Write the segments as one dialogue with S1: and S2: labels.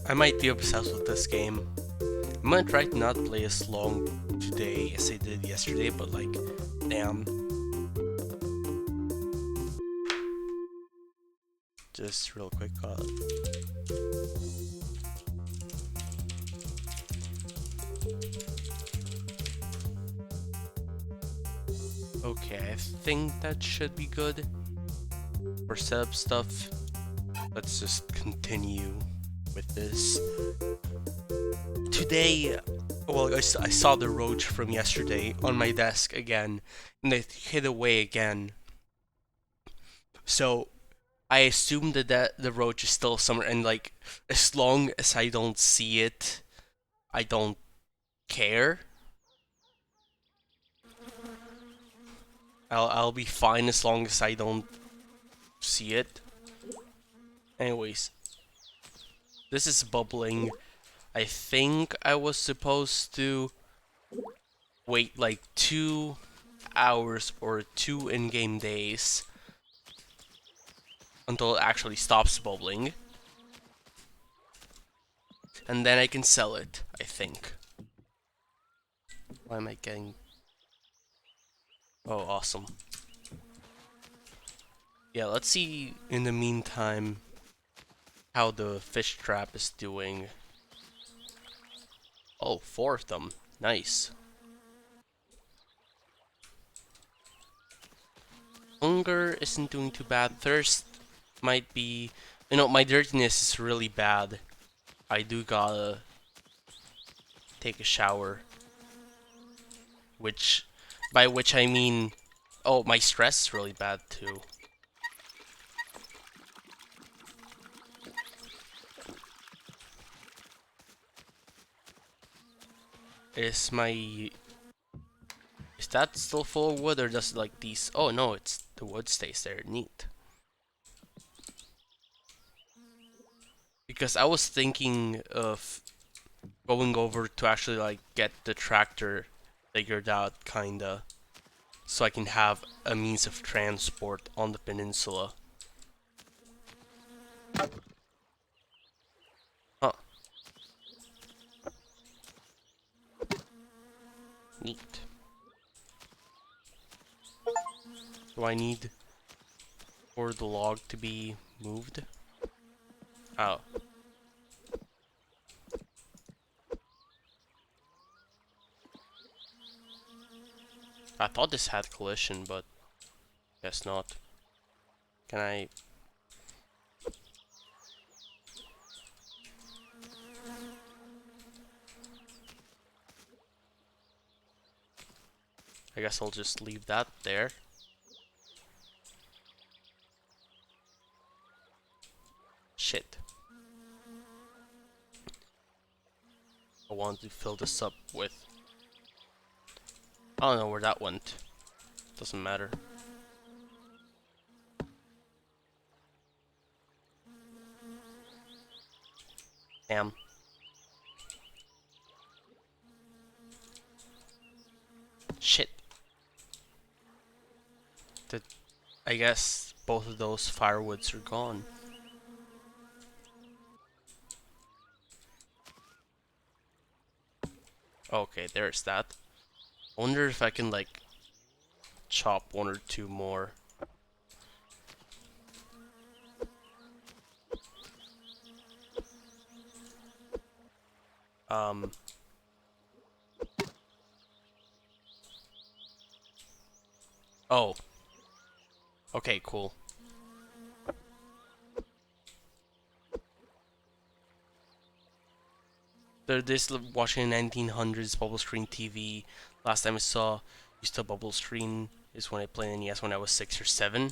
S1: I might be obsessed with this game. I might try to not play as long today as I did yesterday, but like, damn. Just real quick. Okay, I think that should be good. For setup stuff, let's just continue with this. Today, well, I saw the roach from yesterday on my desk again, and it hid away again. So I assume that the roach is still somewhere, and like, as long as I don't see it, I don't care. I'll be fine as long as I don't see it. Anyways, this is bubbling. I think I was supposed to wait like 2 hours or 2 in-game days until it actually stops bubbling. And then I can sell it, I think. Why am I getting... Oh, awesome. Yeah, let's see in the meantime how the fish trap is doing. Oh, 4 of them. Nice. Hunger isn't doing too bad. Thirst might be... my dirtiness is really bad. I do gotta take a shower. By which I mean... Oh, my stress is really bad too. Is that still full of wood, or does like these... Oh no, it's the wood stays there. Neat. Because I was thinking of going over to actually like get the tractor figured out, kinda, so I can have a means of transport on the peninsula. Huh. Neat. Do I need for the log to be moved? Oh. I thought this had collision, but guess not. Can I... I guess I'll just leave that there. Shit. I want to fill this up with... I don't know where that went. Doesn't matter. Damn. Shit. I guess both of those firewoods are gone. Okay, there's that. I wonder if I can like chop 1 or 2 more. Oh. Okay, cool. This watching 1900s bubble screen TV. Last time I saw used to bubble screen is when I played NES when I was 6 or 7.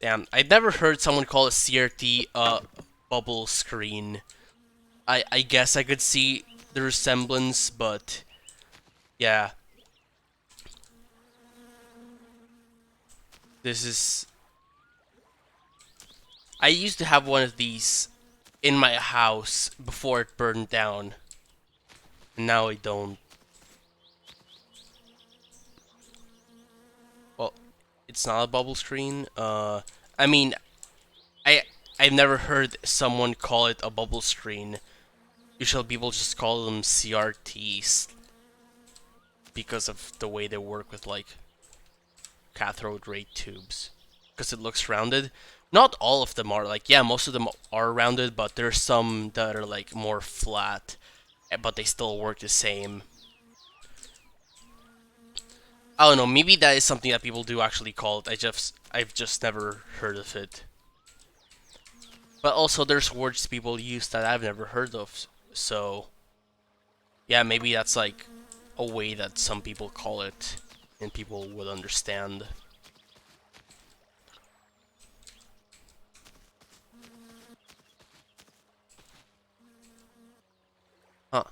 S1: Damn, I'd never heard someone call a CRT bubble screen. I guess I could see the resemblance, but yeah. This is... I used to have one of these in my house before it burned down. Now I don't. Well, it's not a bubble screen. I mean, I I've never heard someone call it a bubble screen, Usually people just call them CRTs because of the way they work with like cathode ray tubes. Because it looks rounded. Not all of them are like, yeah, most of them are rounded, but there's some that are like more flat, but they still work the same. I don't know, maybe that is something that people do actually call it. I've just never heard of it. But also there's words people use that I've never heard of. So yeah, maybe that's like a way that some people call it and people would understand. Huh.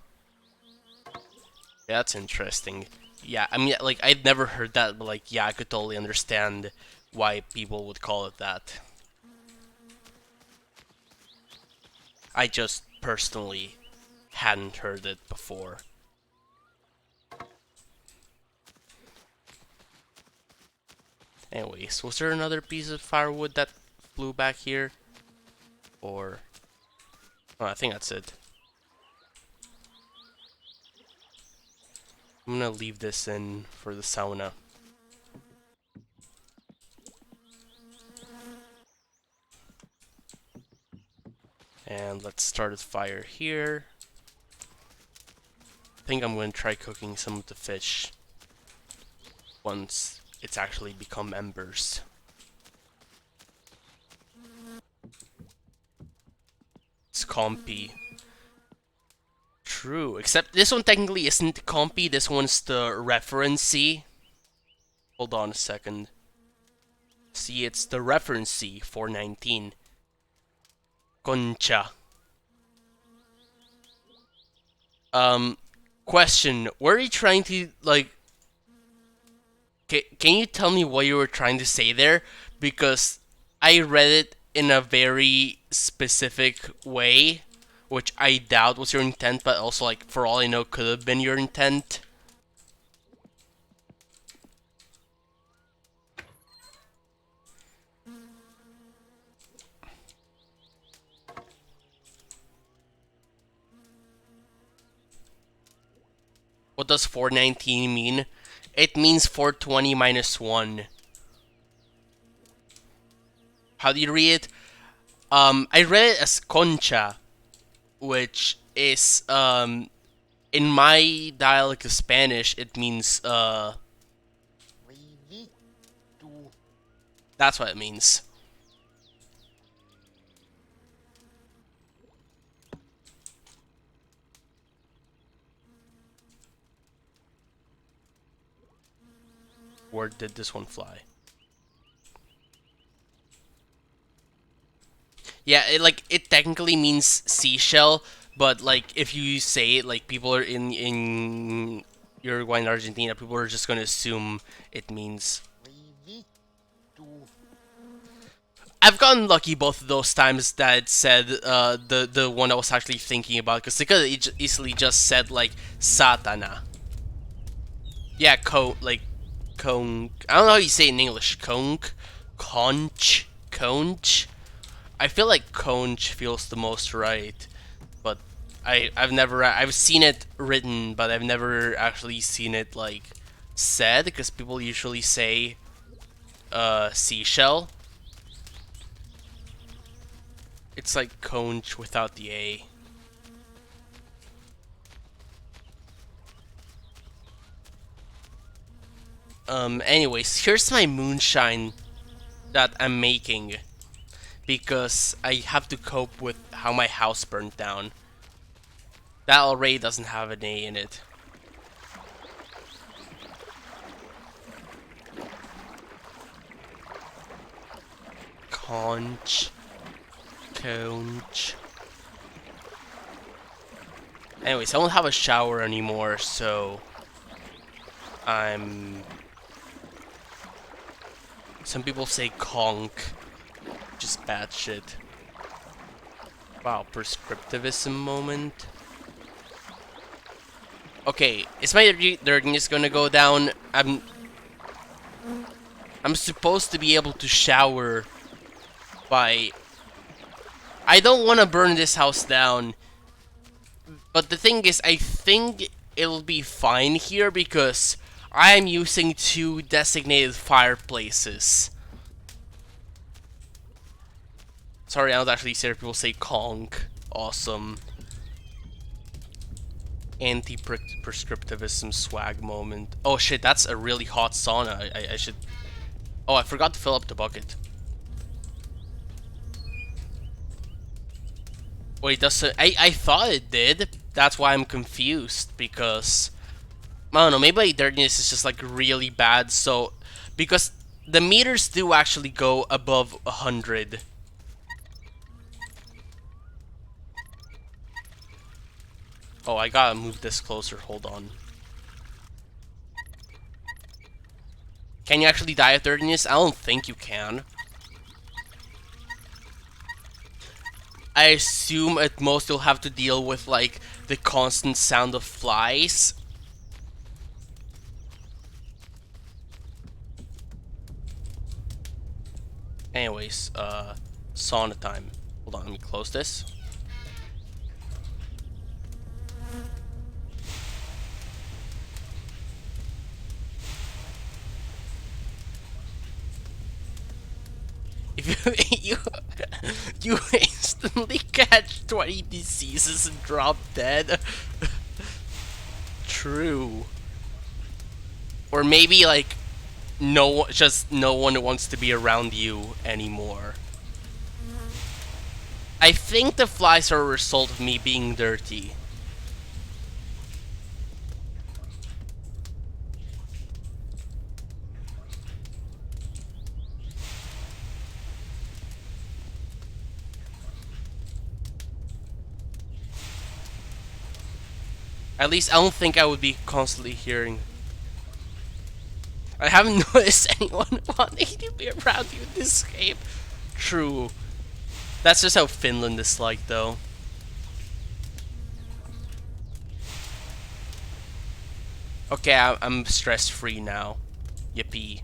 S1: Yeah, that's interesting. Yeah, I mean, like, I'd never heard that, but, like, yeah, I could totally understand why people would call it that. I just personally hadn't heard it before. Anyways, was there another piece of firewood that flew back here? Or... oh, I think that's it. I'm gonna leave this in for the sauna. And let's start a fire here. I think I'm gonna try cooking some of the fish once it's actually become embers. It's compy. True, except this one technically isn't compy, this one's the referencey. Hold on a second. See, it's the referencey 419. Concha. Question. Were you trying to, like... Can you tell me what you were trying to say there? Because I read it in a very specific way, which I doubt was your intent, but also, like, for all I know, could have been your intent. What does 419 mean? It means 420 minus 1. How do you read it? I read it as concha, which is, in my dialect of Spanish, it means, that's what it means. Where did this one fly? Yeah, it technically means seashell, but like if you say it, like people are in Uruguay and Argentina, people are just gonna assume it means. I've gotten lucky both of those times that it said the one I was actually thinking about, because they could have easily just said like Satana. Yeah, like conch. I don't know how you say it in English. Conch. I feel like conch feels the most right, but I've seen it written, but I've never actually seen it like said, because people usually say seashell. It's like conch without the A. Anyways, here's my moonshine that I'm making, because I have to cope with how my house burned down. That already doesn't have an A in it. Conch. Anyways, I don't have a shower anymore, so I'm... some people say conch. Just bad shit. Wow, prescriptivism moment. Okay, is my darkness gonna go down? I'm supposed to be able to shower by... I don't want to burn this house down But the thing is, I think it'll be fine here because I am using two designated fireplaces. Sorry, I don't actually hear people say conk. Awesome. Anti-prescriptivism swag moment. Oh shit, that's a really hot sauna. I should... Oh, I forgot to fill up the bucket. Wait, does it... I thought it did. That's why I'm confused, because... I don't know, maybe dirtiness is just like really bad, so... Because the meters do actually go above 100. Oh, I gotta move this closer, hold on. Can you actually die of dirtiness? I don't think you can. I assume at most you'll have to deal with like the constant sound of flies. Anyways, sauna time. Hold on, let me close this. If you instantly catch 20 diseases and drop dead. True. Or maybe like just no one wants to be around you anymore. I think the flies are a result of me being dirty. At least I don't think I would be constantly hearing. I haven't noticed anyone wanting to be around you in this game. True. That's just how Finland is like, though. Okay, I'm stress-free now. Yippee.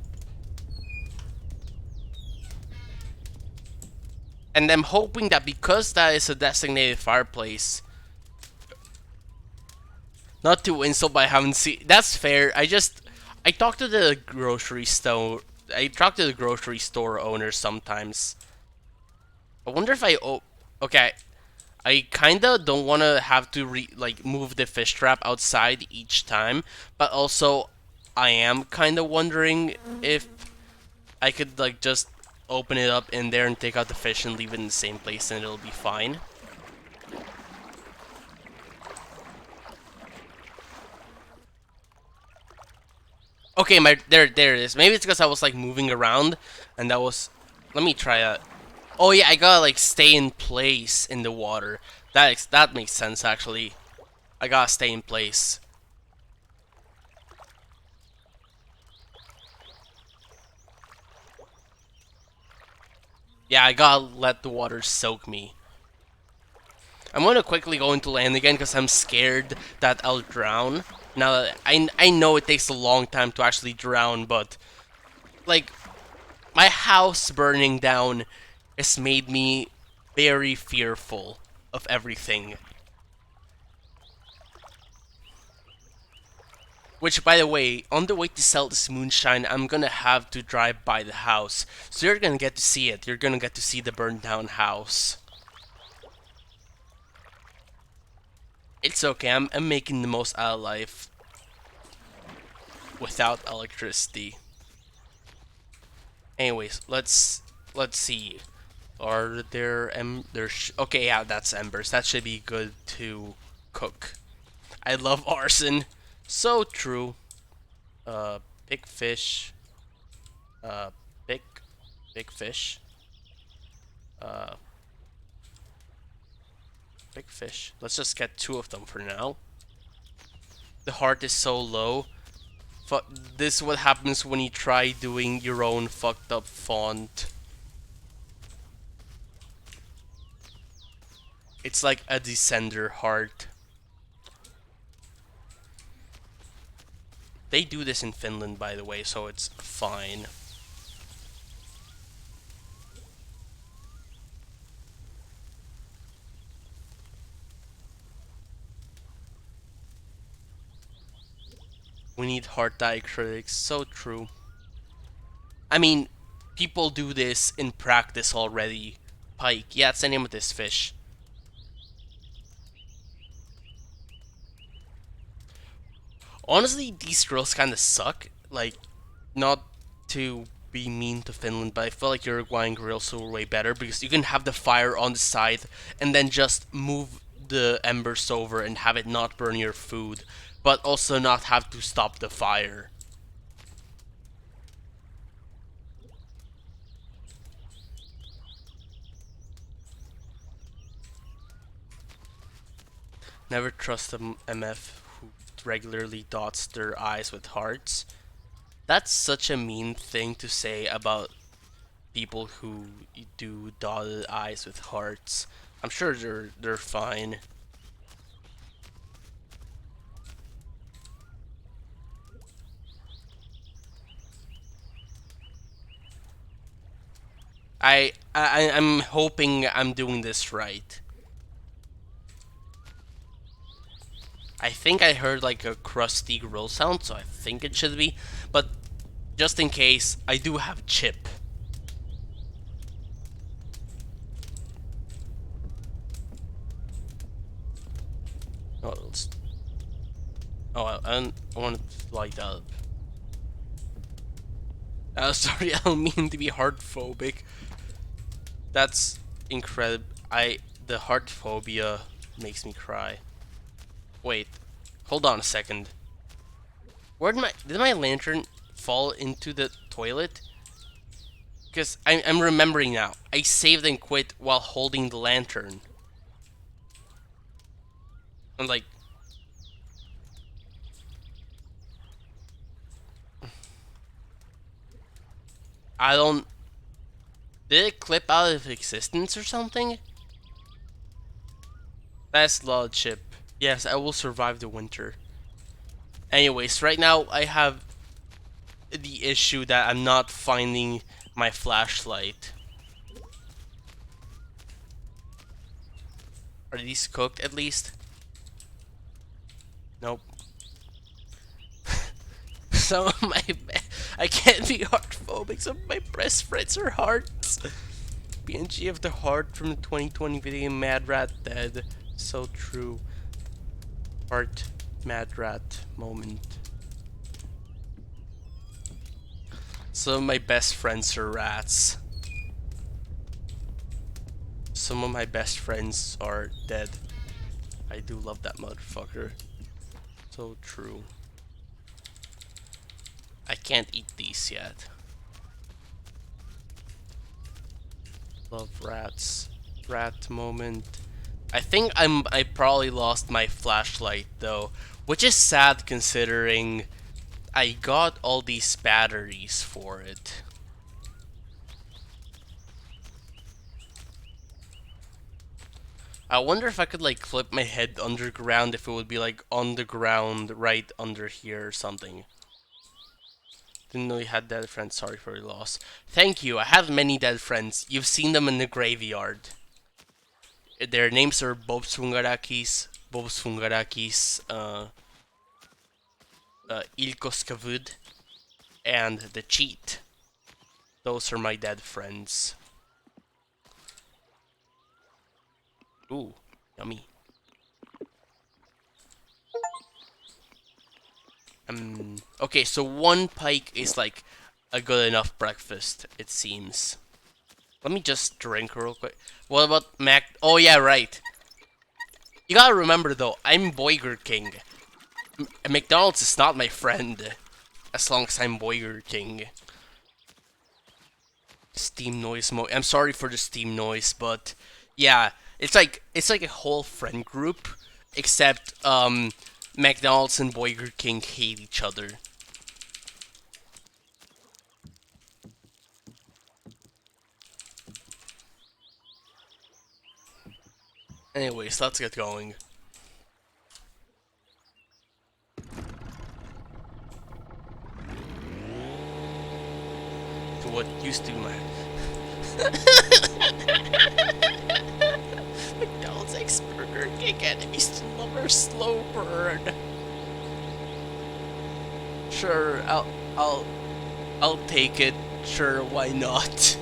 S1: And I'm hoping that because that is a designated fireplace... Not to insult, but I haven't seen... That's fair. I talk to the grocery store... I talk to the grocery store owner sometimes. I wonder if okay, I kinda don't want to have to move the fish trap outside each time, but also I am kinda wondering if I could like just open it up in there and take out the fish and leave it in the same place and it'll be fine. Okay, there it is. Maybe it's because I was like moving around and that was... Let me try that. Oh yeah, I gotta like stay in place in the water. That makes sense actually. I gotta stay in place. Yeah, I gotta let the water soak me. I'm gonna quickly go into land again because I'm scared that I'll drown. Now, I know it takes a long time to actually drown, but... Like, my house burning down has made me very fearful of everything. Which, by the way, on the way to sell this moonshine, I'm gonna have to drive by the house. So you're gonna get to see it. You're gonna get to see the burned down house. It's okay, I'm making the most out of life. Without electricity. Anyways, let's see. Are there okay, yeah, that's embers. That should be good to cook. I love arson. So true. Big fish. Uh, big fish. Uh, big fish. Let's just get 2 of them for now. The heart is so low. This is what happens when you try doing your own fucked up font. It's like a descender heart. They do this in Finland, by the way, so it's fine. We need hard diacritics. So true. I mean, people do this in practice already. Pike. Yeah, it's the name of this fish. Honestly, these girls kind of suck. Like, not to be mean to Finland, but I feel like Uruguayan grills are way better because you can have the fire on the side and then just move the embers over and have it not burn your food, but also not have to stop the fire. Never trust an MF who regularly dots their eyes with hearts. That's such a mean thing to say about people who do dotted eyes with hearts. I'm sure they're fine. I'm hoping I'm doing this right. I think I heard like a crusty grill sound, so I think it should be. But just in case, I do have chip. Oh, I want to light up. Sorry, I don't mean to be heart phobic. That's incredible. The heart phobia makes me cry. Wait, hold on a second. Where did my lantern fall into the toilet? Because I'm remembering now. I saved and quit while holding the lantern. I'm like, I don't. Did it clip out of existence or something? That's lordship. Yes, I will survive the winter. Anyways, right now I have the issue that I'm not finding my flashlight. Are these cooked at least? Nope. Some of my I can't be heart phobic. Some of my best friends are hearts. PNG of the heart from the 2020 video Mad Rat Dead. So true. Heart Mad Rat moment. Some of my best friends are rats. Some of my best friends are dead. I do love that motherfucker. So true. I can't eat these yet. Love rats. Rat moment. I think I probably lost my flashlight though, which is sad considering I got all these batteries for it. I wonder if I could like flip my head underground, if it would be like on the ground right under here or something. Didn't know you had dead friends. Sorry for your loss. Thank you. I have many dead friends. You've seen them in the graveyard. Their names are Bobs Fungarakis, Ilkos Kavud, and the Cheat. Those are my dead friends. Ooh, yummy. Okay, so one pike is like a good enough breakfast, it seems. Let me just drink real quick. What about Mac? Oh yeah, right. You gotta remember though, I'm Burger King. McDonald's is not my friend, as long as I'm Burger King. Steam noise mode. I'm sorry for the steam noise, but yeah, it's like a whole friend group, except McDonald's and Burger King hate each other. Anyways, let's get going. To what used to be my McDonald's X Burger King enemies to lover slow burn. Sure, I'll I'll take it. Sure, why not?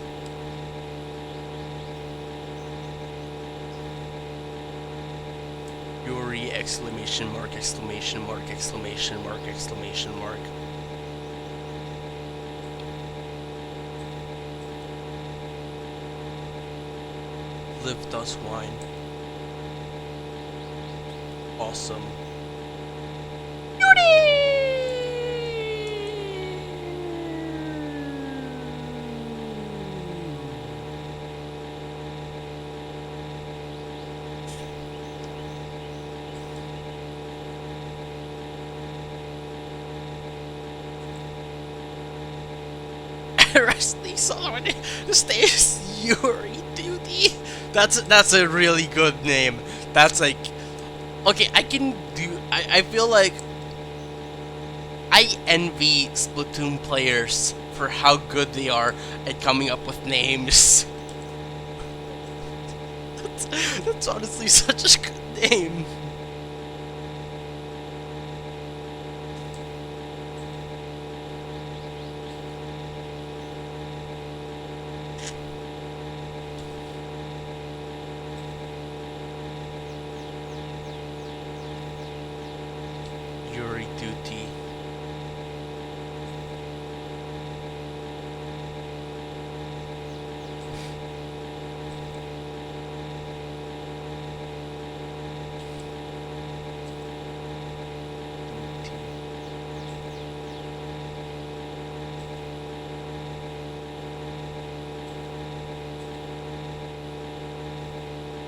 S1: Yuri! Exclamation mark! Exclamation mark! Exclamation mark! Exclamation mark! Live does wine. Awesome. Rusty Solomon stays Yuri Duty. That's a really good name. That's like okay. I can do. I feel like I envy Splatoon players for how good they are at coming up with names. That's honestly such a good name. Yuri Duty.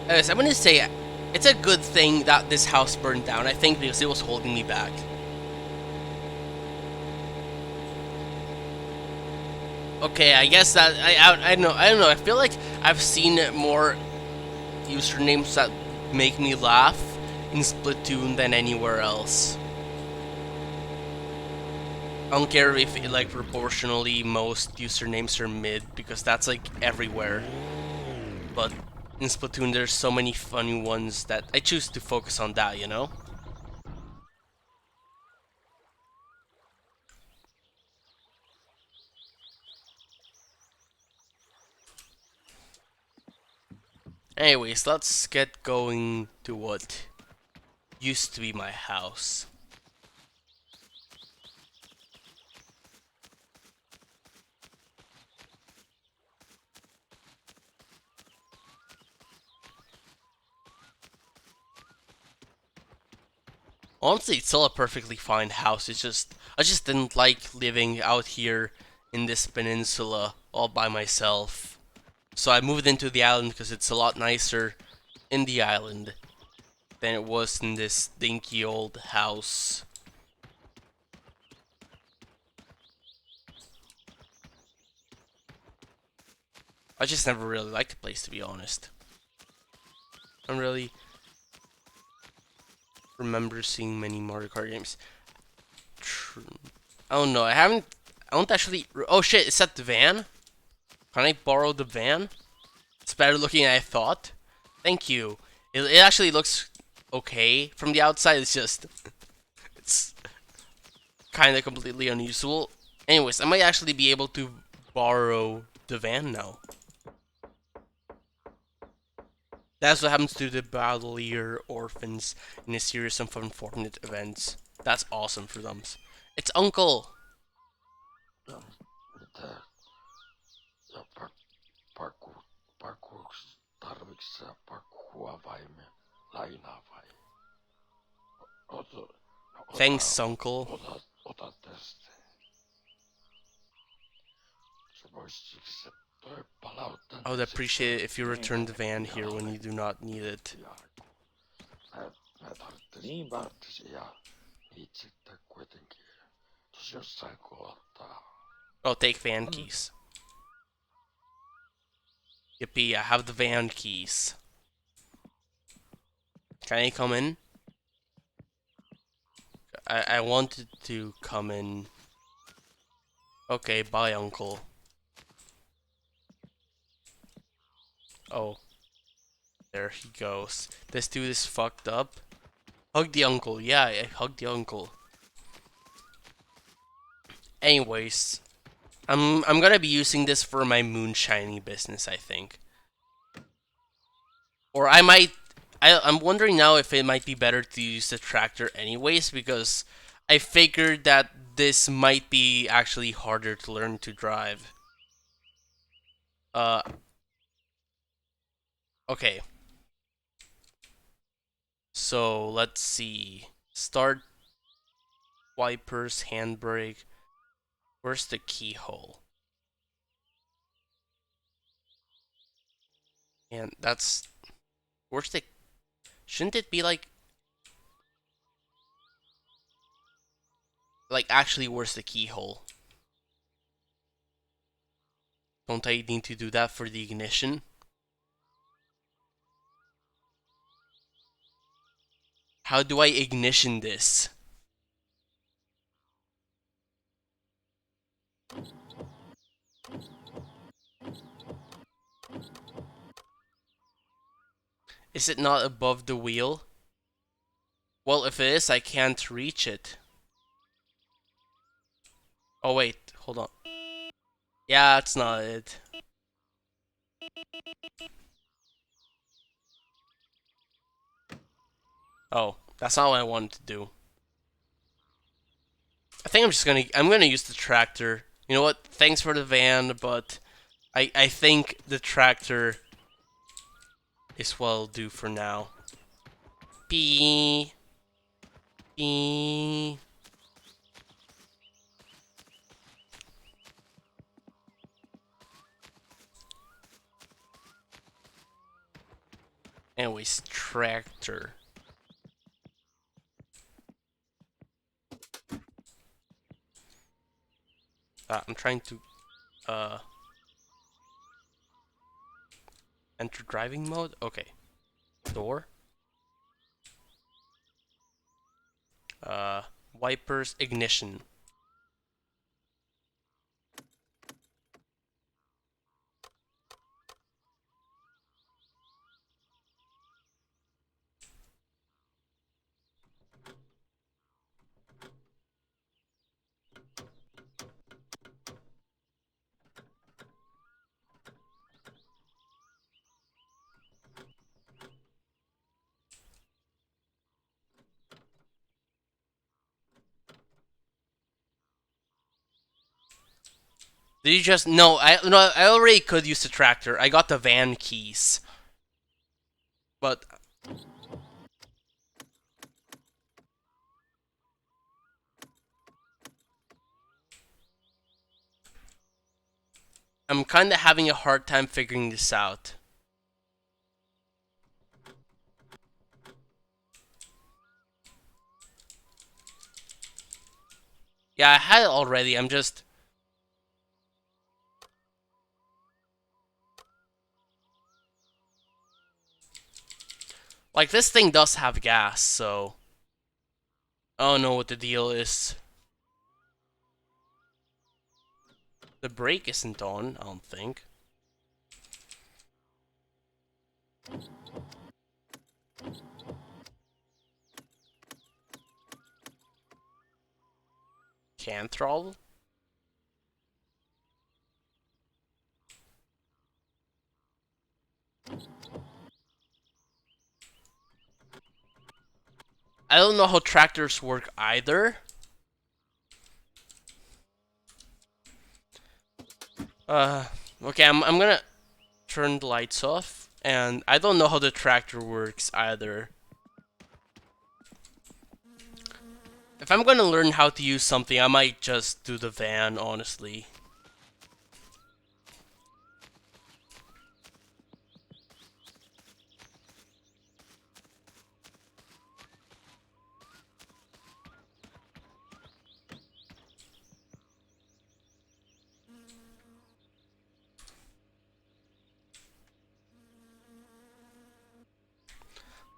S1: I'm gonna say it's a good thing that this house burned down. I think because it was holding me back. Okay, I guess that I don't know. I don't know. I feel like I've seen more usernames that make me laugh in Splatoon than anywhere else. I don't care if like proportionally most usernames are mid because that's like everywhere. But in Splatoon there's so many funny ones that I choose to focus on that, you know? Anyways, let's get going to what used to be my house. Honestly, it's still a perfectly fine house. It's just I just didn't like living out here in this peninsula all by myself. So I moved into the island because it's a lot nicer in the island than it was in this dinky old house. I just never really liked the place, to be honest. I don't really remember seeing many Mario Kart games. True. I don't know. I don't actually. Oh shit! Is that the van? Can I borrow the van? It's better looking than I thought. Thank you. It actually looks okay from the outside. It's just it's kind of completely unusable. Anyways, I might actually be able to borrow the van now. That's what happens to the Battlelier orphans in a series of unfortunate events. That's awesome for them. It's Uncle.
S2: Mitä? Ja pakuuks tarviks sä pakua vai lainaa vai? Ota,
S1: Thanks, Uncle.
S2: ota tästä. Se vois se toi palauttaa.
S1: I would appreciate it if you returned the van here when you do not need it.
S2: Mä tarvitsin ja niitä sitten kuitenkin tos jossain kohtaa.
S1: Oh, take van keys. Yippee, I have the van keys. Can I come in? I wanted to come in. Okay, bye, Uncle. Oh. There he goes. This dude is fucked up. Hug the uncle. Yeah, I hugged the uncle. Anyways, I'm gonna be using this for my moonshining business, I think. Or I might. I'm wondering now if it might be better to use the tractor anyways, because I figured that this might be actually harder to learn to drive. Uh, okay. So let's see. Start wipers, handbrake. Where's the keyhole? And that's where's the. Shouldn't it be like actually where's the keyhole? Don't I need to do that for the ignition? How do I ignition this? Is it not above the wheel? Well, if it is, I can't reach it. Oh wait, hold on. Yeah, that's not it. Oh, that's not what I wanted to do. I think I'm gonna use the tractor. You know what? Thanks for the van, but I think the tractor is what'll do for now. Bee. Bee. Anyways, tractor. I'm trying to enter driving mode. Okay. Door. Uh, Wipers, ignition. Did you just no? I already could use the tractor. I got the van keys, but I'm kind of having a hard time figuring this out. Yeah, I had it already. I'm just like this thing does have gas, so I don't know what the deal is. The brake isn't on. I don't think. Can throttle? I don't know how tractors work either. Okay, I'm gonna turn the lights off, and I don't know how the tractor works either. If I'm gonna learn how to use something, I might just do the van, honestly.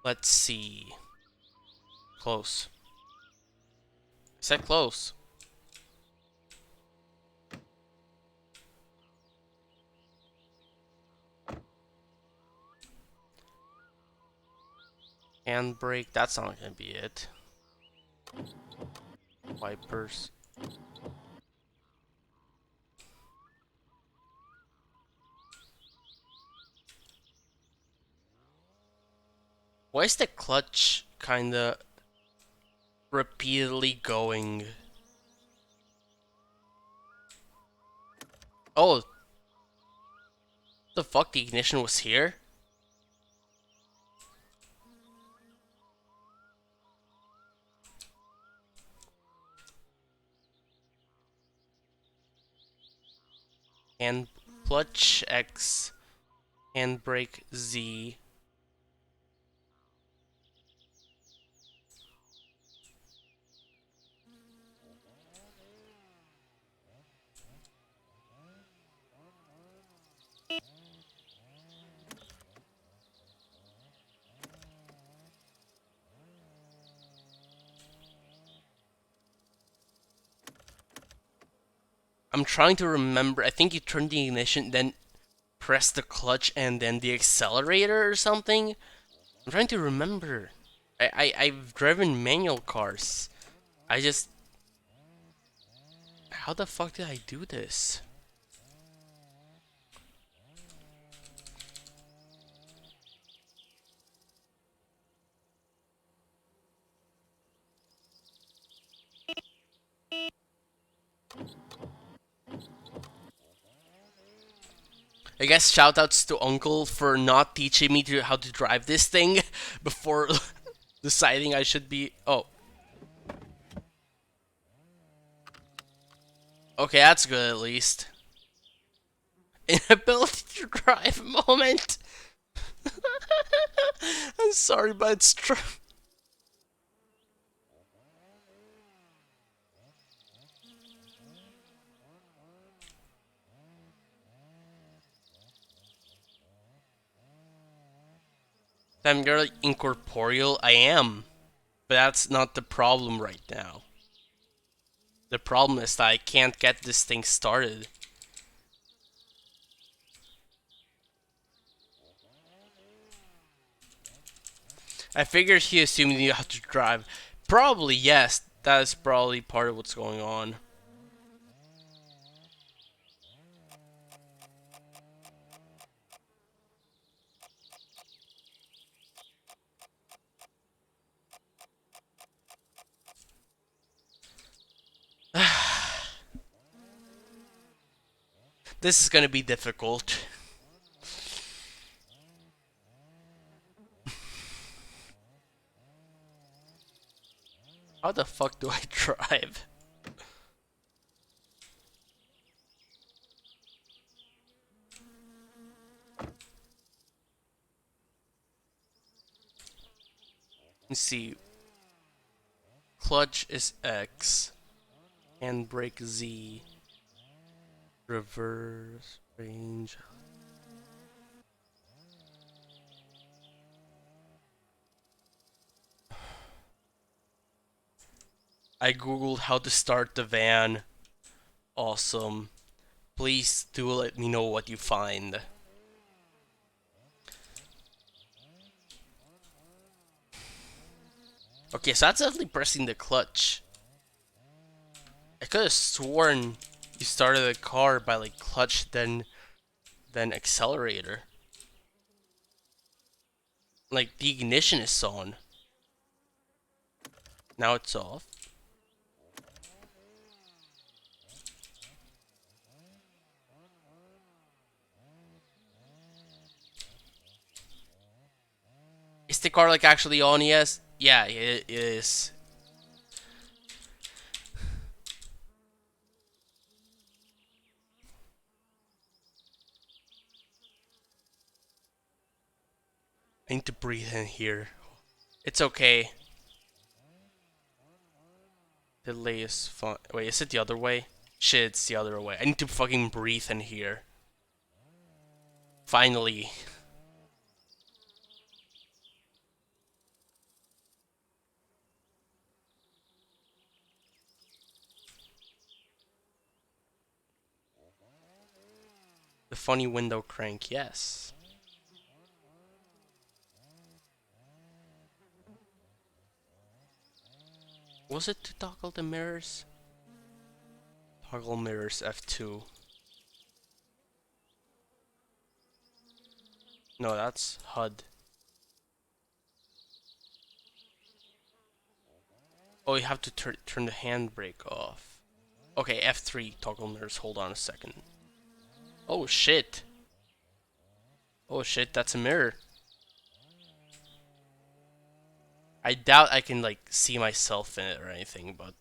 S1: Let's see. Close. I said close. Handbrake, that's not gonna be it. Wipers. Why is the clutch kinda repeatedly going? Oh, the fuck, the ignition was here? Hand clutch X, handbrake Z. I'm trying to remember. I think you turn the ignition, then press the clutch, and then the accelerator or something. I'm trying to remember. I've driven manual cars. I just, how the fuck did I do this? I guess shoutouts to Uncle for not teaching me how to drive this thing before deciding I should be. Oh, okay, that's good at least. Inability to drive moment. I'm sorry, but it's true. I'm girl incorporeal. I am, but that's not the problem right now. The problem is that I can't get this thing started. I figured he assumed you have to drive. Probably yes. That is probably part of what's going on. This is gonna be difficult. How the fuck do I drive? Let's see. Clutch is X. Handbrake Z. Reverse range. I googled how to start the van. Awesome. Please do let me know what you find. Okay, so that's definitely pressing the clutch. I could have sworn you started the car by like clutch then accelerator. Like the ignition is on. Now it's off. Is the car like actually on? Yes. Yeah, it is. I need to breathe in here. It's okay. Delay is fun. Wait, is it the other way? Shit, it's the other way. I need to fucking breathe in here. Finally. The funny window crank, yes. Was it to toggle the mirrors? Toggle mirrors F2. No, that's HUD. Oh, you have to turn the handbrake off. Okay, F3, toggle mirrors. Hold on a second. Oh shit. Oh shit, that's a mirror. I doubt I can like see myself in it or anything, but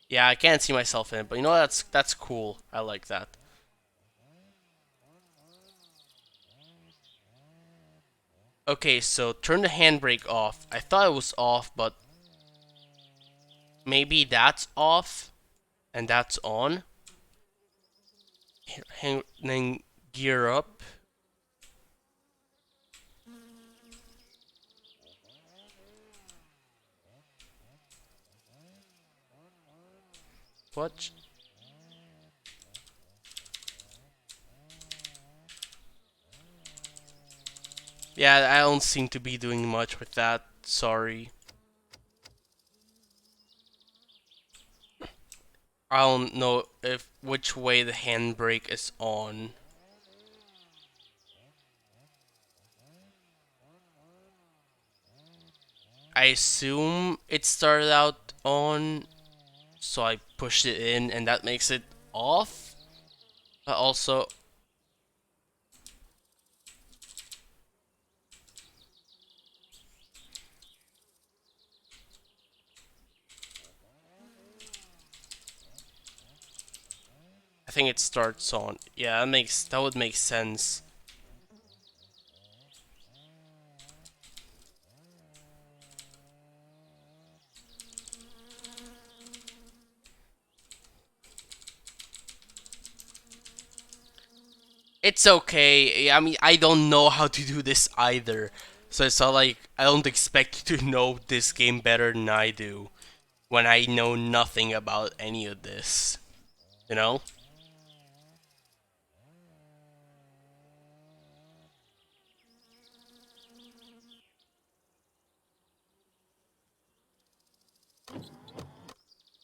S1: yeah, I can't see myself in it. But you know, that's cool. I like that. Okay, so turn the handbrake off. I thought it was off, but maybe that's off and that's on. Then gear up. What? Yeah, I don't seem to be doing much with that. Sorry. I don't know if which way the handbrake is on. I assume it started out on, so I pushed it in and that makes it off. But also, I think it starts on. Yeah, that would make sense. It's okay. I mean, I don't know how to do this either. So it's not like I don't expect you to know this game better than I do when I know nothing about any of this. You know?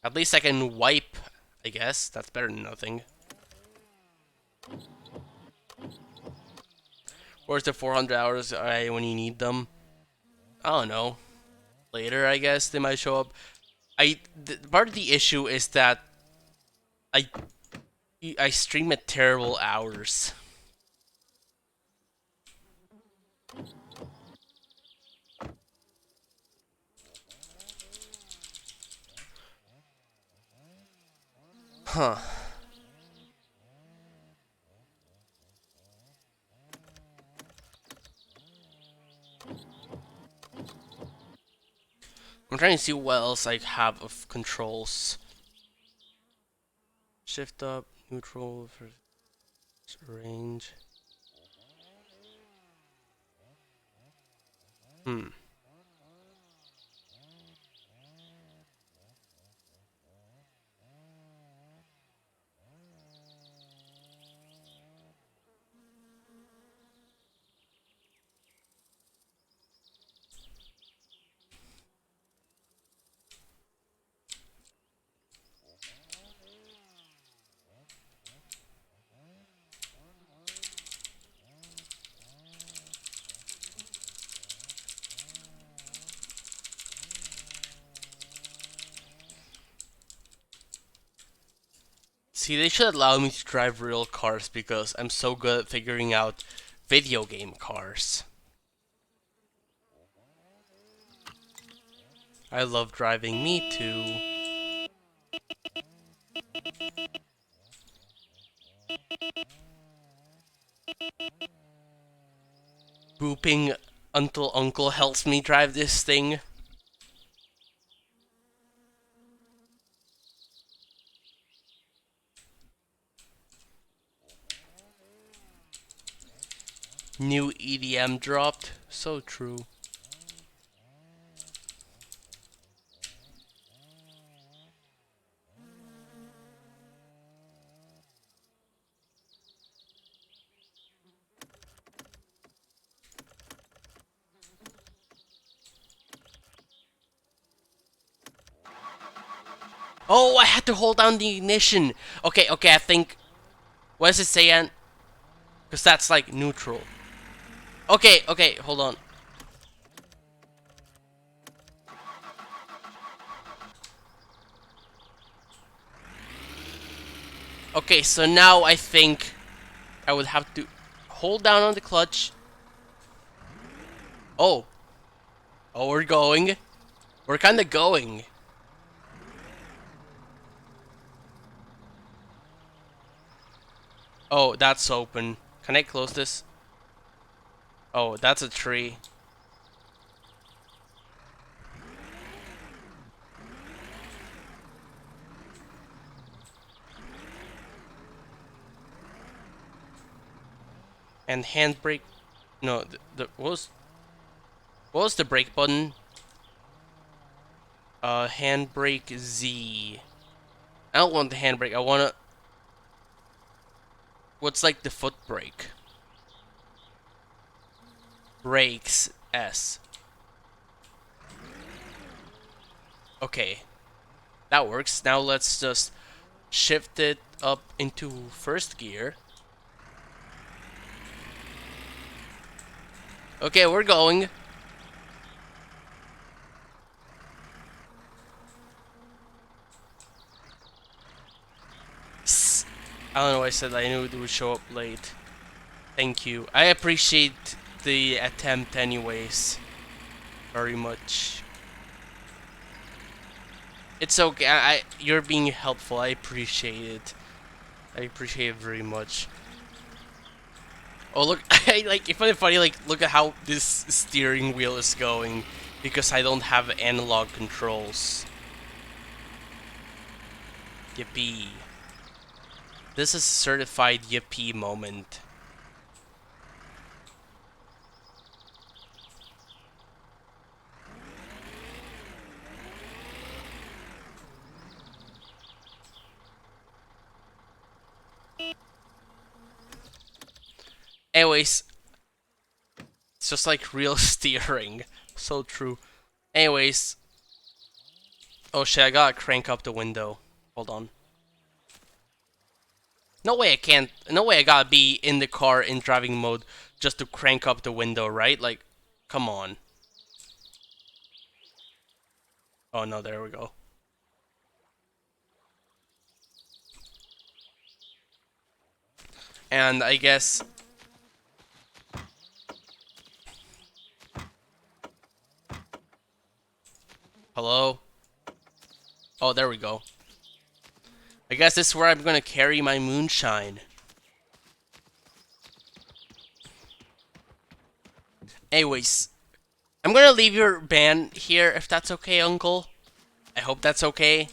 S1: At least I can wipe, I guess. That's better than nothing. Where's the 400 hours when you need them? I don't know. Later, I guess they might show up. Part of the issue is that I I stream at terrible hours. Huh. I'm trying to see what else I have of controls. Shift up, neutral for range. Hmm. See, they should allow me to drive real cars because I'm so good at figuring out video game cars. I love driving, me too. Booping until Uncle helps me drive this thing. New EDM dropped. So true. Oh, I had to hold down the ignition. Okay, I think. What does it say, Ant? Because that's like neutral. Okay, okay, hold on. Okay, so now I think I would have to hold down on the clutch. Oh. Oh, we're going. We're kinda going. Oh, that's open. Can I close this? Oh, that's a tree. And handbrake. No, what was the brake button? Handbrake Z. I don't want the handbrake. I wanna. What's like the foot brake? Brakes S. Okay, that works. Now let's just shift it up into first gear. Okay, we're going. I don't know why I said I knew it would show up late. Thank you. I appreciate the attempt anyways. Very much. It's okay. You're being helpful. I appreciate it. I appreciate it very much. Oh look, I like it's funny like look at how this steering wheel is going because I don't have analog controls. Yippee. This is a certified yippee moment. Anyways, it's just like real steering. So true. Anyways. Oh shit, I gotta crank up the window. Hold on. No way I can't. No way I gotta be in the car in driving mode just to crank up the window, right? Like, come on. Oh no, there we go. And I guess. Hello? Oh, there we go. I guess this is where I'm gonna carry my moonshine. Anyways, I'm gonna leave your band here if that's okay, Uncle. I hope that's okay.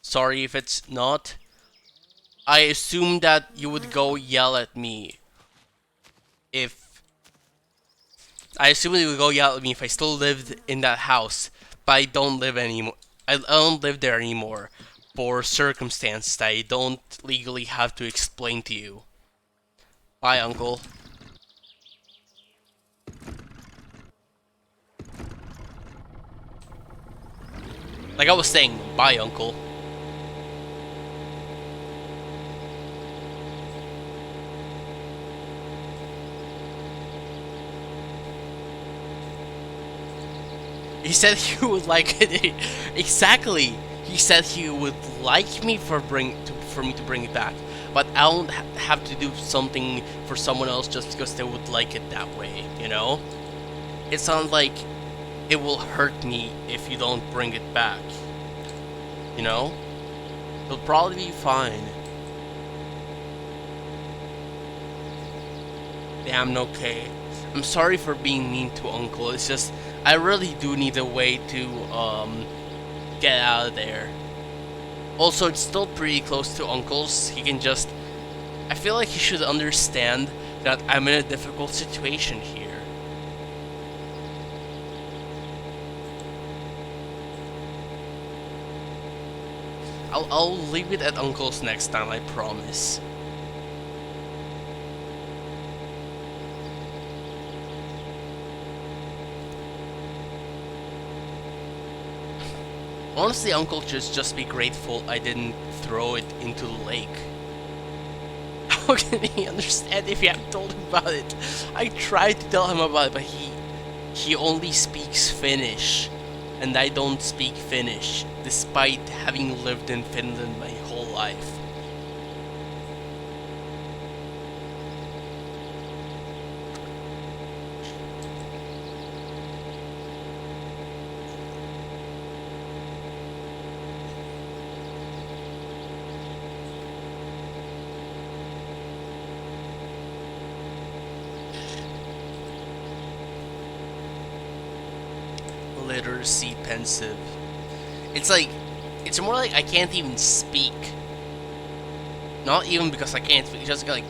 S1: Sorry if it's not. I assumed that you would go yell at me if I assumed you would go yell at me if I still lived in that house, but I don't live anymore. I don't live there anymore for circumstances that I don't legally have to explain to you. Bye, Uncle. Like I was saying, bye, Uncle. He said he would like it. Exactly. He said he would like me for me to bring it back, but I don't have to do something for someone else just because they would like it that way. You know? It sounds like it will hurt me if you don't bring it back. You know? It'll probably be fine. Damn, okay. I'm sorry for being mean to Uncle. It's just I really do need a way to get out of there. Also, it's still pretty close to Uncle's. He can just I feel like he should understand that I'm in a difficult situation here. I'll leave it at Uncle's next time, I promise. Honestly, Uncle should just be grateful I didn't throw it into the lake. How can he understand if you haven't told him about it? I tried to tell him about it, but he only speaks Finnish, and I don't speak Finnish, despite having lived in Finland my whole life. Literacy pensive. It's like, it's more like I can't even speak. Not even because I can't speak, just like,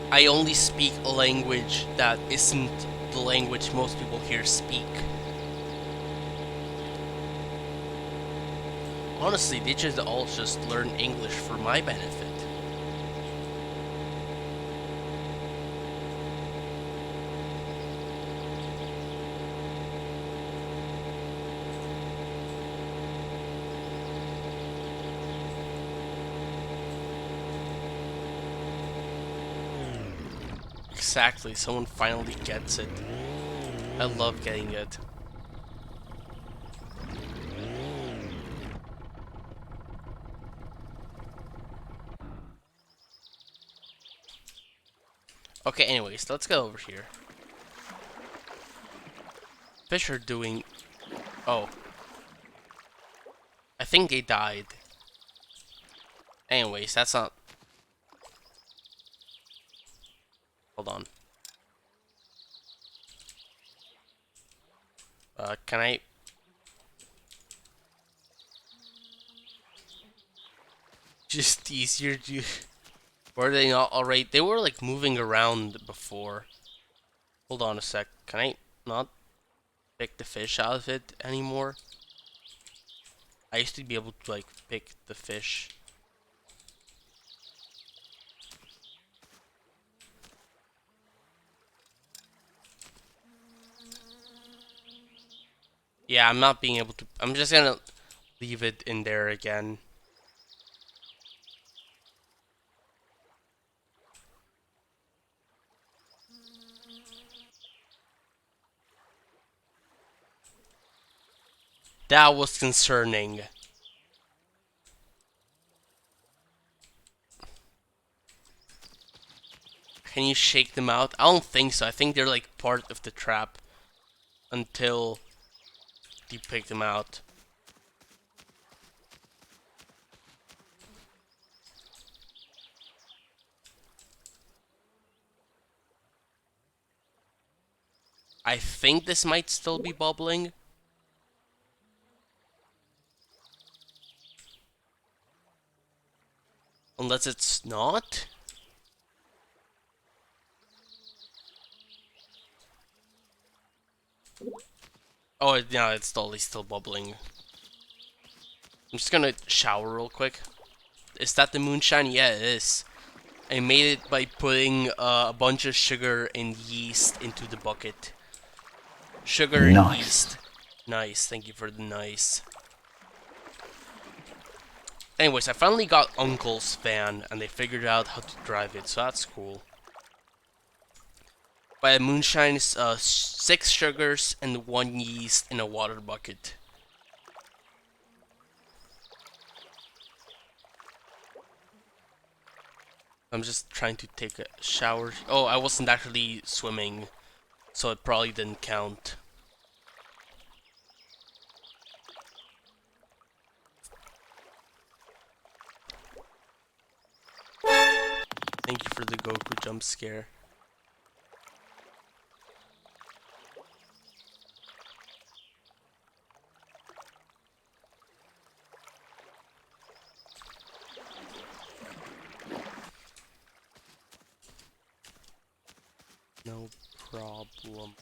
S1: I only speak a language that isn't the language most people here speak. Honestly, they should all just learn English for my benefit. Exactly, someone finally gets it. I love getting it. Okay, anyways, let's go over here. Fish are doing... Oh. I think they died. Anyways, that's not... Hold on. Can I... Just easier to... Were they not already... They were like moving around before. Hold on a sec. Can I not pick the fish out of it anymore? I used to be able to like pick the fish. Yeah, I'm not being able to... I'm just gonna leave it in there again. That was concerning. Can you shake them out? I don't think so. I think they're like part of the trap until you pick them out. I think this might still be bubbling. Unless it's not. Oh, yeah, it's totally still bubbling. I'm just gonna shower real quick. Is that the moonshine? Yeah, it is. I made it by putting a bunch of sugar and yeast into the bucket. Sugar and yeast. Nice, thank you for the nice. Anyways, I finally got Uncle's van, and they figured out how to drive it, so that's cool. By moonshine is 6 sugars and 1 yeast in a water bucket. I'm just trying to take a shower. Oh, I wasn't actually swimming, so it probably didn't count. Thank you for the Goku jump scare. No problem.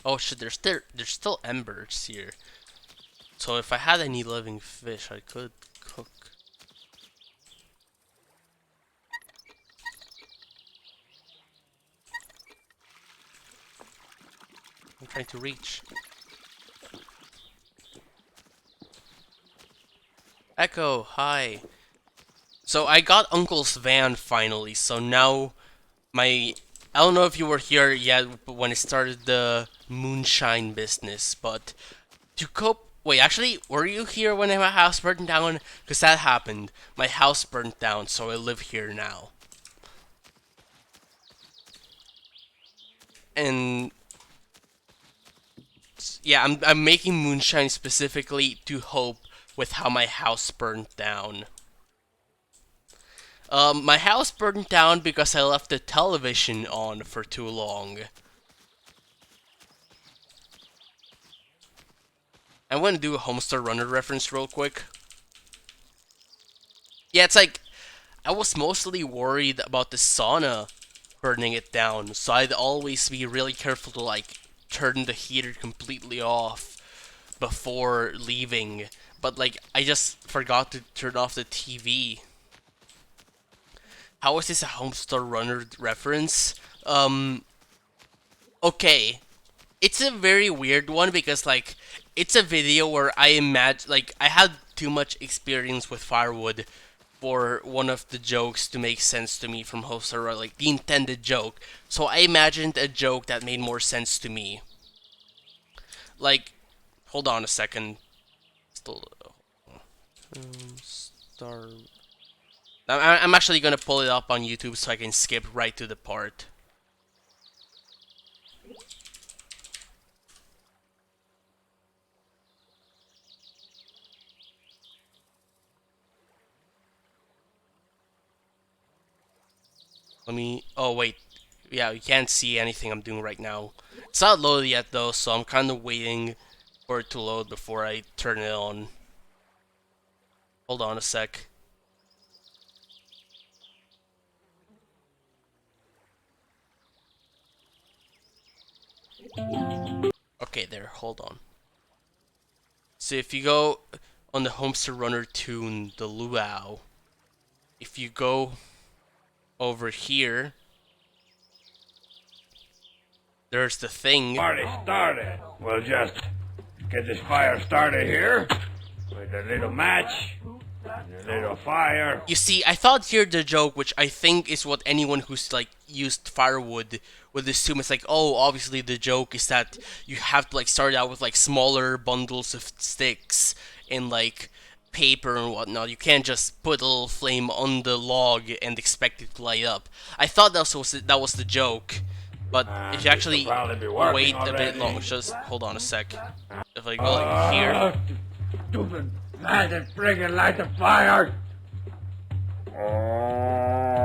S1: Oh shit, there's still embers here. So if I had any living fish, I could cook. I'm trying to reach. Echo, hi. So I got Uncle's van finally, so now my... I don't know if you were here yet when I started the moonshine business, but to cope... Wait, actually, were you here when my house burned down? Because that happened. My house burned down, so I live here now. And... yeah, I'm making moonshine specifically to hope with how my house burned down. My house burned down because I left the television on for too long. I'm gonna do a Homestar Runner reference real quick. Yeah, it's like, I was mostly worried about the sauna burning it down, so I'd always be really careful to like turn the heater completely off before leaving. But like, I just forgot to turn off the TV. How is this a Homestar Runner reference? Okay. It's a very weird one because, like, it's a video where I imagine, like, I had too much experience with firewood for one of the jokes to make sense to me from Homestar Runner, like, the intended joke. So I imagined a joke that made more sense to me. Like, hold on a second. Still, Homestar... I'm actually gonna pull it up on YouTube so I can skip right to the part. Let me... oh wait, yeah, you can't see anything I'm doing right now. It's not loaded yet though, so I'm kind of waiting for it to load before I turn it on. Hold on a sec. Okay, there, hold on. So if you go on the Homestar Runner tune, the luau, if you go over here, there's the thing.
S3: Party started. We'll just get this fire started here with a little match and a little fire.
S1: You see, I thought here the joke, which I think is what anyone who's like used firewood would assume. It's like, oh, obviously the joke is that you have to like start out with like smaller bundles of sticks and like paper and whatnot. You can't just put a little flame on the log and expect it to light up. I thought that was the joke, but if you actually wait a bit longer, just hold on a sec. If I go like here.
S3: Stupid man that friggin' light the fire. Oh,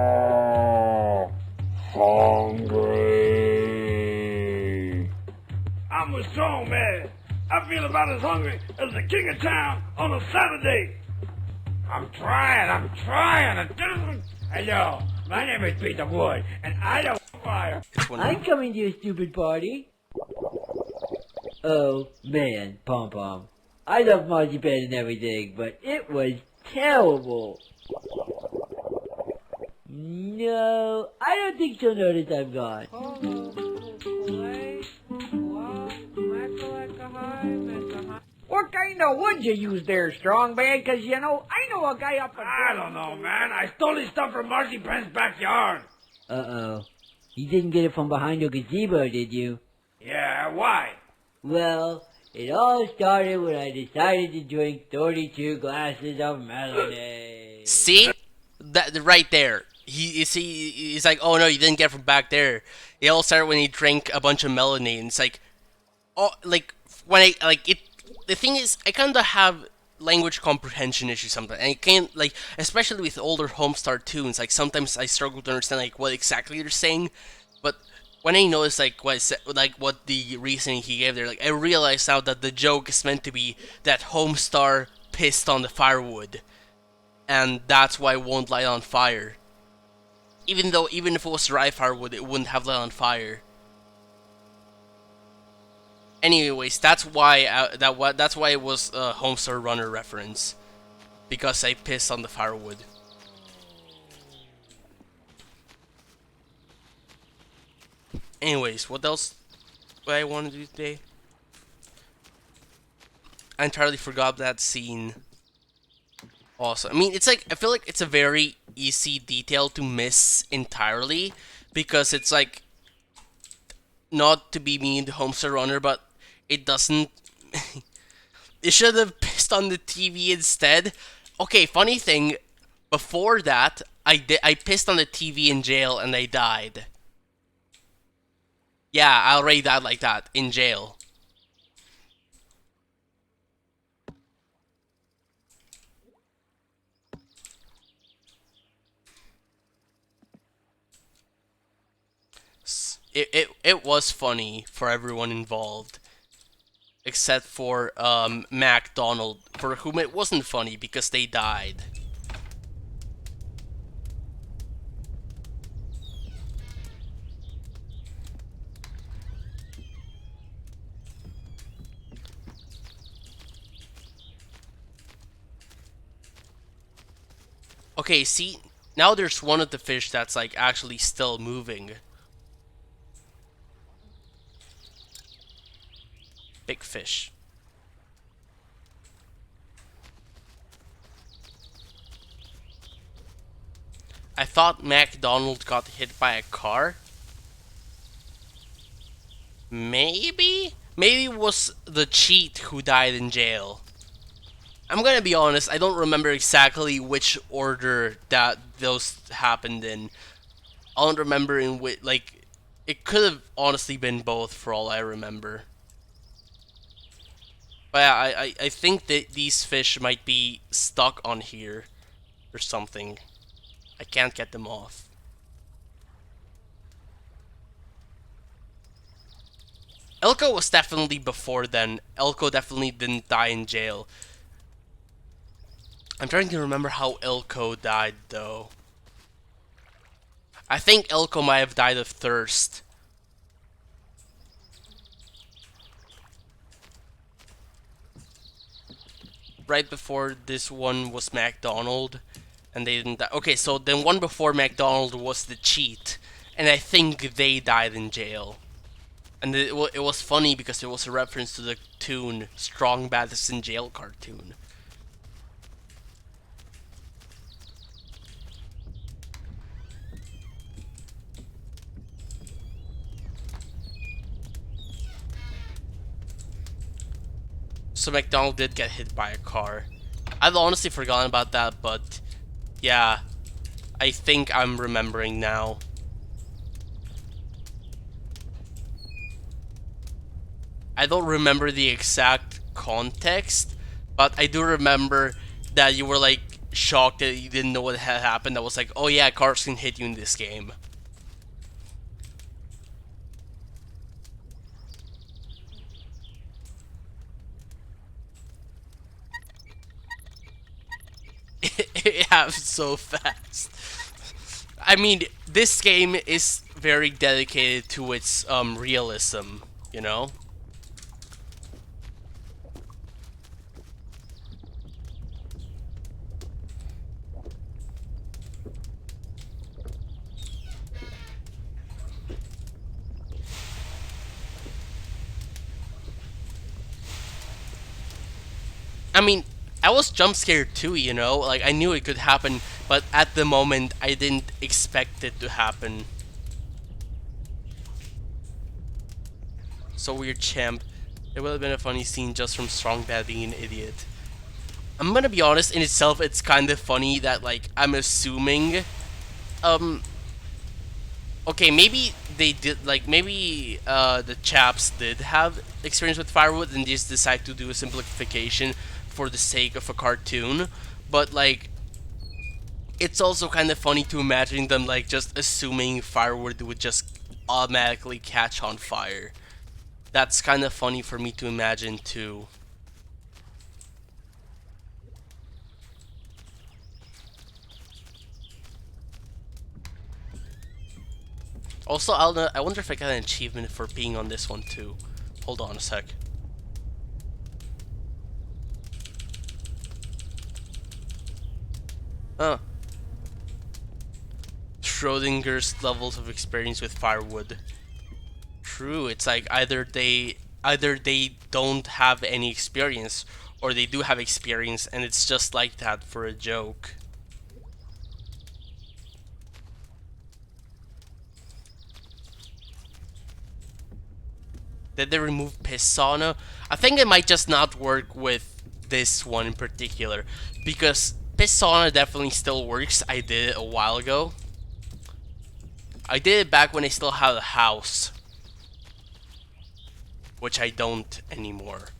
S3: hungry. I'm a strong man. I feel about as hungry as the king of town on a Saturday. I'm trying. Hello, my name is Peter Wood, and I don't fire.
S4: I'm coming to your stupid party. Oh, man, Pom Pom. I love Marzipan and everything, but it was terrible. No, I don't think she'll notice I'm gone.
S5: What kind of wood you use there, strong man? 'Cause you know, I know a guy up in...
S3: I don't know, man. I stole his stuff from Marzipan's backyard.
S4: Uh-oh. You didn't get it from behind your gazebo, did you?
S3: Yeah, why?
S4: Well, it all started when I decided to drink 32 glasses of melody.
S1: See? That right there. He's like, oh no, you didn't get it from back there. It all started when he drank a bunch of melanie, and it's like, oh, like when I like it. The thing is, I kind of have language comprehension issues sometimes, and I can't like, especially with older Homestar tunes. Like sometimes I struggle to understand like what exactly they're saying, but when I notice like what the reasoning he gave there, like I realize now that the joke is meant to be that Homestar pissed on the firewood, and that's why it won't light on fire. Even if it was dry firewood, it wouldn't have lit on fire. Anyways, that's why it was a Homestar Runner reference, because I pissed on the firewood. Anyways, what else do I want to do today? I entirely forgot that scene. Also, I mean, it's like I feel like it's a very easy detail to miss entirely because it's like, not to be mean to Homestead Runner, but it doesn't. It should have pissed on the TV instead. Okay, funny thing, before that, I pissed on the TV in jail and I died. Yeah, I already died like that in jail. It was funny for everyone involved, except for MacDonald, for whom it wasn't funny because they died. Okay, see, now there's one of the fish that's like actually still moving. Big fish. I thought MacDonald got hit by a car. Maybe? Maybe it was the cheat who died in jail. I'm gonna be honest, I don't remember exactly which order that those happened in. I don't remember in which, like, it could have honestly been both for all I remember. But yeah, I think that these fish might be stuck on here or something. I can't get them off. Elko was definitely before then. Elko definitely didn't die in jail. I'm trying to remember how Elko died though. I think Elko might have died of thirst. Right before this one was MacDonald, and they didn't die. Okay, so then one before MacDonald was the cheat, and I think they died in jail. And it was funny because it was a reference to the tune Strong Bad is in Jail cartoon. So MacDonald did get hit by a car. I've honestly forgotten about that, but yeah, I think I'm remembering now. I don't remember the exact context, but I do remember that you were like shocked that you didn't know what had happened. I was like, oh yeah, cars can hit you in this game. It happens so fast. I mean, this game is very dedicated to its realism, you know? I mean, I was jump scared too, you know? Like, I knew it could happen, but at the moment, I didn't expect it to happen. So weird, champ. It would have been a funny scene just from Strong Bad being an idiot. I'm gonna be honest, in itself, it's kind of funny that, like, I'm assuming, okay, maybe they did, like, maybe, the chaps did have experience with firewood and just decide to do a simplification for the sake of a cartoon, but, like, it's also kind of funny to imagine them, like, just assuming firewood would just automatically catch on fire. That's kind of funny for me to imagine, too. Also, I wonder if I got an achievement for being on this one too. Hold on a sec. Huh. Schrodinger's levels of experience with firewood. True, it's like either they don't have any experience, or they do have experience and it's just like that for a joke. Did they remove Piss Sauna? I think it might just not work with this one in particular, because Piss Sauna definitely still works. I did it a while ago. I did it back when I still had a house, which I don't anymore.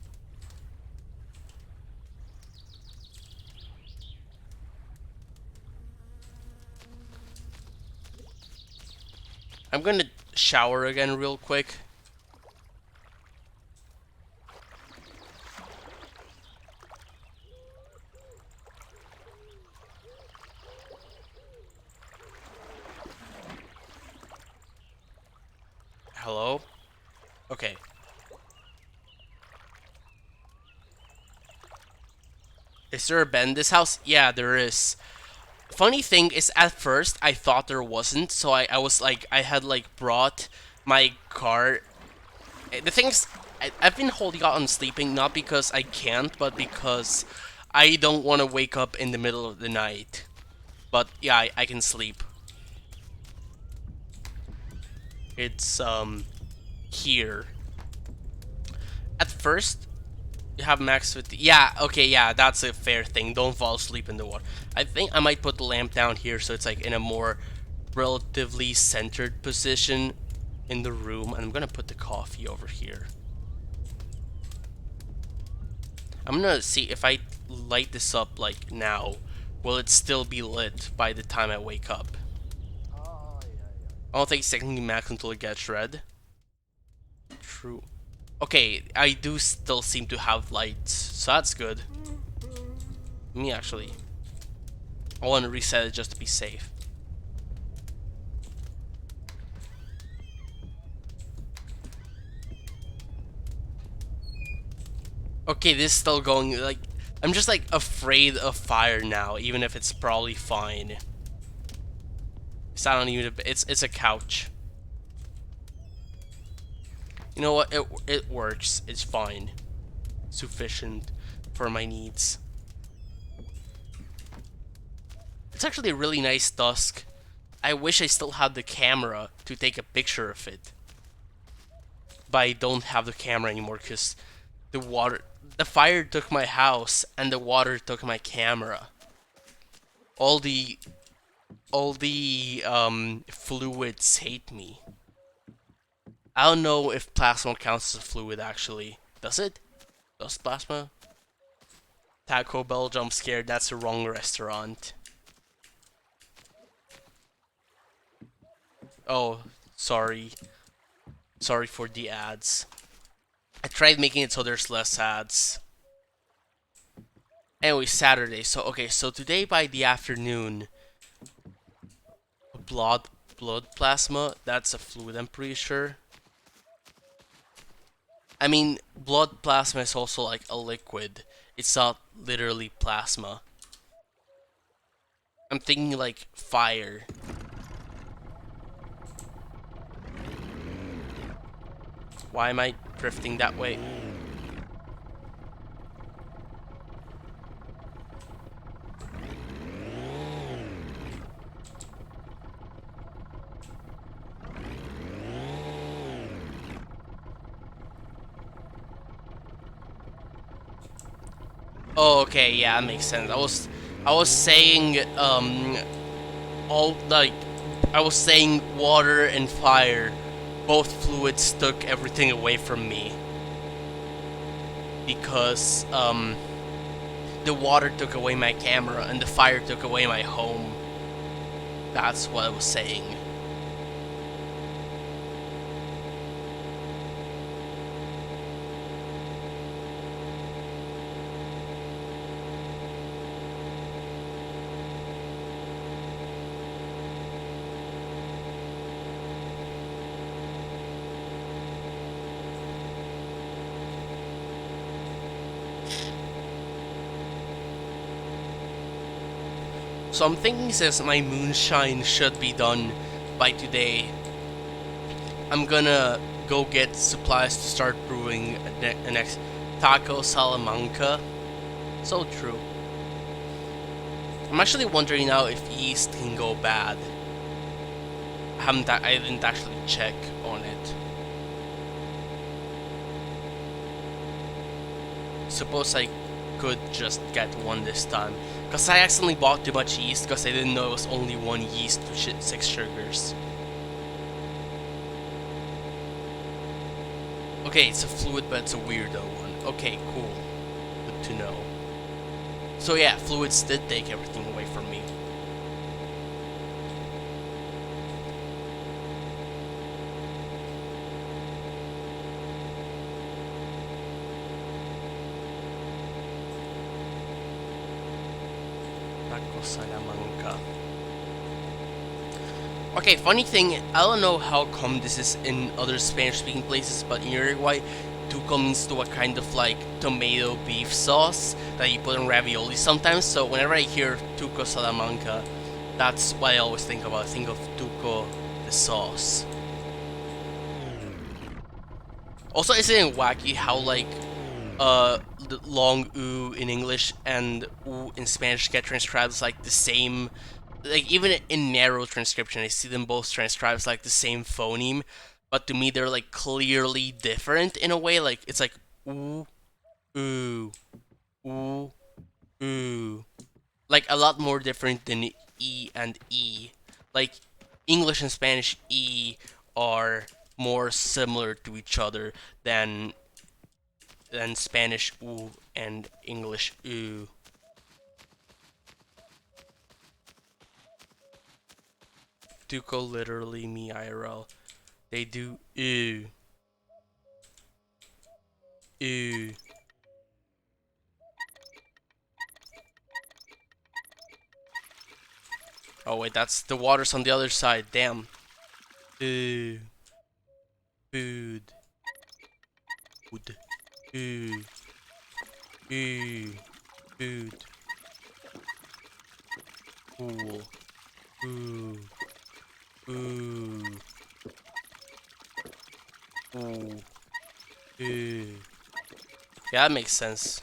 S1: I'm gonna shower again real quick. Hello? Okay. Is there a bed in this house? Yeah, there is. Funny thing is, at first I thought there wasn't, so I was like, I had like brought my car. The thing is, I've been holding out on sleeping, not because I can't, but because I don't want to wake up in the middle of the night. But yeah, I can sleep. It's here. At first, you have max 50. Yeah, okay, yeah, that's a fair thing. Don't fall asleep in the water. I think I might put the lamp down here so it's like in a more relatively centered position in the room. And I'm gonna put the coffee over here. I'm gonna see if I light this up like now, will it still be lit by the time I wake up? I don't think it's technically max until it gets red. True. Okay, I do still seem to have lights, so that's good. Me actually. I want to reset it just to be safe. Okay, this is still going, like, I'm just like afraid of fire now, even if it's probably fine. It's not even, it's a couch. You know what, it works, it's fine. Sufficient for my needs. It's actually a really nice dusk. I wish I still had the camera to take a picture of it. But I don't have the camera anymore because the fire took my house and the water took my camera. All the fluids hate me. I don't know if plasma counts as a fluid actually. Does it? Does plasma? Taco Bell jump scare, that's the wrong restaurant. Oh, sorry. Sorry for the ads. I tried making it so there's less ads. Anyway, Saturday. So, okay, so today by the afternoon, blood plasma, that's a fluid, I'm pretty sure. I mean, blood plasma is also like a liquid. It's not literally plasma. I'm thinking like fire. Why am I drifting that way? Oh, okay, yeah, that makes sense. I was saying I was saying water and fire, both fluids took everything away from me. Because the water took away my camera and the fire took away my home. That's what I was saying. So I'm thinking since my moonshine should be done by today, I'm gonna go get supplies to start brewing the next Taco Salamanca. So true. I'm actually wondering now if yeast can go bad. I didn't actually check on it. suppose I could just get one this time. Because I accidentally bought too much yeast because I didn't know it was only one yeast to 6 sugars. Okay, it's a fluid, but it's a weirdo one. Okay, cool. Good to know. So yeah, fluids did take everything away from me. Taco Salamanca. Okay, funny thing, I don't know how come this is in other Spanish-speaking places, but in Uruguay, tuco means to a kind of like tomato beef sauce that you put in ravioli sometimes. So whenever I hear tuco Salamanca, that's what I always think about. I think of tuco, the sauce. Also, isn't it wacky how like the long oo in English and oo in Spanish get transcribed as like the same, like even in narrow transcription I see them both transcribed as like the same phoneme, but to me they're like clearly different in a way. Like it's like oo, oo, oo, oo, like a lot more different than e and e. Like English and Spanish e are more similar to each other than Spanish oo and English oo. Duco literally me IRL. They do oo. Ooh. Oh wait, that's the water's on the other side. Damn. Ooh. Food. Food. Ooh. Ooh. Food. Cool. Ooh. Ooh. Ooh. Ooh. Yeah, that makes sense.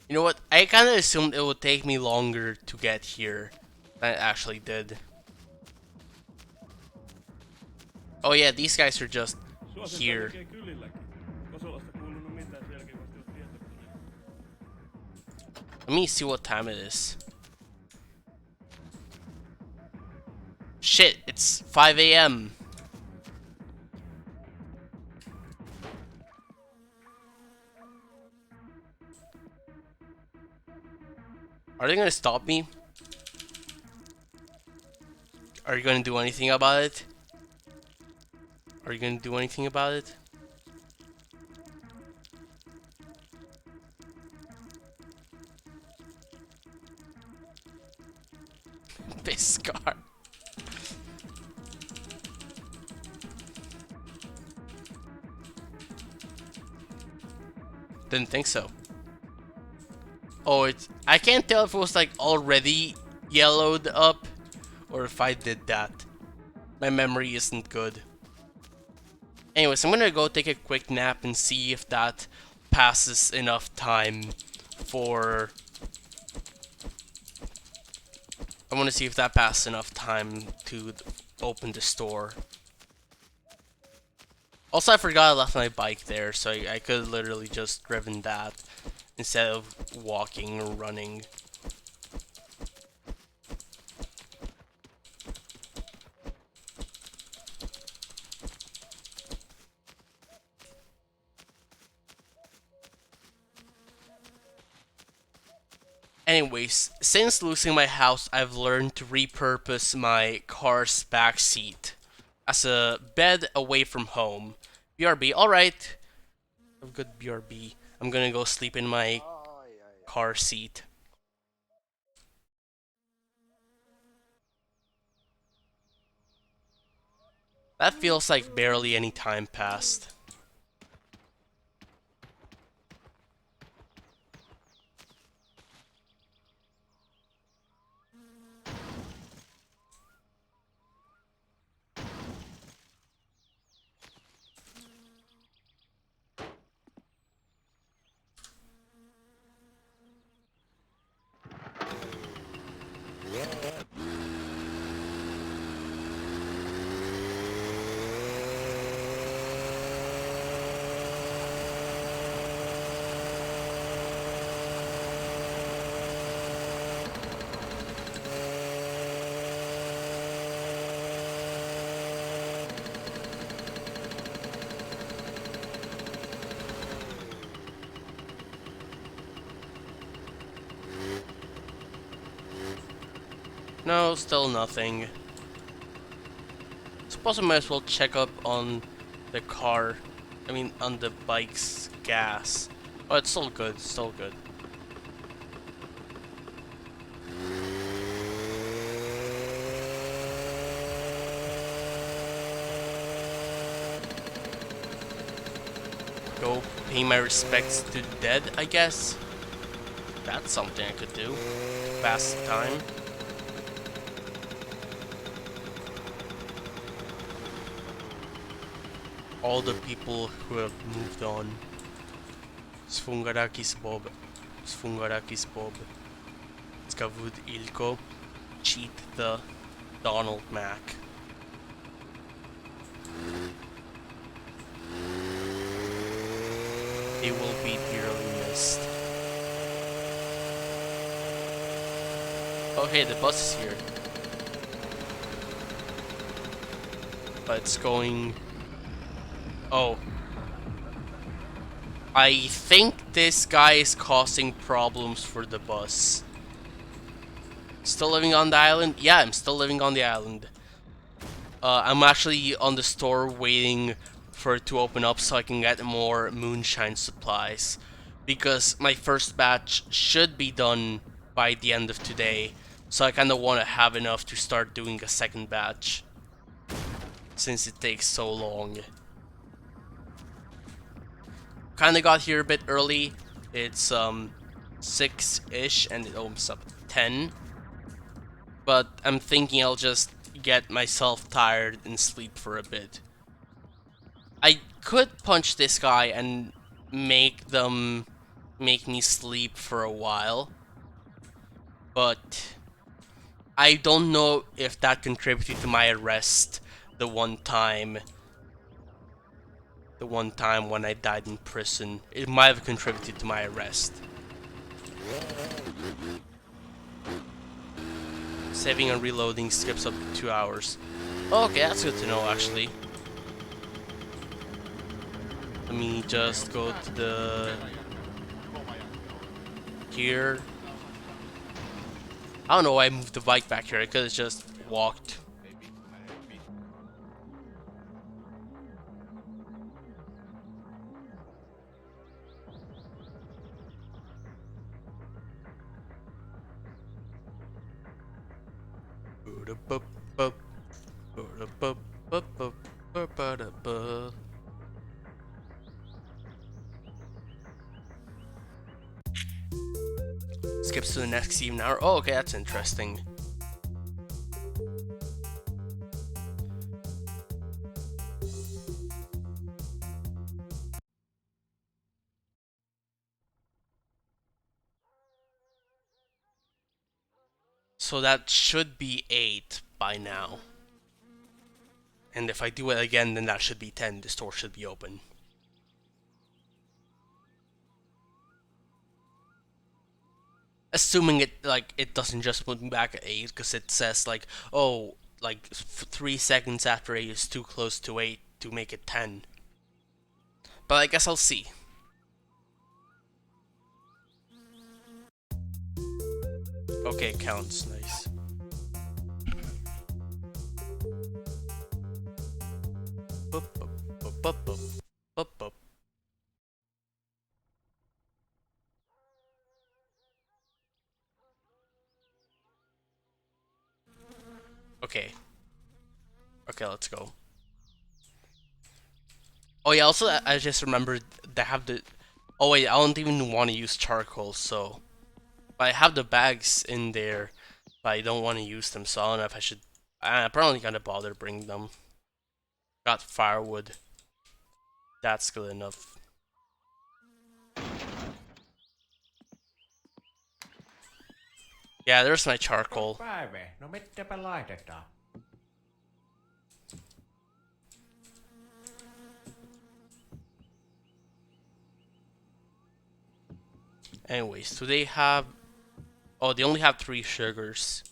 S1: You know what? I kind of assumed it would take me longer to get here than it actually did. Oh yeah, these guys are just here. Let me see what time it is. Shit, it's 5 a.m. Are they gonna stop me? Are you gonna do anything about it? Are you gonna do anything about it? Biscar. Didn't think so. Oh, it's... I can't tell if it was like already yellowed up or if I did that. My memory isn't good. Anyways, I'm gonna go take a quick nap and see if that passes enough time for... I want to see if that passes enough time to open the store. Also, I forgot I left my bike there, so I could literally just driven that instead of walking or running. Anyways, since losing my house, I've learned to repurpose my car's backseat as a bed away from home. BRB, alright. Have a good BRB. I'm gonna go sleep in my car seat. That feels like barely any time passed. No, still nothing. Suppose I might as well check up on the car. I mean, on the bike's gas. Oh, it's still good, still good. Go pay my respects to the dead, I guess. That's something I could do to pass the time. All the people who have moved on. Sfungarakis Bob. Sfungarakis Bob. Skavud Ilko. Cheat the Donald Mac. They will be dearly missed. Oh hey, the bus is here. But it's going... Oh. I think this guy is causing problems for the bus. Still living on the island? Yeah, I'm still living on the island. I'm actually on the store waiting for it to open up so I can get more moonshine supplies. Because my first batch should be done by the end of today. So I kinda wanna have enough to start doing a second batch. Since it takes so long. Kinda got here a bit early. It's 6-ish and it opens up at 10. But I'm thinking I'll just get myself tired and sleep for a bit. I could punch this guy and make me sleep for a while. But I don't know if that contributed to my arrest the one time when I died in prison. It might have contributed to my arrest. Saving and reloading skips up to 2 hours. Okay, that's good to know actually. Let me just go to the... here. I don't know why I moved the bike back here. I could have just walked. Skips to the next even hour. Oh, okay, that's interesting. So that should be 8 by now. And if I do it again, then that should be 10. The store should be open. Assuming it doesn't just put me back at 8, because it says like, oh, like 3 seconds after 8 is too close to 8 to make it 10. But I guess I'll see. Okay, it counts. Nice. Okay. Okay, let's go. Oh yeah, also I just remembered they have the... Oh wait, I don't even want to use charcoal, so... But I have the bags in there, but I don't want to use them, so I don't know if I should... I'm probably gonna bother bringing them. Got firewood. That's good enough. Yeah, there's my charcoal.
S6: Päive, no mitäpä laitetaan?
S1: Anyways, do they have... Oh, they only have 3 sugars.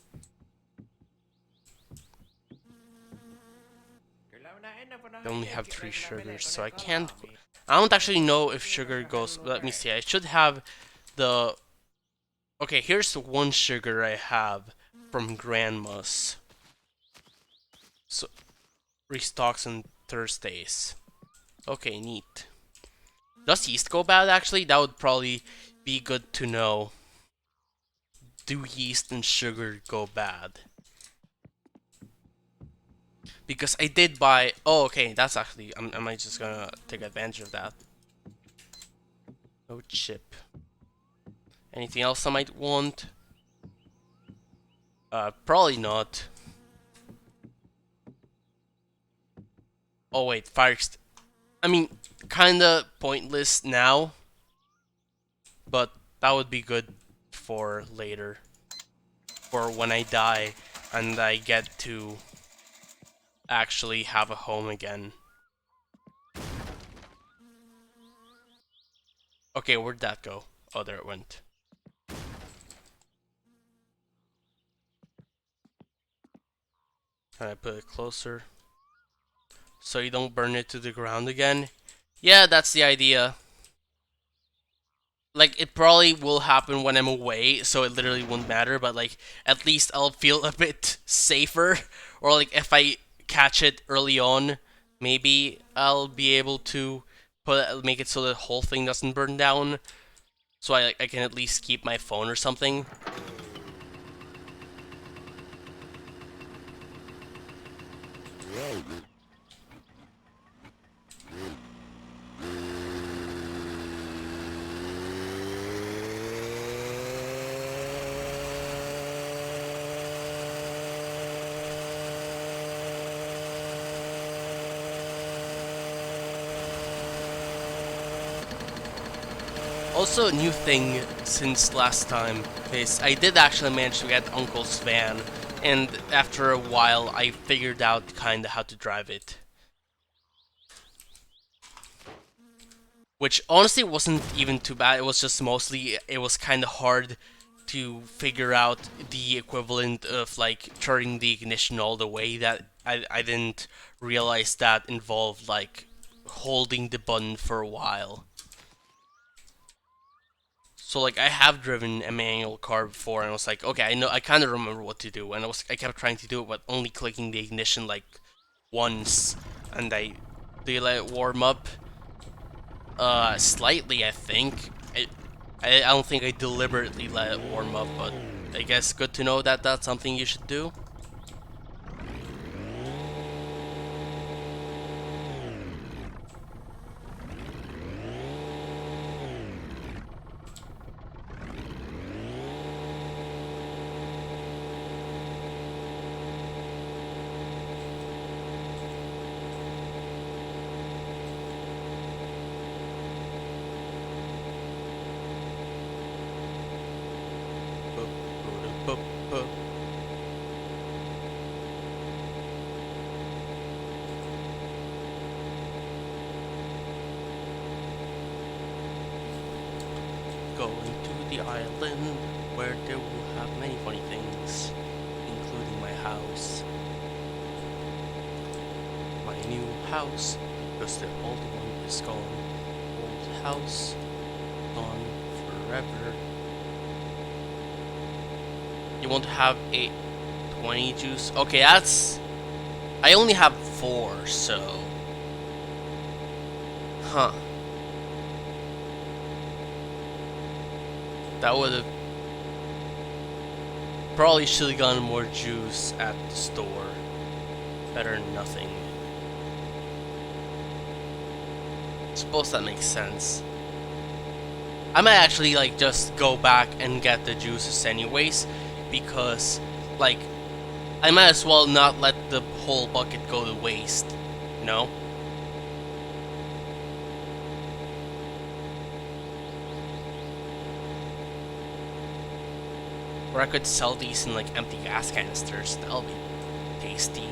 S1: They only have 3 sugars, so I can't... I don't actually know if sugar goes... Let me see, I should have the... Okay, here's the 1 sugar I have from Grandma's. So, restocks on Thursdays. Okay, neat. Does yeast go bad, actually? That would probably be good to know. Do yeast and sugar go bad? Because I did buy... Oh, okay, that's actually... I might just gonna take advantage of that. No chip. Anything else I might want? Probably not. Oh wait, fire I mean, kinda pointless now. But that would be good for later. For when I die and I get to actually have a home again. Okay, where'd that go? Oh, there it went. Can I put it closer? So you don't burn it to the ground again? Yeah, that's the idea. Like, it probably will happen when I'm away, so it literally won't matter, but like, at least I'll feel a bit safer. Or like, if I catch it early on, maybe I'll be able to make it so the whole thing doesn't burn down. So I can at least keep my phone or something. Also, a new thing since last time is I did actually manage to get Uncle's van, and after a while I figured out kinda how to drive it. Which honestly wasn't even too bad, it was just mostly, it was kinda hard to figure out the equivalent of like turning the ignition all the way. That I didn't realize that involved like holding the button for a while. So like I have driven a manual car before and I was like, okay, I kind of remember what to do, and I kept trying to do it but only clicking the ignition like once, and do you let it warm up? Slightly, I think. I don't think I deliberately let it warm up, but I guess good to know that that's something you should do. Going to the island where they will have many funny things, including my house. My new house, because the old one is gone. Old house, gone forever. You want to have a 20 juice? Okay, that's... I only have 4, so... Huh. That would have... Probably should have gotten more juice at the store. Better than nothing. Suppose that makes sense. I might actually like just go back and get the juices anyways, because like I might as well not let the whole bucket go to waste, you know? Or I could sell these in like empty gas canisters. That'll be tasty.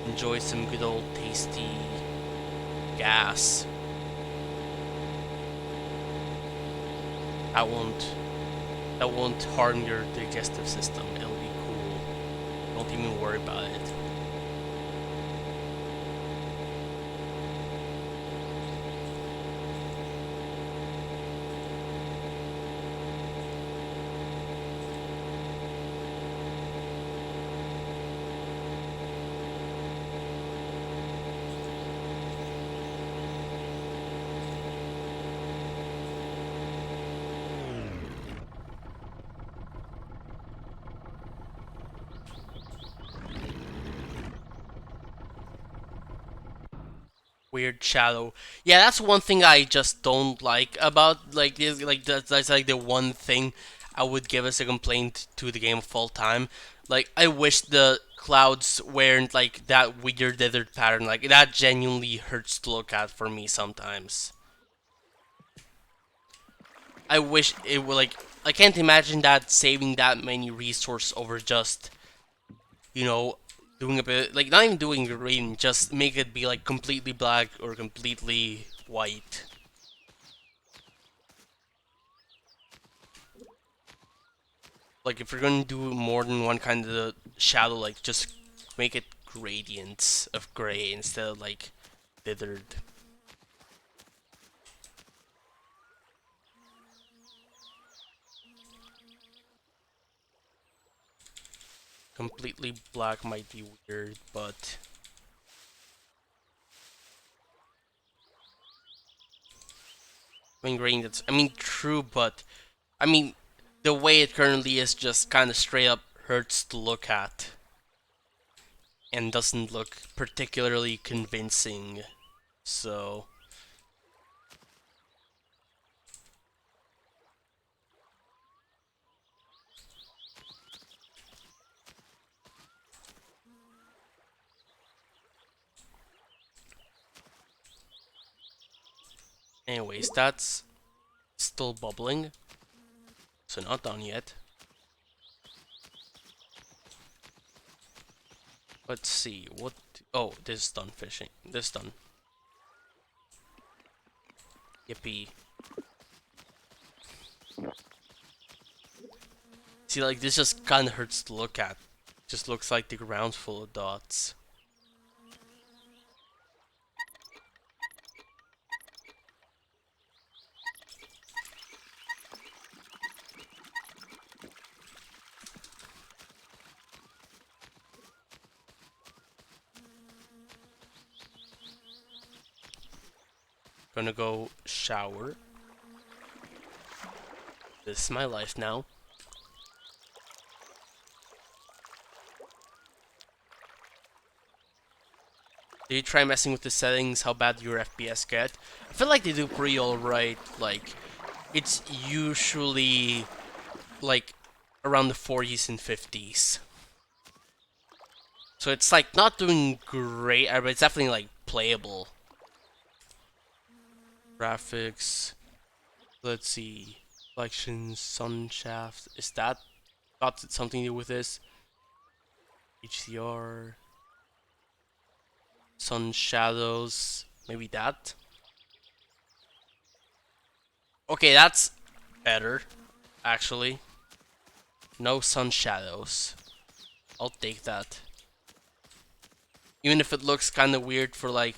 S1: Enjoy some good old tasty gas. That won't harm your digestive system. It'll be cool. Don't even worry about it. Weird shadow. Yeah, that's one thing I just don't like about like this. Like that's like the one thing I would give as a complaint to the game of all time. Like I wish the clouds weren't like that weird desert pattern. Like that genuinely hurts to look at for me sometimes. I wish it would like. I can't imagine that saving that many resource over just, you know, doing a bit like not even doing green, just make it be like completely black or completely white. Like if you're gonna do more than one kind of shadow, like just make it gradients of gray instead of like dithered. Completely black might be weird, but I mean green, that's, I mean true, but I mean the way it currently is just kind of straight up hurts to look at and doesn't look particularly convincing. So anyways, that's still bubbling. So not done yet. Let's see, what... Oh, this is done fishing. This is done. Yippee. See, like, this just kinda hurts to look at. Just looks like the ground's full of dots. Gonna go shower. This is my life now. Did you try messing with the settings, how bad your FPS get? I feel like they do pretty alright. Like, it's usually like around the 40s and 50s. So it's like not doing great, but it's definitely like playable. Graphics. Let's see. Reflections, sun shaft. Is that got something to do with this? HDR. Sun shadows. Maybe that? Okay, that's better, actually. No sun shadows. I'll take that. Even if it looks kind of weird for like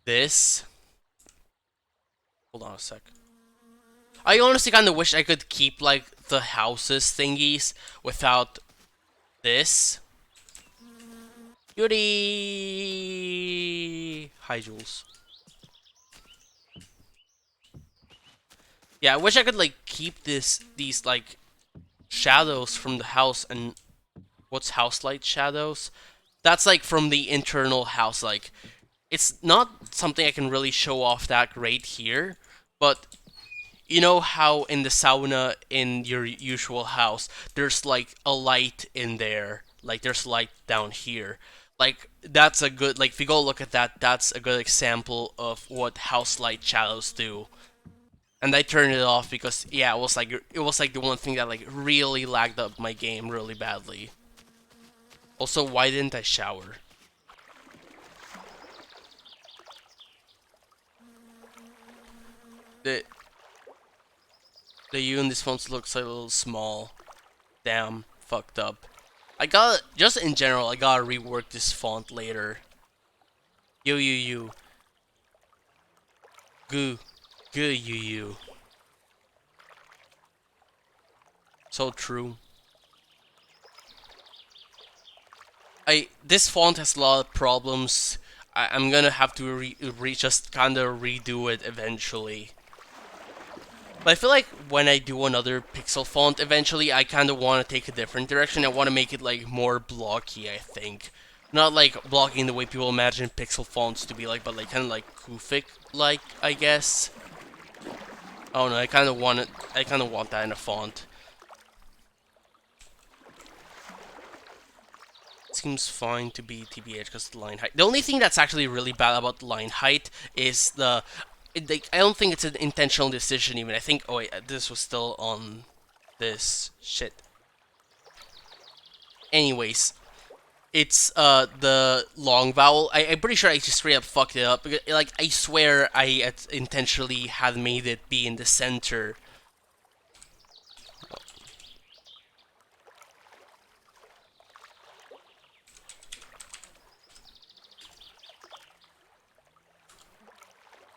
S1: this. Hold on a sec. I honestly kind of wish I could keep like the houses thingies without this. Yuri! Hi, Jules. Yeah, I wish I could like keep these like shadows from the house. And what's house light shadows? That's like from the internal house. Like, it's not something I can really show off that great here, but you know how in the sauna in your usual house, there's like a light in there, like there's light down here. Like, that's a good, like if you go look at that, that's a good example of what house light shadows do. And I turned it off because yeah, it was like the one thing that like really lagged up my game really badly. Also, why didn't I shower? The U in this font looks a little small. Damn, fucked up. I got just in general, I gotta rework this font later. You. Goo. You. So true. This font has a lot of problems. I'm gonna have to just kind of redo it eventually. But I feel like when I do another pixel font, eventually I kind of want to take a different direction. I want to make it like more blocky, I think. Not like blocking the way people imagine pixel fonts to be like, but like kind of like Kufic like, I guess. Oh no, I kind of want that in a font. Seems fine to be TBH because the line height. The only thing that's actually really bad about the line height is I don't think it's an intentional decision even. I think, oh wait, this was still on this shit. Anyways, it's the long vowel. I'm pretty sure I just straight up fucked it up. Like, I swear I intentionally had made it be in the center.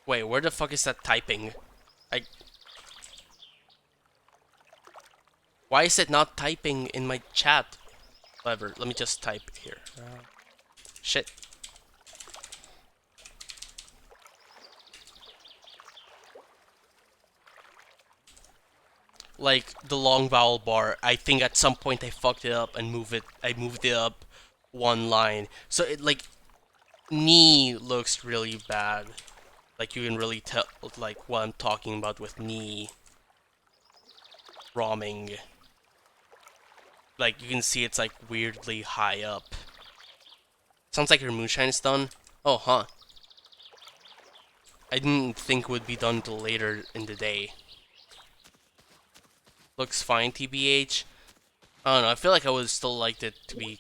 S1: Wait, where the fuck is that typing? Why is it not typing in my chat? Whatever, let me just type here. Shit. Like, the long vowel bar, I think at some point I fucked it up and moved it up one line. So it, like, knee looks really bad. Like, you can really tell, like, what I'm talking about with knee. Romming. Like, you can see it's, like, weirdly high up. Sounds like your moonshine is done. Oh, huh. I didn't think it would be done till later in the day. Looks fine, TBH. I don't know, I feel like I would still like it to be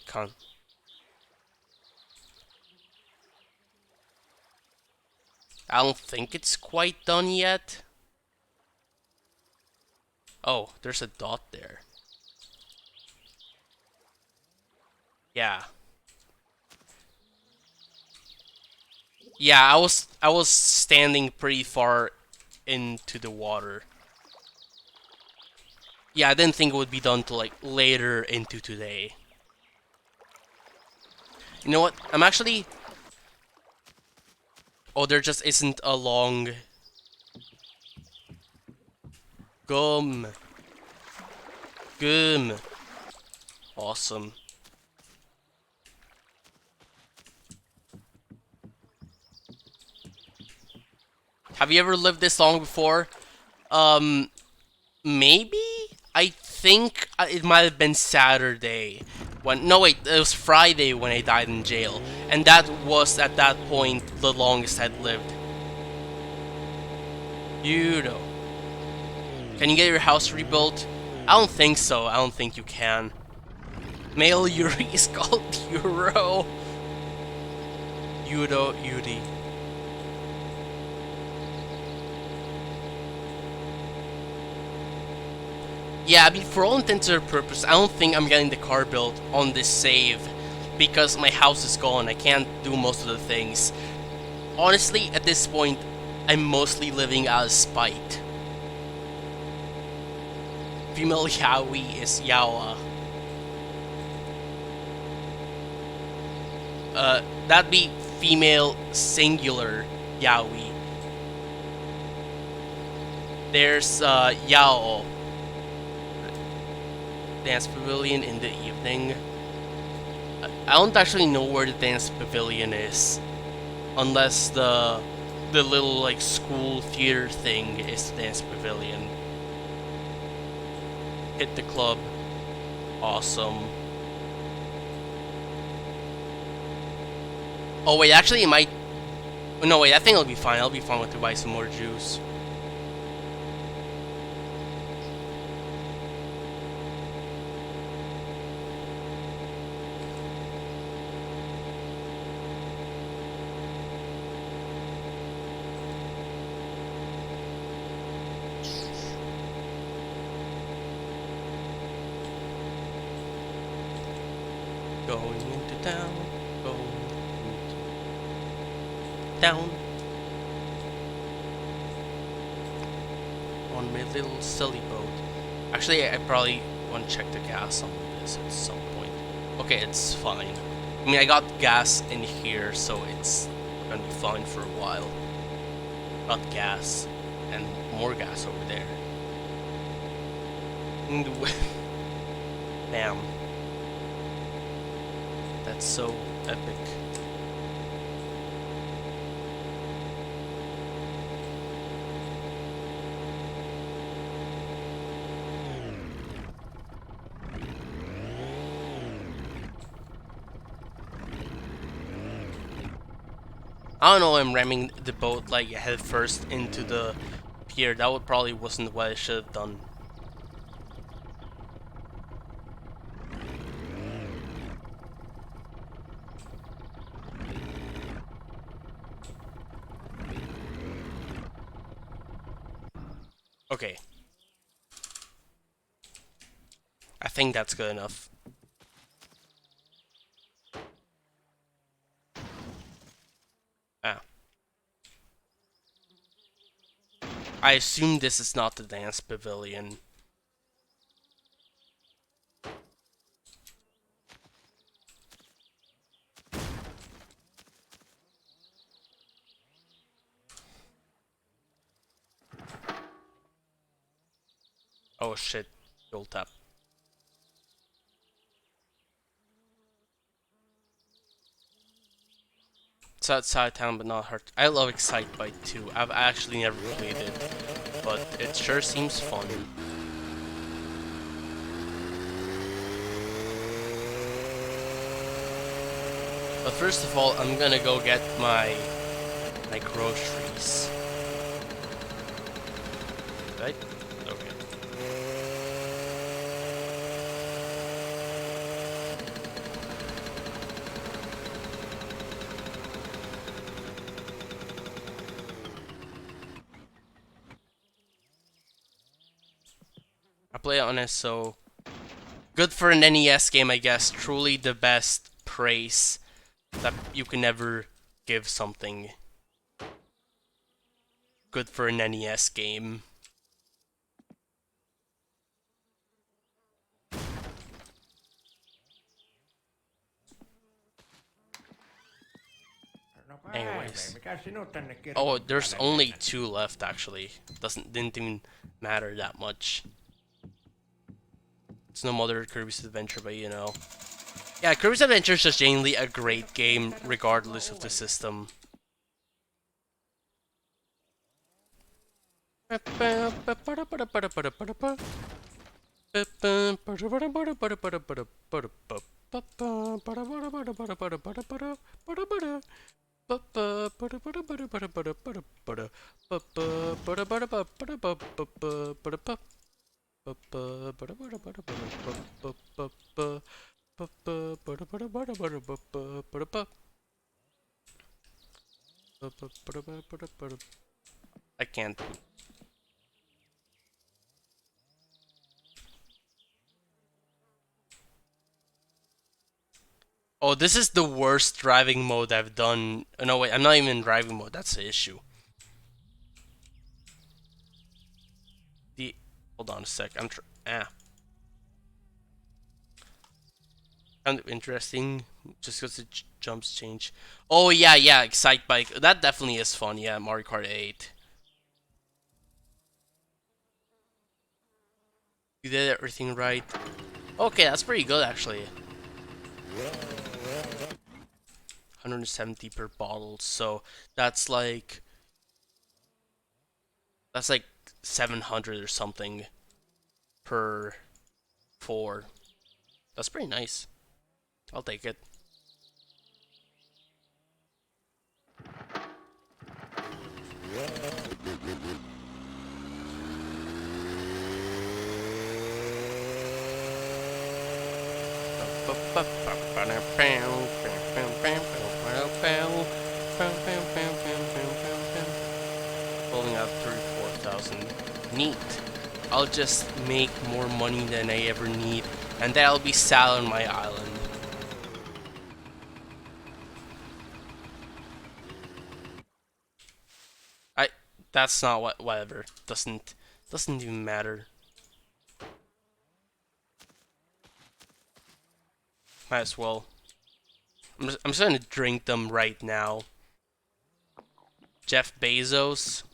S1: I don't think it's quite done yet. Oh, there's a dot there. Yeah. Yeah, I was standing pretty far into the water. Yeah, I didn't think it would be done till like later into today. You know what? I'm actually... Oh, there just isn't a long... Gum. Awesome. Have you ever lived this long before? Maybe? I think it might have been Saturday. No wait, it was Friday when I died in jail. And that was, at that point, the longest I'd lived. You know. Can you get your house rebuilt? I don't think so. I don't think you can. Male Yuri is called Euro. Yuri. Yeah, I mean, for all intents and purposes, I don't think I'm getting the car built on this save because my house is gone. I can't do most of the things. Honestly, at this point, I'm mostly living out of spite. Female Yaoi is Yawa. That'd be female singular Yaoi. There's Yao. Dance pavilion in the evening. I don't actually know where the dance pavilion is, unless the little like school theater thing is the dance pavilion. Hit the club. Awesome. Oh wait, actually it might... No wait, I think it'll be fine. I'll be fine with to buy some more juice. Going into town. Going into town. On my little silly boat. Actually, I probably want to check the gas on this at some point. Okay, it's fine. I mean, I got gas in here, so it's gonna be fine for a while. Got gas, and more gas over there. Damn. That's so epic. I don't know, I'm ramming the boat like head first into the pier. That would probably wasn't what I should have done. Okay. I think that's good enough. Ah. I assume this is not the dance pavilion. Oh shit, fuel tap. It's outside town but not hurt. I love Excitebike too. I've actually never played it, but it sure seems fun. But first of all, I'm gonna go get my groceries. Right? Okay. I play it on SO. Good for an NES game, I guess. Truly the best praise that you can ever give something. Good for an NES game.
S6: No
S1: Anyways.
S6: mikä sinut tänne kirjoittaa?
S1: Oh, there's only 2 left actually. Didn't even matter that much. It's no Mother Kirby's Adventure, but you know. Yeah, Kirby's Adventure is just genuinely a great game, regardless of the system. I can't. Oh, this is the worst driving mode I've done. Oh, no, wait, I'm not even in driving mode. That's the issue. Hold on a sec. Kind of interesting, just because the jumps change. Oh yeah, Excitebike. That definitely is fun. Yeah, Mario Kart 8. You did everything right. Okay, that's pretty good actually. 170 per bottle, so that's like 700 or something per 4. That's pretty nice. I'll take it. Pulling out 34,000. Neat. I'll just make more money than I ever need, and that'll be sat on my island. that's not whatever. Doesn't even matter. Might as well. I'm just gonna drink them right now. Jeff Bezos.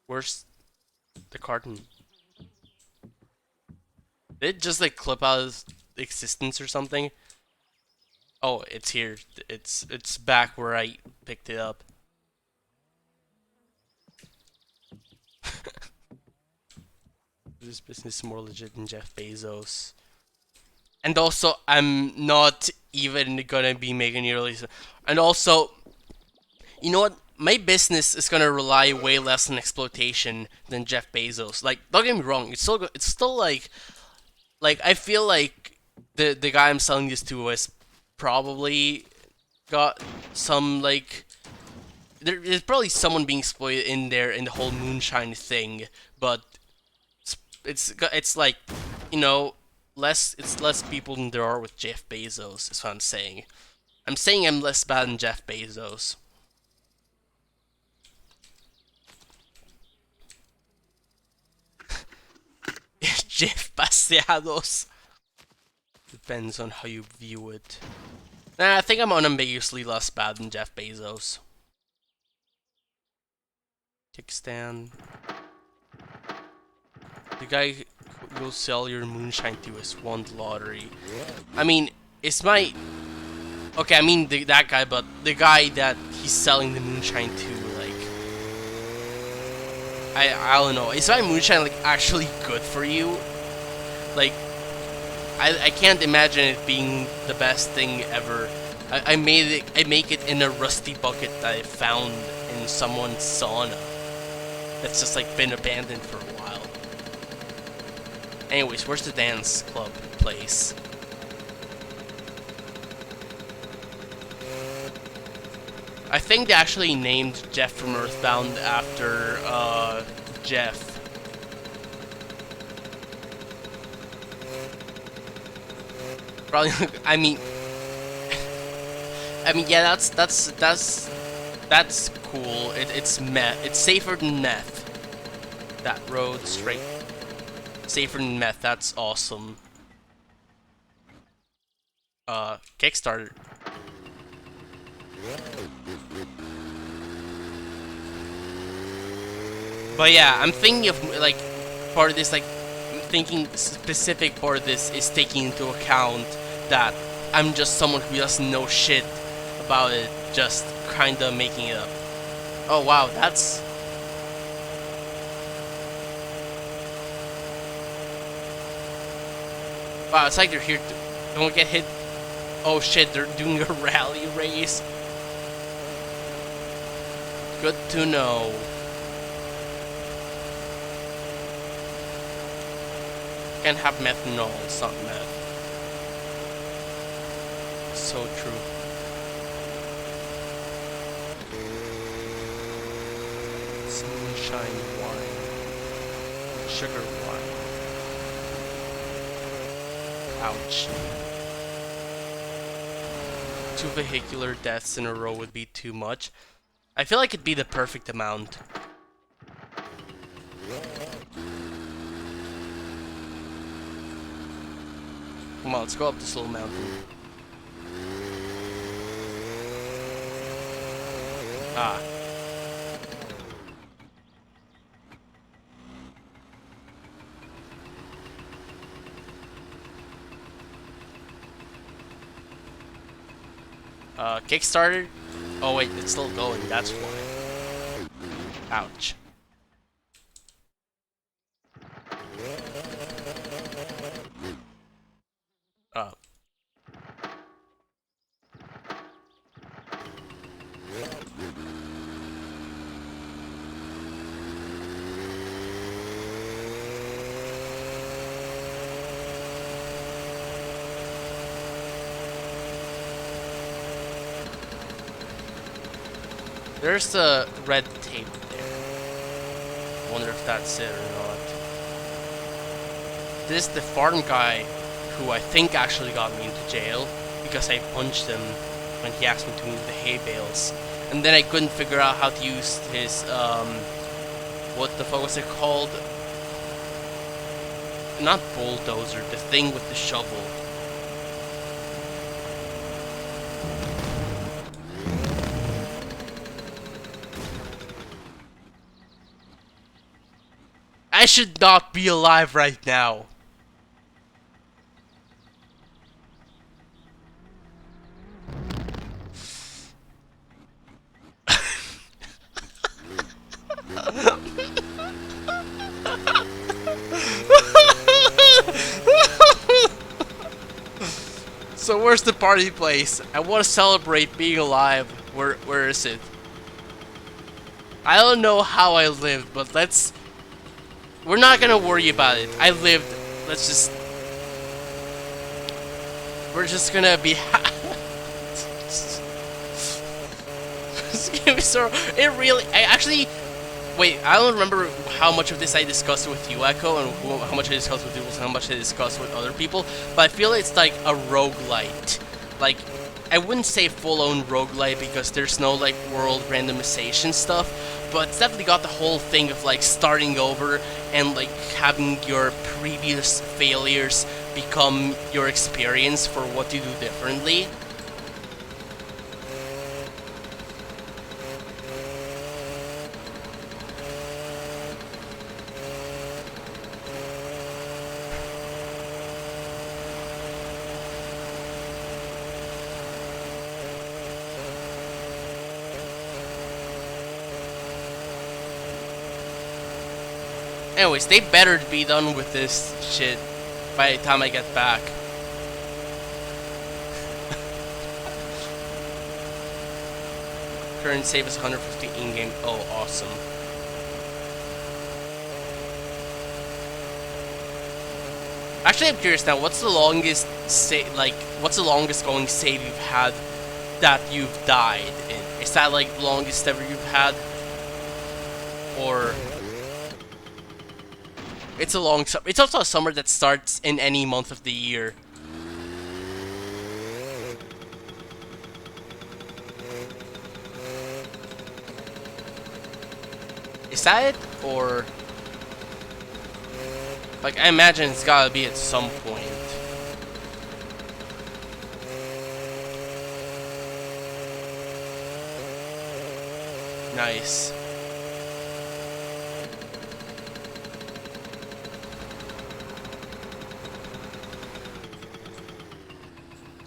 S1: Where's the carton? Did it just like clip out of existence or something? Oh, it's here. It's back where I picked it up. This business is more legit than Jeff Bezos. And also, I'm not even gonna be making nearly so. And also, you know what? My business is gonna rely way less on exploitation than Jeff Bezos. Like, don't get me wrong. It's still like I feel like the guy I'm selling this to is probably got some like there's probably someone being exploited in there in the whole moonshine thing, but it's like, you know, it's less people than there are with Jeff Bezos is what I'm saying. I'm saying I'm less bad than Jeff Bezos. Jeff Paseados. Depends on how you view it. Nah, I think I'm unambiguously less bad than Jeff Bezos. Kickstand. The guy who you'll sell your moonshine to has won the lottery. I mean, it's my... Okay, I mean that guy, but the guy that he's selling the moonshine to, like... I don't know. Is my moonshine, like, actually good for you? Like... I can't imagine it being the best thing ever. I make it in a rusty bucket that I found in someone's sauna. That's just like been abandoned for a while. Anyways, where's the dance club place? I think they actually named Jeff from Earthbound after Jeff. Probably, I mean, yeah, that's cool. It's meth. It's safer than meth. That road straight. Safer than meth. That's awesome. Kickstarter. But yeah, I'm thinking of like part of this, like I'm thinking specific part of this is taking into account that I'm just someone who doesn't know shit about it, just kinda making it up. Oh wow, that's... Wow, it's like they're here to... Don't get hit. Oh shit, they're doing a rally race. Good to know. Can't have methanol, it's not meth. So true. Sunshine wine. Sugar wine. Ouch. 2 vehicular deaths in a row would be too much. I feel like it'd be the perfect amount. Come on, let's go up this little mountain. Ah. Kickstarter? Oh wait, it's still going, that's why. Ouch. Oh. There's the red tape there. I wonder if that's it or not. This is the farm guy who I think actually got me into jail because I punched him when he asked me to move the hay bales. And then I couldn't figure out how to use his, what the fuck was it called? Not bulldozer, the thing with the shovel. I should not be alive right now. So where's the party place? I want to celebrate being alive. Where is it? I don't know how I lived, but we're not gonna worry about it. I lived. We're just gonna be It's gonna be so. It really. I actually. Wait, I don't remember how much of this I discussed with you, Echo, and how much I discussed with you, and how much I discussed with other people, but I feel it's like a roguelite. Like, I wouldn't say full-on roguelite because there's no, like, world randomization stuff, but it's definitely got the whole thing of, like, starting over and, like, having your previous failures become your experience for what you do differently. Anyways, they better be done with this shit by the time I get back. Current save is 150 in-game. Oh, awesome. Actually, I'm curious now. What's the longest what's the longest going save you've had that you've died in? Is that like the longest ever you've had, or? It's a long summer. It's also a summer that starts in any month of the year. Is that it? Or... like, I imagine it's gotta be at some point. Nice.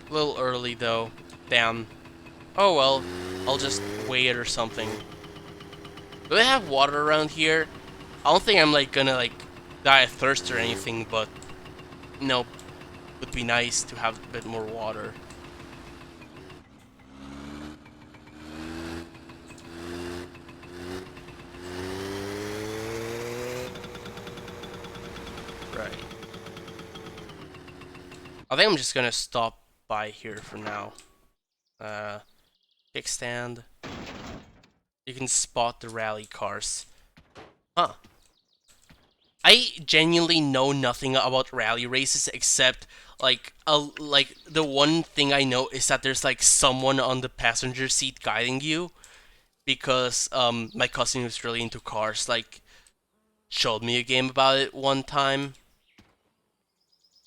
S1: A little early though. Damn. Oh well. I'll just wait or something. Do they have water around here? I don't think I'm like gonna like die of thirst or anything, but you know, would be nice to have a bit more water. Right. I think I'm just gonna stop by here for now. Kickstand. You can spot the rally cars. Huh. I genuinely know nothing about rally races except like the one thing I know is that there's like someone on the passenger seat guiding you, because my cousin who's really into cars like showed me a game about it one time.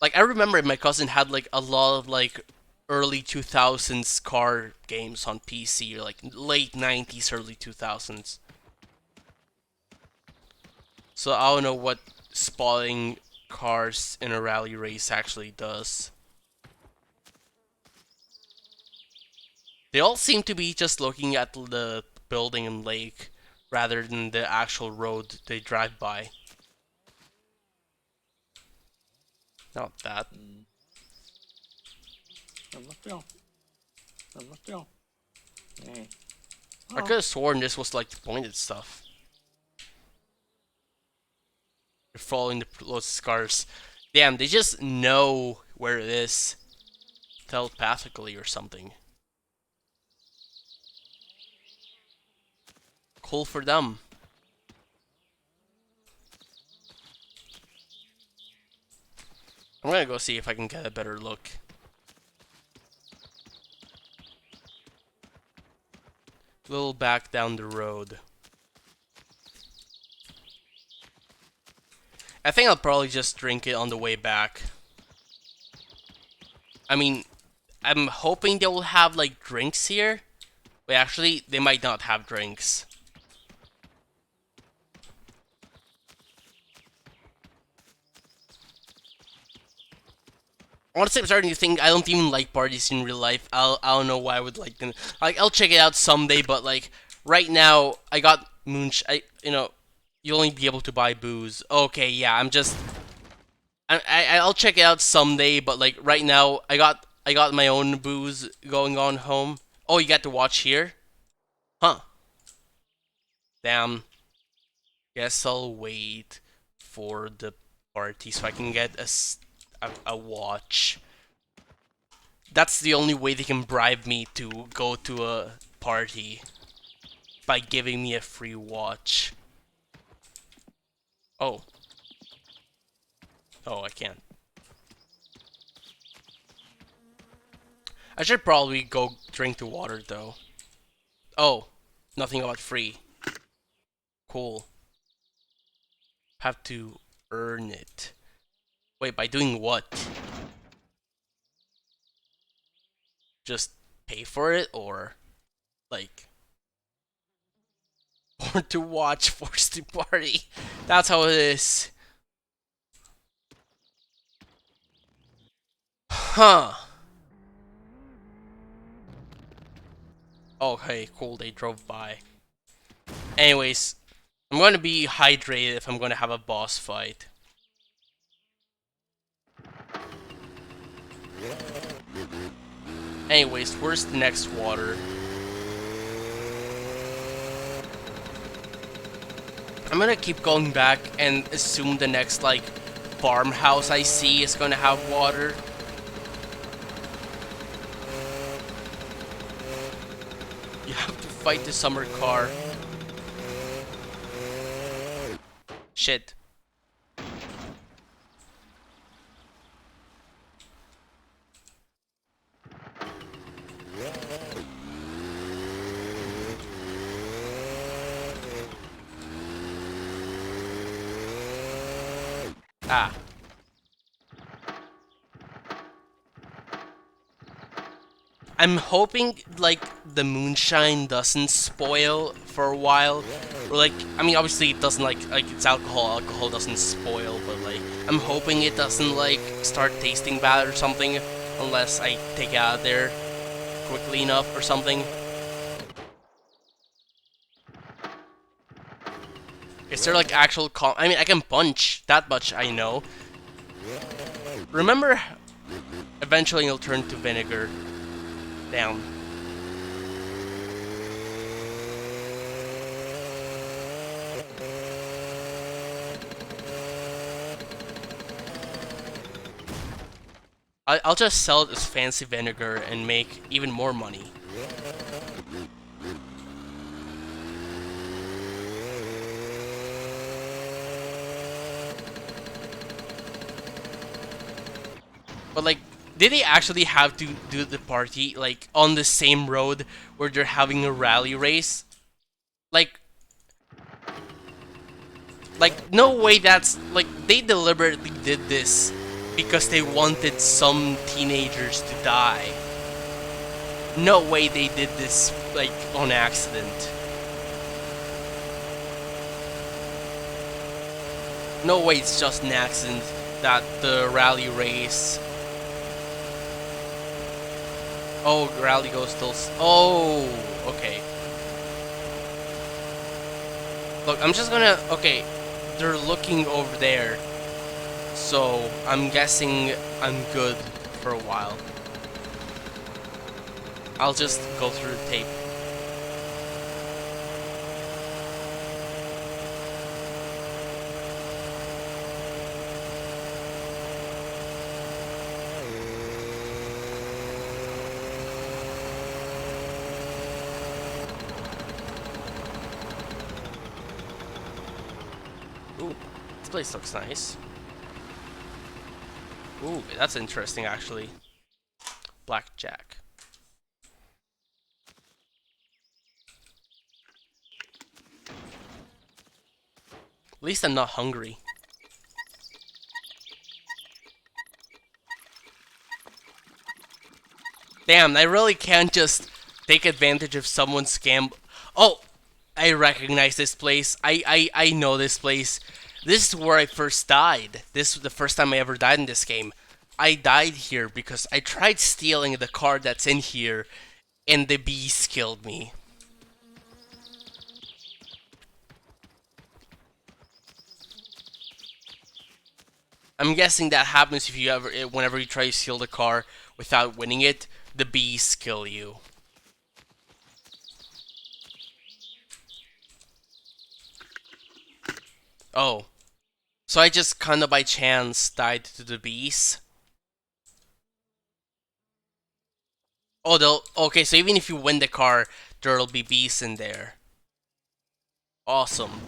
S1: Like I remember my cousin had like a lot of like early 2000s car games on PC, or like late 90s, early 2000s. So I don't know what spotting cars in a rally race actually does. They all seem to be just looking at the building and lake rather than the actual road they drive by. Not that. I could have sworn this was like the pointed stuff. You're following the closest cars. Damn, they just know where it is telepathically or something. Cool for them. I'm gonna go see if I can get a better look. little back down the road. I think I'll probably just drink it on the way back. I mean, I'm hoping they will have like drinks here. Wait, actually, they might not have drinks. Honestly, I'm starting to think I don't even like parties in real life. I don't know why I would like them. Like, I'll check it out someday, but like right now, I got you'll only be able to buy booze. Okay, yeah, I'll check it out someday, but like right now, I got my own booze going on home. Oh, you got to watch here? Huh. Damn. Guess I'll wait for the party so I can get a watch. That's the only way they can bribe me to go to a party. By giving me a free watch. Oh. Oh, I can't. I should probably go drink the water though. Oh. Nothing about free. Cool. Have to earn it. Wait, by doing what? Just pay for it, or like, or to watch Forced to Party? That's how it is. Huh. Okay, cool, they drove by. Anyways, I'm gonna be hydrated if I'm gonna have a boss fight. Anyways, where's the next water? I'm gonna keep going back and assume the next, like, farmhouse I see is gonna have water. You have to fight the summer car. Shit. Ah. I'm hoping, like, the moonshine doesn't spoil for a while. Or, like, I mean, obviously it doesn't, like it's alcohol. Alcohol doesn't spoil, but, like, I'm hoping it doesn't, like, start tasting bad or something. Unless I take it out of there quickly enough or something. Is there, like, actual I mean, I can punch. That much I know. Remember, eventually it'll turn to vinegar. Down. I'll just sell it as fancy vinegar and make even more money. But like, did they actually have to do the party, like, on the same road where they're having a rally race? Like, no way that's, like, they deliberately did this because they wanted some teenagers to die. No way they did this, like, on accident. No way it's just an accident that the rally race... Oh, rally goes till... Oh, okay. Look, I'm just gonna... Okay, they're looking over there. So, I'm guessing I'm good for a while. I'll just go through the tape. Ooh, this place looks nice. Ooh, that's interesting, actually. Blackjack. At least I'm not hungry. Damn, I really can't just take advantage of someone's scam. Oh, I recognize this place. I know this place. This is where I first died. This was the first time I ever died in this game. I died here because I tried stealing the car that's in here, and the bees killed me. I'm guessing that happens if you ever, whenever you try to steal the car without winning it, the bees kill you. Oh. So I just kinda by chance died to the bees? Oh, okay, so even if you win the car, there'll be bees in there. Awesome.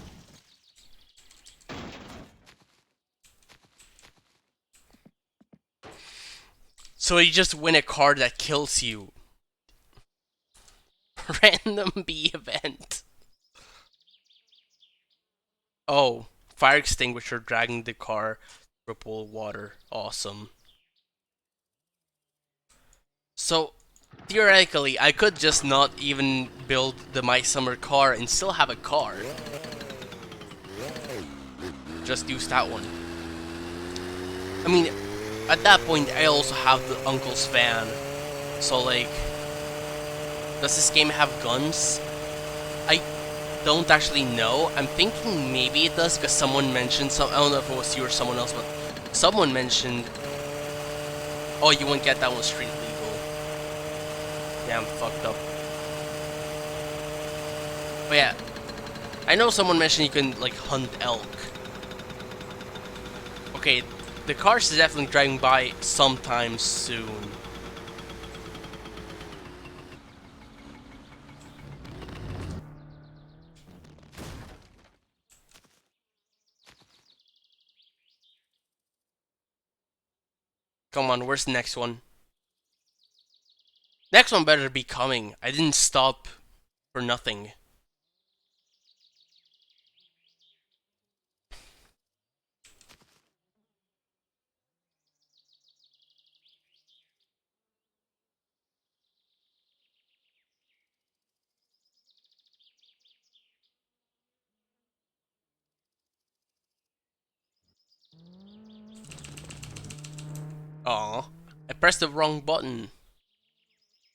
S1: So you just win a car that kills you. Random bee event. Oh, fire extinguisher dragging the car through a pool of water. Awesome. So, theoretically, I could just not even build the My Summer car and still have a car. Just use that one. I mean, at that point, I also have the uncle's van. So, like, does this game have guns? I don't actually know. I'm thinking maybe it does because someone mentioned some. I don't know if it was you or someone else, but someone mentioned. Oh, you won't get that one street legal. Yeah, I'm fucked up. But yeah, I know someone mentioned you can like hunt elk. Okay, the cars is definitely driving by sometime soon. Come on, where's the next one? Next one better be coming. I didn't stop for nothing. Aw, I pressed the wrong button.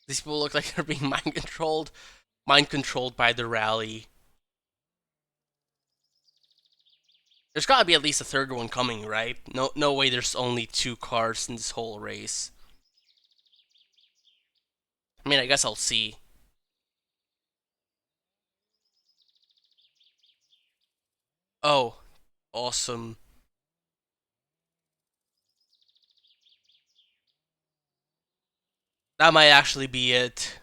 S1: These people look like they're being mind controlled. Mind controlled by the rally. There's gotta be at least a third one coming, right? No way there's only 2 cars in this whole race. I mean, I guess I'll see. Oh, awesome. That might actually be it.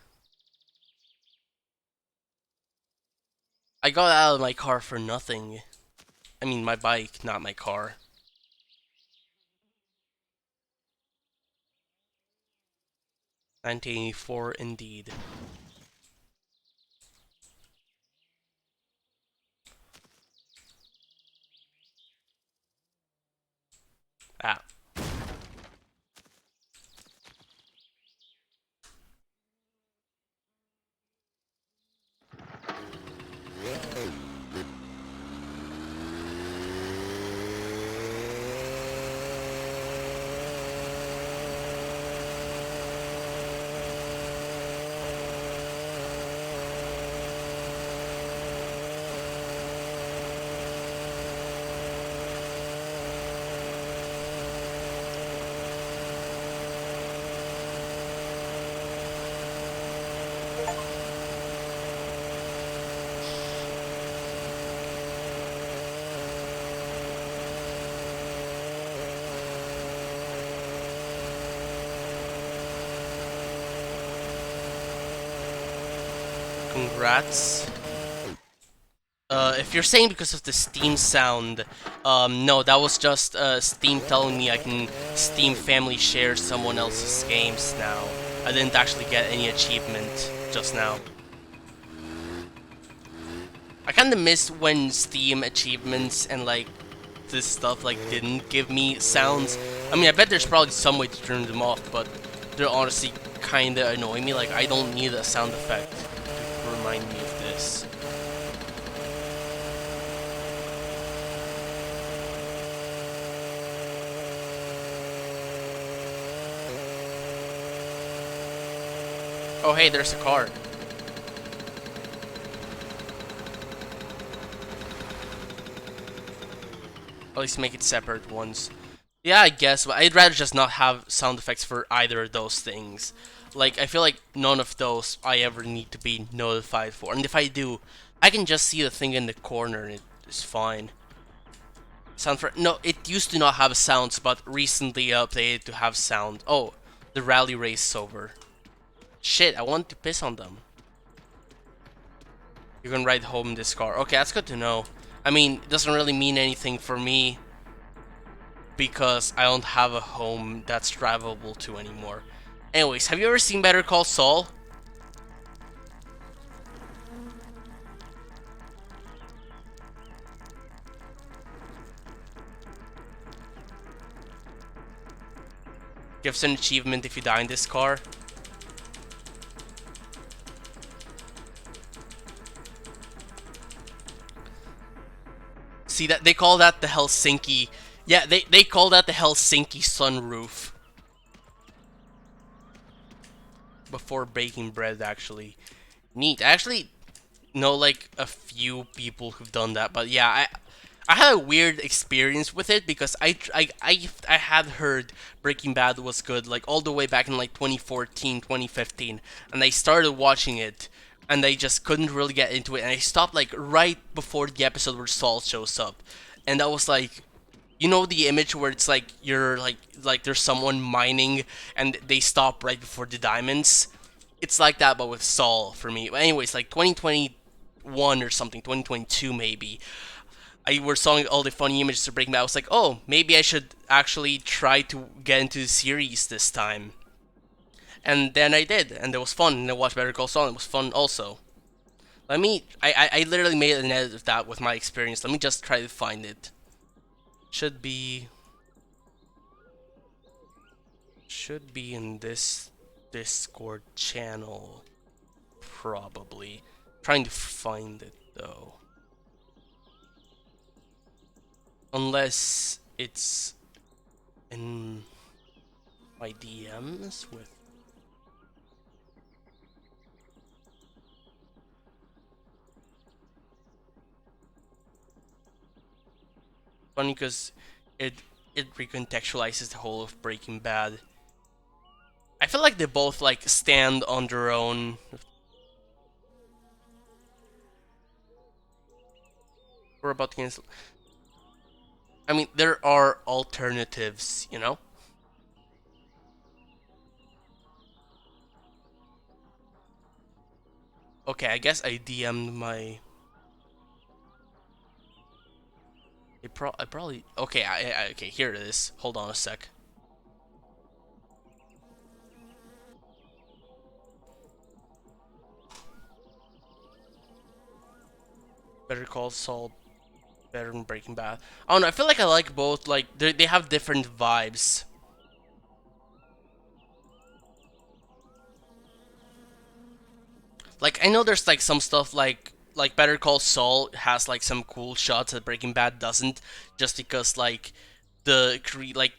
S1: I got out of my car for nothing. I mean, my bike, not my car. $1984 indeed. Ah. Congrats. If you're saying because of the Steam sound, no, that was just Steam telling me I can Steam family share someone else's games now. I didn't actually get any achievement just now. I kind of miss when Steam achievements and like this stuff like didn't give me sounds. I mean, I bet there's probably some way to turn them off, but they're honestly kind of annoying me. Like, I don't need a sound effect to remind me of this. Oh, hey, there's a car. At least make it separate ones. Yeah, I guess, but I'd rather just not have sound effects for either of those things. Like, I feel like none of those I ever need to be notified for. And if I do, I can just see the thing in the corner and it is fine. Sound for no, it used to not have sounds, but recently updated to have sound. Oh, the rally race is over. Shit, I want to piss on them. You can ride home in this car. Okay, that's good to know. I mean, it doesn't really mean anything for me because I don't have a home that's drivable to anymore. Anyways, have you ever seen Better Call Saul? Gives an achievement if you die in this car. See that they call that the Helsinki. Yeah, they call that the Helsinki sunroof. Before Breaking Bread, actually. Neat. I actually know like a few people who've done that, but yeah, I had a weird experience with it because I had heard Breaking Bad was good like all the way back in like 2014, 2015, and I started watching it and I just couldn't really get into it, and I stopped like right before the episode where Saul shows up, and that was like, you know, the image where it's like you're like there's someone mining and they stop right before the diamonds. It's like that, but with Saul for me. But anyways, like 2021 or something, 2022 maybe. I were saw all the funny images of Breaking Bad. I was like, oh, maybe I should actually try to get into the series this time. And then I did, and it was fun. And I watched Better Call Saul, and it was fun also. Let me. I literally made an edit of that with my experience. Let me just try to find it. Should be in this Discord channel, probably. Trying to find it though. Unless it's in my DMs with. Funny because it recontextualizes the whole of Breaking Bad. I feel like they both like stand on their own. We're about to cancel. I mean, there are alternatives, you know? Okay, I guess I DM'd my. I probably. Okay, okay, here it is. Hold on a sec. Better Call Saul better than Breaking Bad. I don't know, I feel like I like both. Like, they have different vibes. Like, I know there's like some stuff like Better Call Saul has like some cool shots that Breaking Bad doesn't, just because like the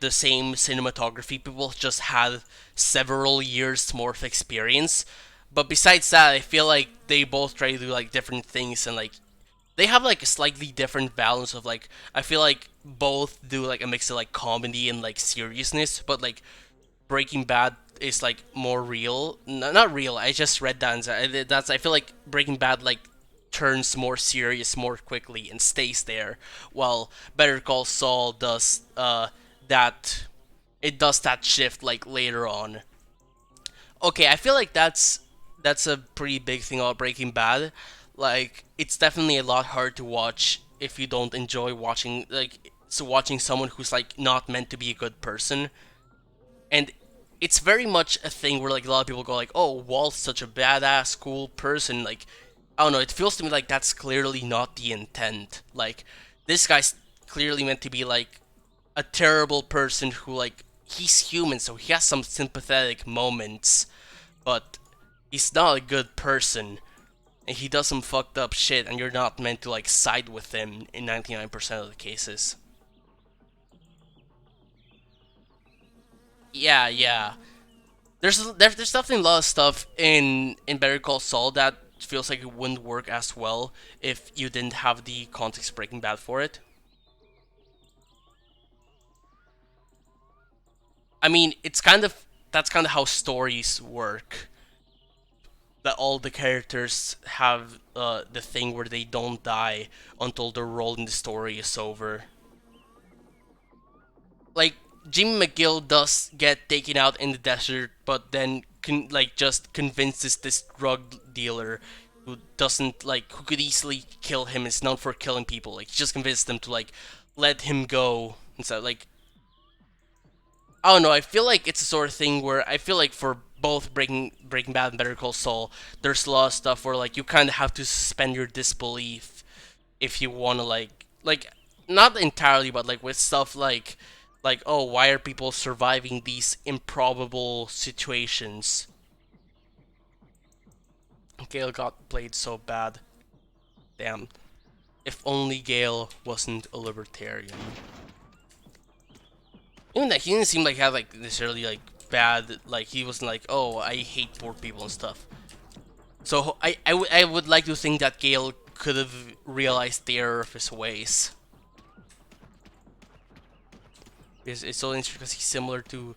S1: same cinematography people just had several years more of experience. But besides that, I feel like they both try to do like different things, and like they have like a slightly different balance of like, I feel like both do like a mix of like comedy and like seriousness, but like Breaking Bad is like more real. Not real. I just read that. And that's. I feel like Breaking Bad like turns more serious more quickly and stays there, while Better Call Saul does that. It does that shift like later on. Okay, I feel like that's a pretty big thing about Breaking Bad. Like, it's definitely a lot hard to watch if you don't enjoy watching watching someone who's like not meant to be a good person. And it's very much a thing where like a lot of people go like, "Oh, Walt's such a badass, cool person." Like, I don't know, it feels to me like that's clearly not the intent. Like, this guy's clearly meant to be like a terrible person who, like, he's human, so he has some sympathetic moments, but he's not a good person, and he does some fucked up shit, and you're not meant to, like, side with him in 99% of the cases. Yeah. There's definitely a lot of stuff in Better Call Saul that feels like it wouldn't work as well if you didn't have the context of Breaking Bad for it. I mean, that's kind of how stories work. That all the characters have the thing where they don't die until their role in the story is over. Like, Jimmy McGill does get taken out in the desert, but then just convinces this drug dealer who doesn't, like, who could easily kill him, is known for killing people. Like, he just convinced them to, like, let him go and so, like, I don't know, I feel like it's a sort of thing where I feel like for both Breaking Bad and Better Call Saul, there's a lot of stuff where, like, you kind of have to suspend your disbelief if you want to, like, not entirely, but, like, with stuff like, oh, why are people surviving these improbable situations? Gale got played so bad. Damn. If only Gale wasn't a libertarian. Even that, he didn't seem like he had, like, necessarily, like, bad, like, he wasn't like, oh, I hate poor people and stuff. So, I would like to think that Gale could have realized the error of his ways. It's so interesting because he's similar to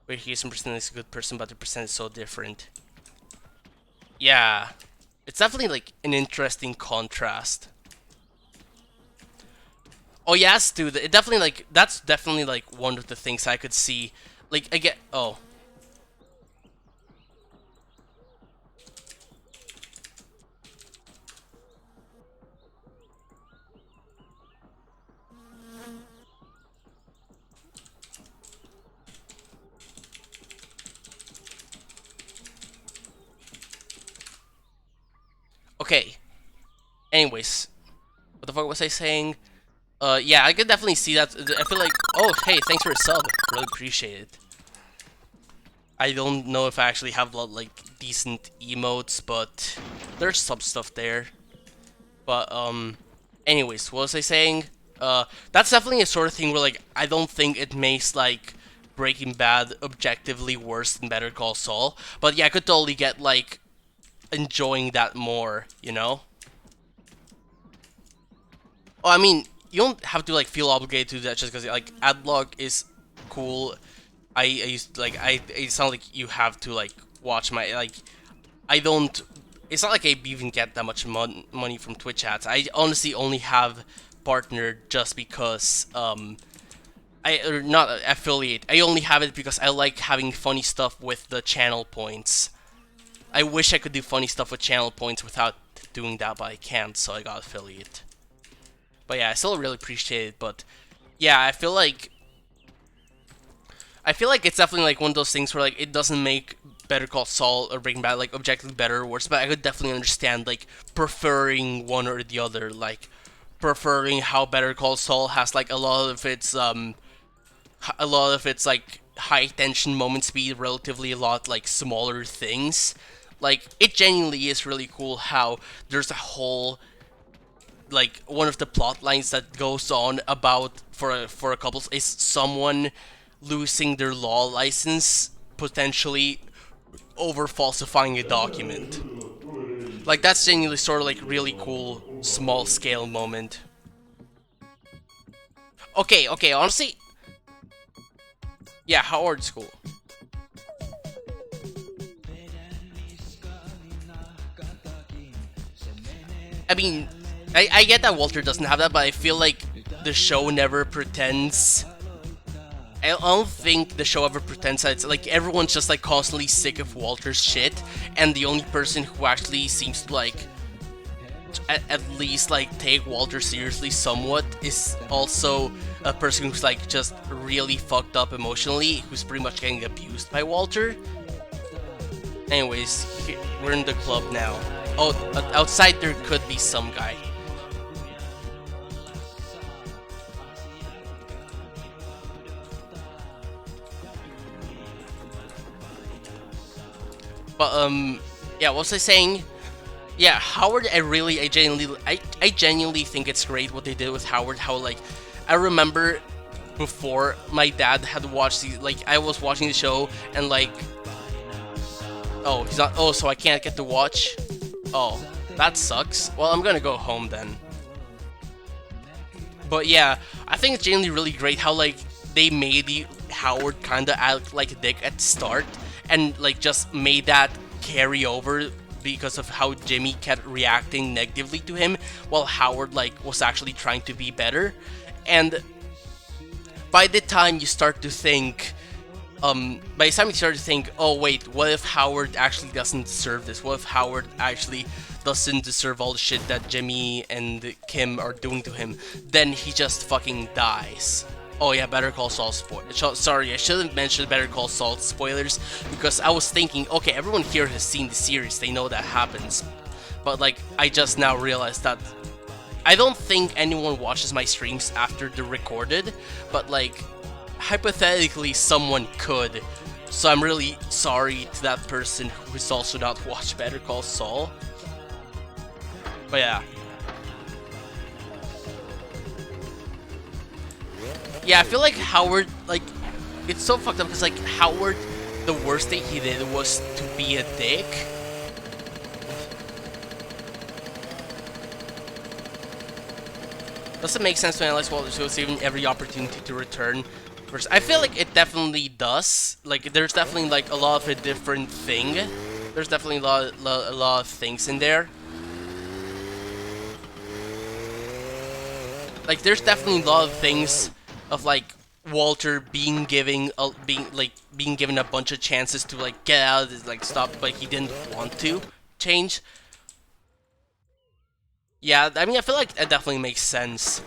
S1: where he is in percent is a good person, but the percent is so different. Yeah. It's definitely, like, an interesting contrast. Oh yes, dude, it definitely, like, that's definitely, like, one of the things I could see. Like, I get, oh. Okay. Anyways, what the fuck was I saying? Yeah, I could definitely see that. I feel like, oh, hey, thanks for a sub. Really appreciate it. I don't know if I actually have, like, decent emotes, but there's some stuff there. But, anyways, what was I saying? That's definitely a sort of thing where, like, I don't think it makes, like, Breaking Bad objectively worse than Better Call Saul. But yeah, I could totally get, like, enjoying that more, you know? Oh, I mean, you don't have to, like, feel obligated to do that just because, like, Adblock is cool. I used, like, it's not like you have to, like, watch my, like, I don't, it's not like I even get that much money from Twitch ads. I honestly only have partnered just because, or not affiliate. I only have it because I like having funny stuff with the channel points. I wish I could do funny stuff with channel points without doing that, but I can't, so I got affiliate. But yeah, I still really appreciate it, but yeah, I feel like it's definitely, like, one of those things where, like, it doesn't make Better Call Saul or Breaking Bad, like, objectively better or worse, but I could definitely understand, like, preferring one or the other, like, preferring how Better Call Saul has, like, a lot of its, like, high tension moments be relatively a lot, like, smaller things. Like, it genuinely is really cool how there's a whole, like, one of the plot lines that goes on about for a couple is someone losing their law license, potentially over falsifying a document. Like, that's genuinely sort of, like, really cool small scale moment. Okay, honestly, yeah, Howard School. I mean, I get that Walter doesn't have that, but I feel like the show never pretends. I don't think the show ever pretends that it's, like, everyone's just, like, constantly sick of Walter's shit, and the only person who actually seems to, like, at least, like, take Walter seriously somewhat is also a person who's, like, just really fucked up emotionally, who's pretty much getting abused by Walter. Anyways, we're in the club now. Oh, outside there could be some guy. But yeah, what was I saying? Yeah, Howard, I genuinely think it's great what they did with Howard. How, like, I remember before my dad had watched the, like, I was watching the show and like, oh, he's not, oh, so I can't get to watch. Oh, that sucks. Well, I'm gonna go home then. But yeah, I think it's genuinely really great how, like, they made the Howard kinda act like a dick at the start, and like just made that carry over because of how Jimmy kept reacting negatively to him, while Howard like was actually trying to be better. And by the time you start to think, oh wait, what if Howard actually doesn't deserve this? What if Howard actually doesn't deserve all the shit that Jimmy and Kim are doing to him? Then he just fucking dies. Oh yeah, Better Call Saul sorry, I shouldn't mention Better Call Saul spoilers, because I was thinking, okay, everyone here has seen the series, they know that happens. But like, I just now realized that I don't think anyone watches my streams after they're recorded, but like, hypothetically someone could. So I'm really sorry to that person who's also not watched Better Call Saul. But yeah. Yeah, I feel like Howard, like, it's so fucked up because, like, Howard, the worst thing he did was to be a dick. Does it make sense to analyze Walter Scott's given every opportunity to return? First, I feel like it definitely does. Like, there's definitely, like, a lot of a different thing. There's definitely a lot of things in there. Like, there's definitely a lot of things of like Walter being given a bunch of chances to like get out of this, like stop, but he didn't want to change. Yeah, I mean, I feel like it definitely makes sense.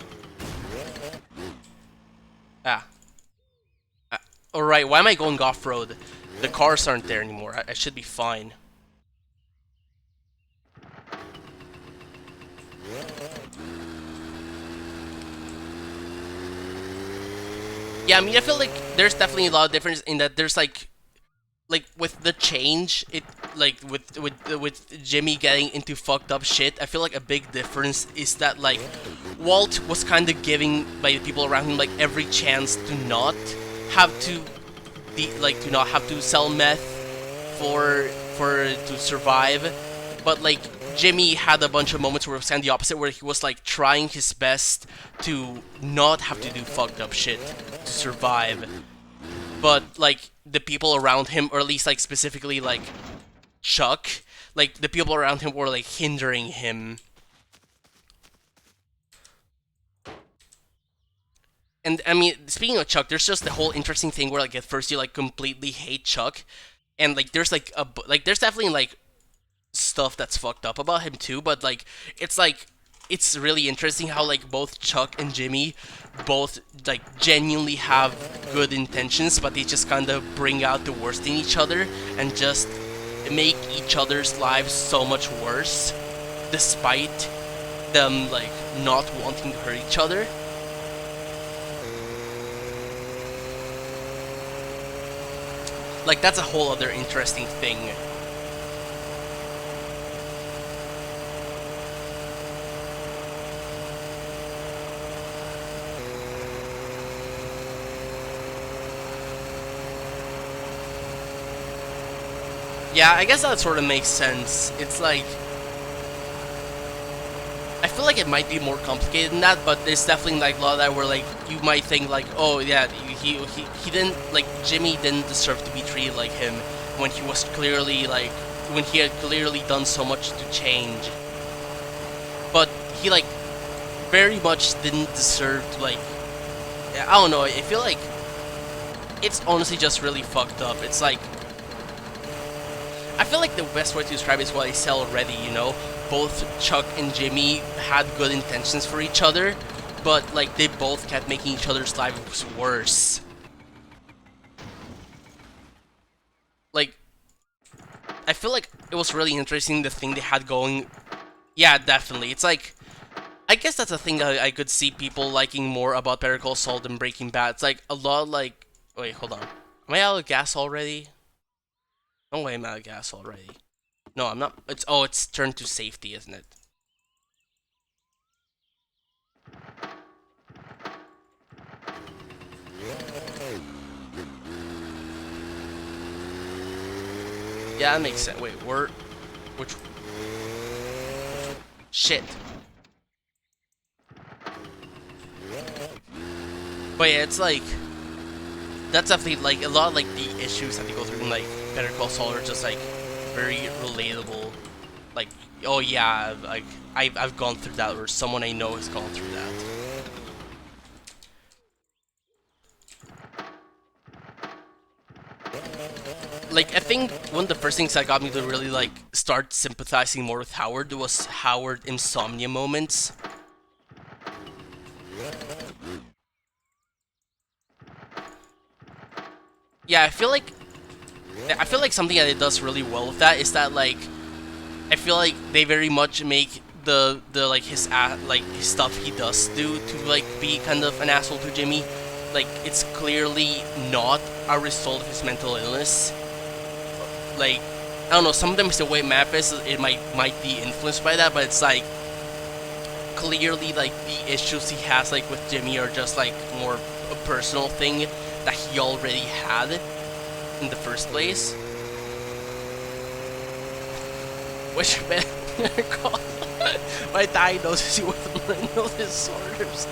S1: Alright, why am I going off-road? The cars aren't there anymore. I should be fine. Yeah, I mean, I feel like there's definitely a lot of difference in that there's like with the change, it like with Jimmy getting into fucked up shit, I feel like a big difference is that like Walt was kind of giving by the people around him like every chance to not have to sell meth to survive, but like Jimmy had a bunch of moments where it was kind of the opposite, where he was like trying his best to not have to do fucked up shit to survive. But like the people around him, or at least like specifically like Chuck, like the people around him were like hindering him. And I mean, speaking of Chuck, there's just the whole interesting thing where like at first you like completely hate Chuck, and like there's like there's definitely like stuff that's fucked up about him too, but like it's really interesting how like both Chuck and Jimmy both like genuinely have good intentions, but they just kind of bring out the worst in each other and just make each other's lives so much worse despite them like not wanting to hurt each other. Like that's a whole other interesting thing. Yeah, I guess that sort of makes sense. It's like, I feel like it might be more complicated than that, but there's definitely like a lot of that where like you might think like, oh yeah, he didn't, like, Jimmy didn't deserve to be treated like him when he was clearly like, when he had clearly done so much to change. But he like very much didn't deserve to, like, I don't know, I feel like it's honestly just really fucked up. It's like, I feel like the best way to describe it is what I said already, you know? Both Chuck and Jimmy had good intentions for each other, but like they both kept making each other's lives worse. Like, I feel like it was really interesting the thing they had going. Yeah, definitely. It's like, I guess that's a thing I could see people liking more about Better Call Saul than Breaking Bad. It's like a lot like. Wait, hold on. Am I out of gas already? No way, I'm out of gas already. No, I'm not. It's turned to safety, isn't it? Yeah, that makes sense. Wait, which shit. But yeah, it's like that's definitely like a lot of like the issues that they go through in like Better Call Saul are just like very relatable. Like, oh yeah, like I've gone through that, or someone I know has gone through that. Like, I think one of the first things that got me to really like start sympathizing more with Howard was Howard insomnia moments. Yeah, I feel like something that it does really well with that is that like I feel like they very much make the like his stuff he does do to like be kind of an asshole to Jimmy. Like, it's clearly not a result of his mental illness. Like, I don't know, sometimes the way Map is, it might be influenced by that, but it's like clearly like the issues he has like with Jimmy are just like more a personal thing that he already had in the first place. Which my diagnosis with mental disorders.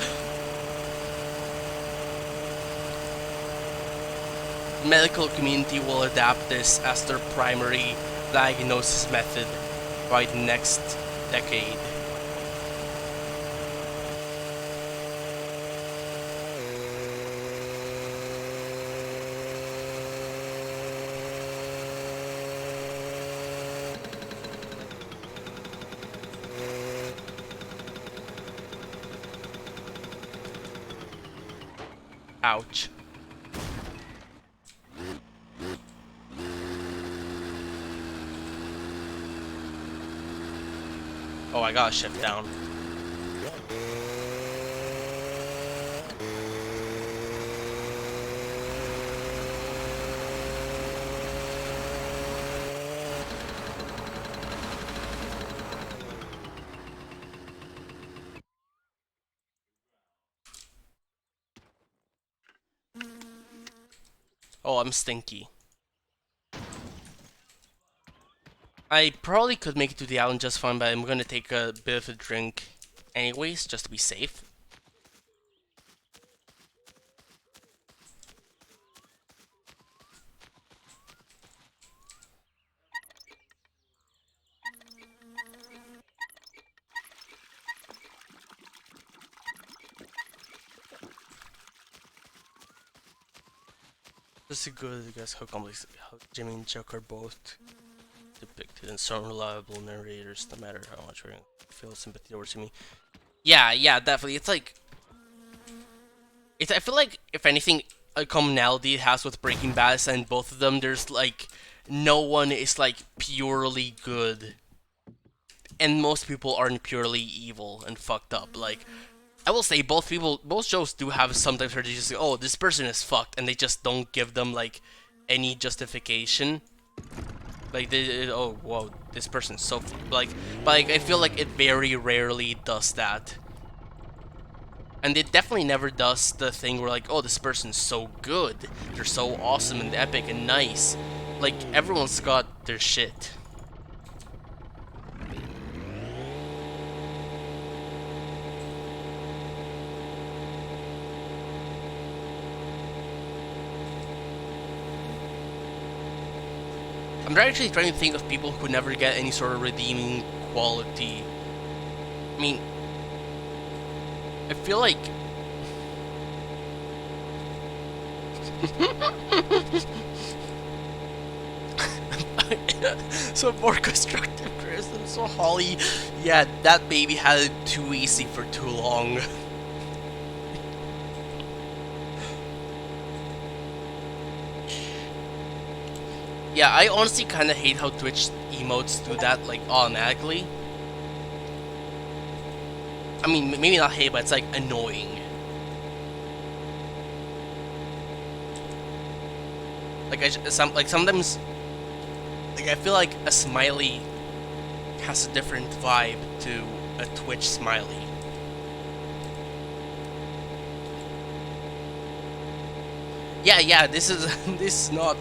S1: Medical community will adapt this as their primary diagnosis method by the next decade. Ouch. Oh, I gotta shift down. Oh, I'm stinky. I probably could make it to the island just fine, but I'm gonna take a bit of a drink anyways, just to be safe. This is good, I guess, how complex how Jimmy and Chuck are both depicted in some reliable narrators, no matter how much we feel sympathy towards me. Yeah, definitely. It's like, I feel like if anything, a commonality it has with Breaking Bad is that in both of them, there's like no one is like purely good, and most people aren't purely evil and fucked up. Like, I will say both shows do have sometimes where they just say, oh, this person is fucked, and they just don't give them like any justification. Like, oh, whoa, this person's so like, but like I feel like it very rarely does that, and it definitely never does the thing where like, oh, this person's so good, they're so awesome and epic and nice. Like, everyone's got their shit. I'm actually trying to think of people who never get any sort of redeeming quality. I mean, I feel like... So more constructive criticism, so Holly, yeah, that baby had it too easy for too long. Yeah, I honestly kind of hate how Twitch emotes do that, like, automatically. I mean, maybe not hate, but it's, like, annoying. Like, sometimes, like, I feel like a smiley has a different vibe to a Twitch smiley. Yeah, this is, this is not...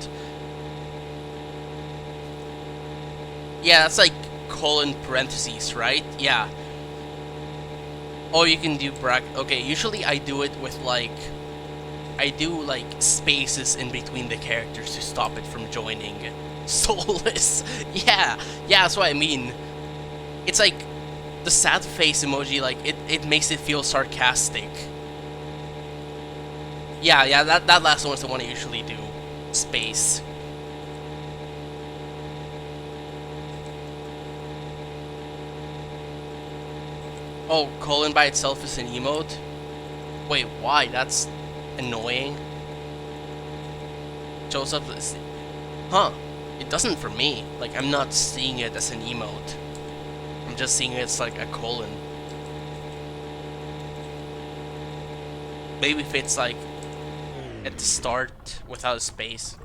S1: Yeah, that's like colon parentheses, right? Yeah. Or you can do okay, usually I do it with like... I do like spaces in between the characters to stop it from joining. Soulless! Yeah, that's what I mean. It's like the sad face emoji, like it makes it feel sarcastic. Yeah, that last one is the one I usually do. Space. Oh, colon by itself is an emote? Wait, why? That's annoying. Shows up this... Huh. It doesn't for me. Like, I'm not seeing it as an emote. I'm just seeing it as like a colon. Maybe if it's like at the start without a space.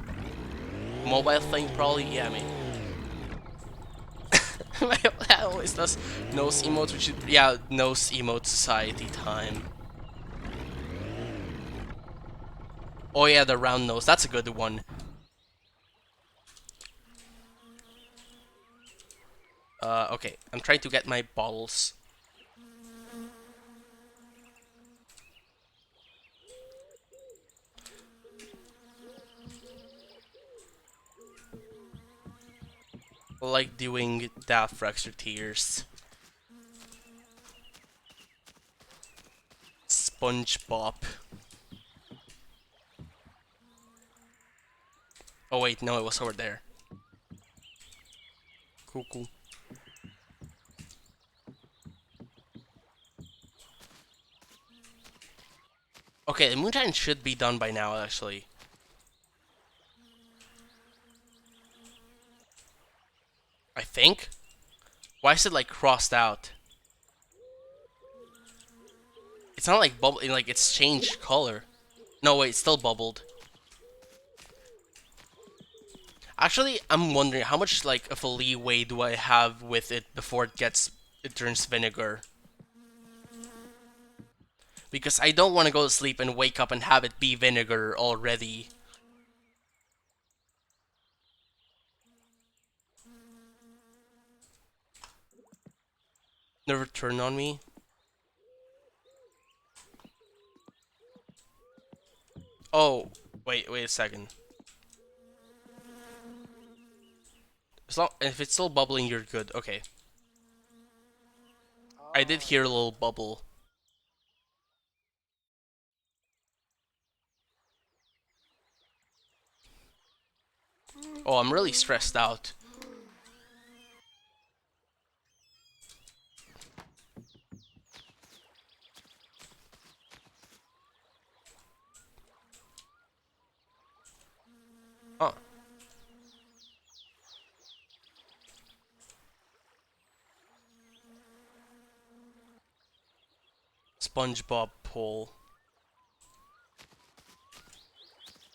S1: Mobile thing probably, yeah, maybe. That always does nose emotes, which is, yeah, nose emote society time. Oh yeah, the round nose, that's a good one. Okay, I'm trying to get my bottles. I like doing that for extra tears. SpongeBob. Oh wait, no, it was over there. Cool. Okay, the moonshine should be done by now, actually. I think? Why is it like crossed out? It's not like bubble, like it's changed color. No, wait, it's still bubbled. Actually, I'm wondering how much like of a leeway do I have with it before it turns vinegar? Because I don't want to go to sleep and wake up and have it be vinegar already. Never turn on me. Oh, wait a second. As long if it's still bubbling, you're good. Okay. I did hear a little bubble. Oh, I'm really stressed out. Huh. SpongeBob pool.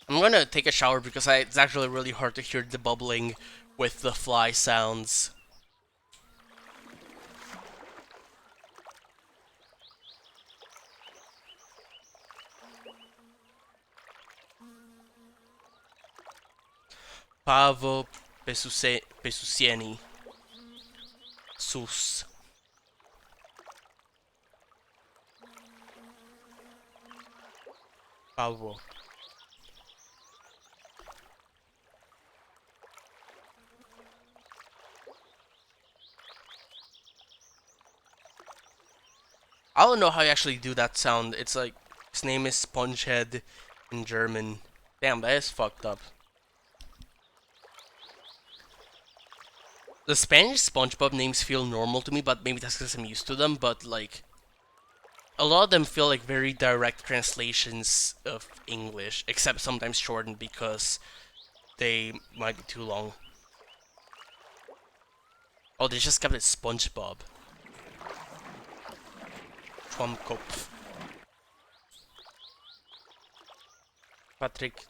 S1: I'm gonna take a shower because it's actually really hard to hear the bubbling with the fly sounds. Pavo Pesusieni. Sus. Pavo. I don't know how you actually do that sound. It's like, his name is Spongehead in German. Damn, that is fucked up. The Spanish SpongeBob names feel normal to me, but maybe that's because I'm used to them, but like... A lot of them feel like very direct translations of English, except sometimes shortened because they might be too long. Oh, they just kept it SpongeBob. Schwammkopf. Patrick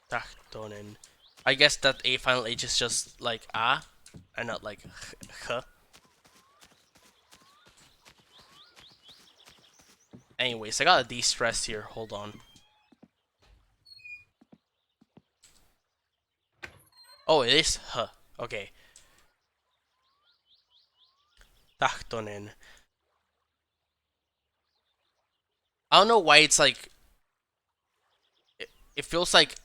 S1: Tachtonen. I guess that A final H is just like A and not like H. Anyways, I gotta de-stress here. Hold on. Oh, it is H. Okay. Tachtonen. I don't know why it's like. It feels like.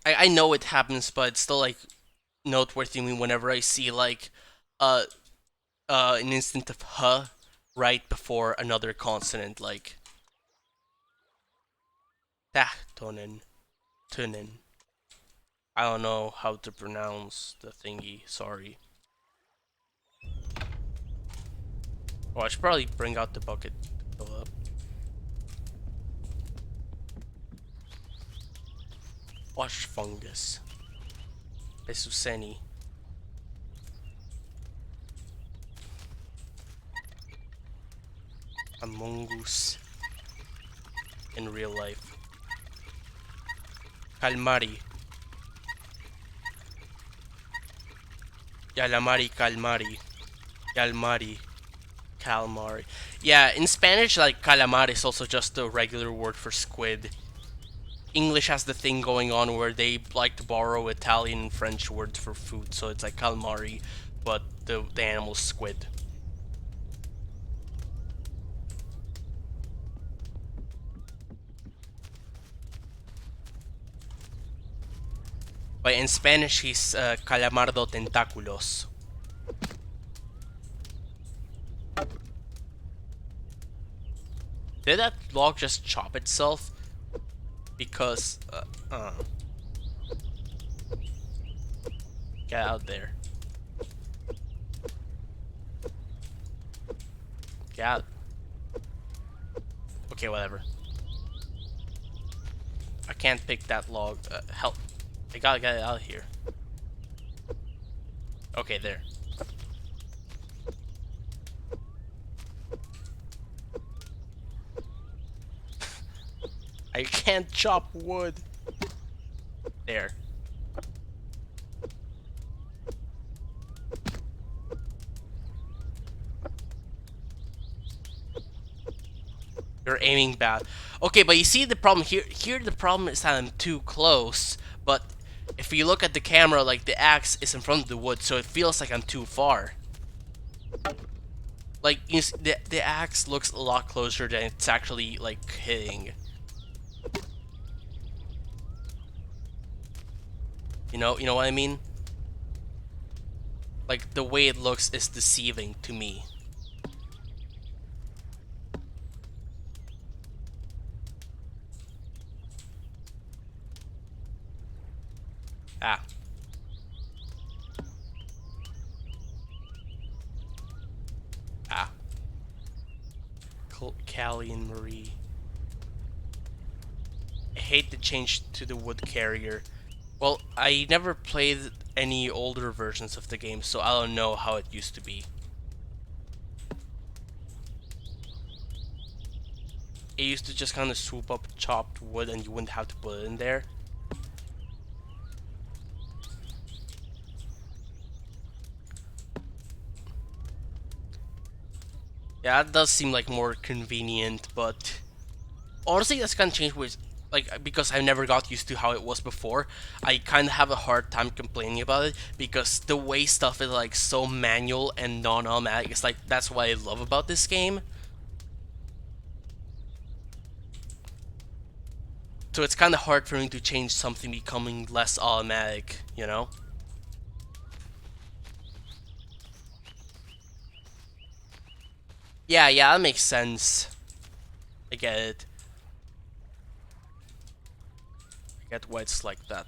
S1: I know it happens, but it's still like noteworthy to me whenever I see like an instant of H right before another consonant, like Tachtonen, Tunen. I don't know how to pronounce the thingy. Sorry. Oh, I should probably bring out the bucket to fill up. Wash fungus. Pesuseni. A mongoose in real life. Calmari. Calamari, calmari. Calmari. Calamari. Yeah, in Spanish, like calamar is also just a regular word for squid. English has the thing going on where they like to borrow Italian and French words for food, so it's like calamari, but the animal's squid. But in Spanish, he's Calamardo Tentáculos. Did that log just chop itself? Because, Get out there. Get out. Okay, whatever. I can't pick that log. Help. I gotta get it out of here. Okay, there. I can't chop wood. There. You're aiming bad. Okay, but you see the problem here. Here the problem is that I'm too close. But if you look at the camera, like the axe is in front of the wood, so it feels like I'm too far. Like you see, the axe looks a lot closer than it's actually like hitting. You know what I mean? Like the way it looks is deceiving to me. Ah. Ah. Callie and Marie. I hate the change to the wood carrier. Well, I never played any older versions of the game, so I don't know how it used to be. It used to just kind of swoop up chopped wood and you wouldn't have to put it in there. Yeah, that does seem like more convenient, but honestly, that's kind of changed with like because I never got used to how it was before. I kind of have a hard time complaining about it because the way stuff is like so manual and non-automatic. It's like that's what I love about this game. So it's kind of hard for me to change something becoming less automatic, you know? Yeah, that makes sense. I get it. I get why it's like that.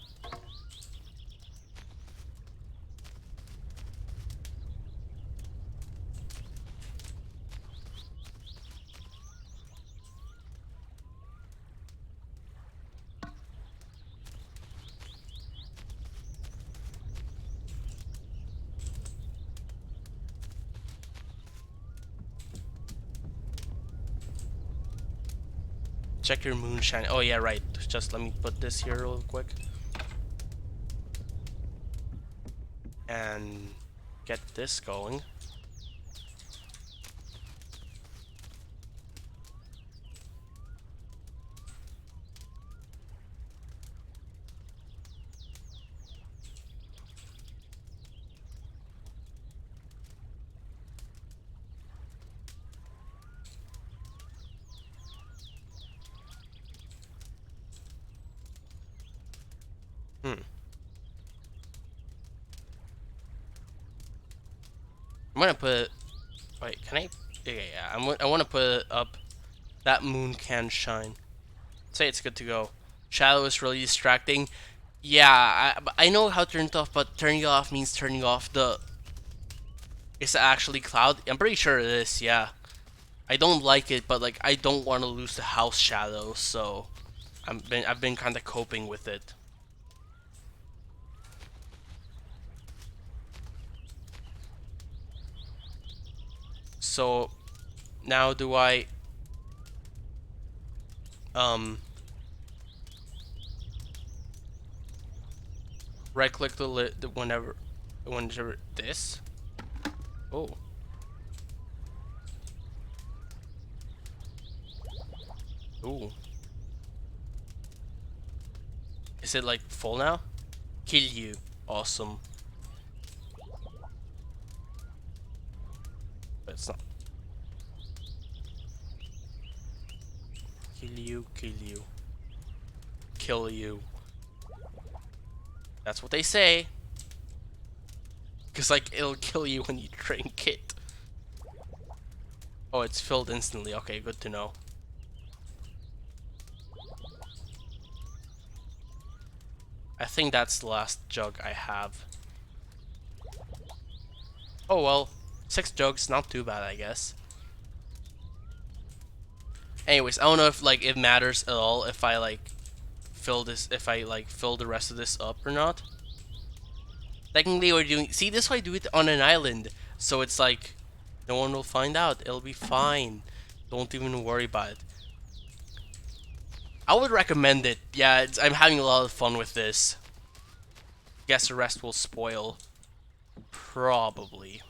S1: Check your moonshine. Oh yeah, right. Just let me put this here real quick. And get this going. I'm gonna put. Wait, can I? Yeah. I want to put up that moon can shine. Say it's good to go. Shadow is really distracting. Yeah, I know how to turn it off, but turning it off means turning off the. Is it actually cloud? I'm pretty sure it is. Yeah. I don't like it, but like I don't want to lose the house shadow, so I've been kind of coping with it. So now do I right click the whenever this? Oh. Ooh. Is it like full now? Kill you. Awesome. But it's not. Kill you, kill you. Kill you. That's what they say. Cause like it'll kill you when you drink it. Oh, it's filled instantly. Okay, good to know. I think that's the last jug I have. Oh well, 6 jugs, not too bad, I guess. Anyways, I don't know if like it matters at all if I like fill this, if I like fill the rest of this up or not. Technically, we're doing. See, this way I do it on an island, so it's like no one will find out. It'll be fine. Don't even worry about it. I would recommend it. Yeah, I'm having a lot of fun with this. Guess the rest will spoil. Probably.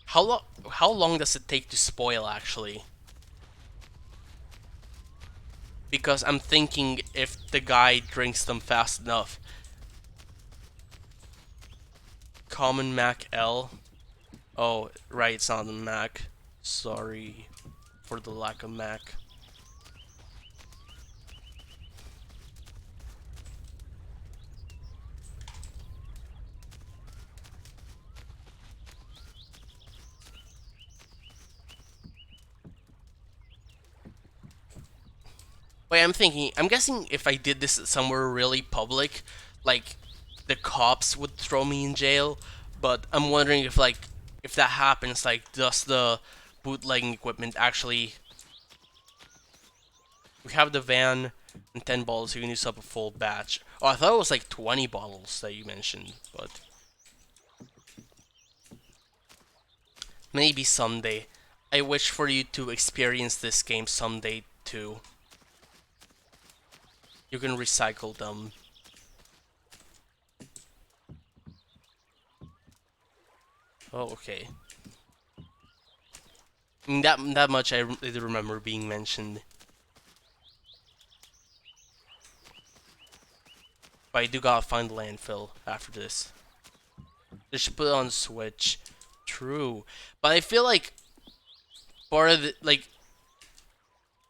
S1: How long does it take to spoil actually? Because I'm thinking if the guy drinks them fast enough. Common Mac L. Oh, right, it's not a Mac. Sorry for the lack of Mac. Wait, I'm guessing if I did this somewhere really public, like, the cops would throw me in jail, but I'm wondering if, like, if that happens, like, does the bootlegging equipment actually... We have the van and 10 bottles, so you can use up a full batch. Oh, I thought it was, like, 20 bottles that you mentioned, but... Maybe someday. I wish for you to experience this game someday, too. You can recycle them. Oh, okay. I mean, that much I did remember being mentioned. But I do gotta find the landfill after this. They should put it on Switch. True. But I feel like part of the, like,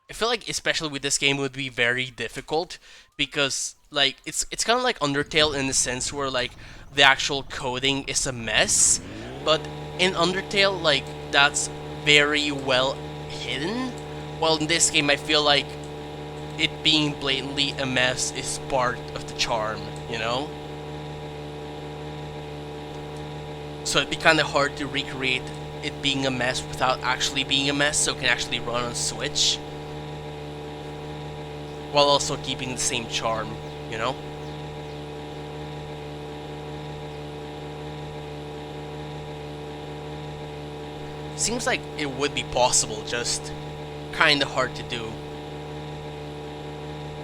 S1: I feel like especially with this game it would be very difficult because like it's kind of like Undertale in the sense where like the actual coding is a mess, but in Undertale like that's very well hidden. While in this game I feel like it being blatantly a mess is part of the charm, you know? So it'd be kind of hard to recreate it being a mess without actually being a mess so it can actually run on Switch. While also keeping the same charm, you know? Seems like it would be possible, just kinda hard to do.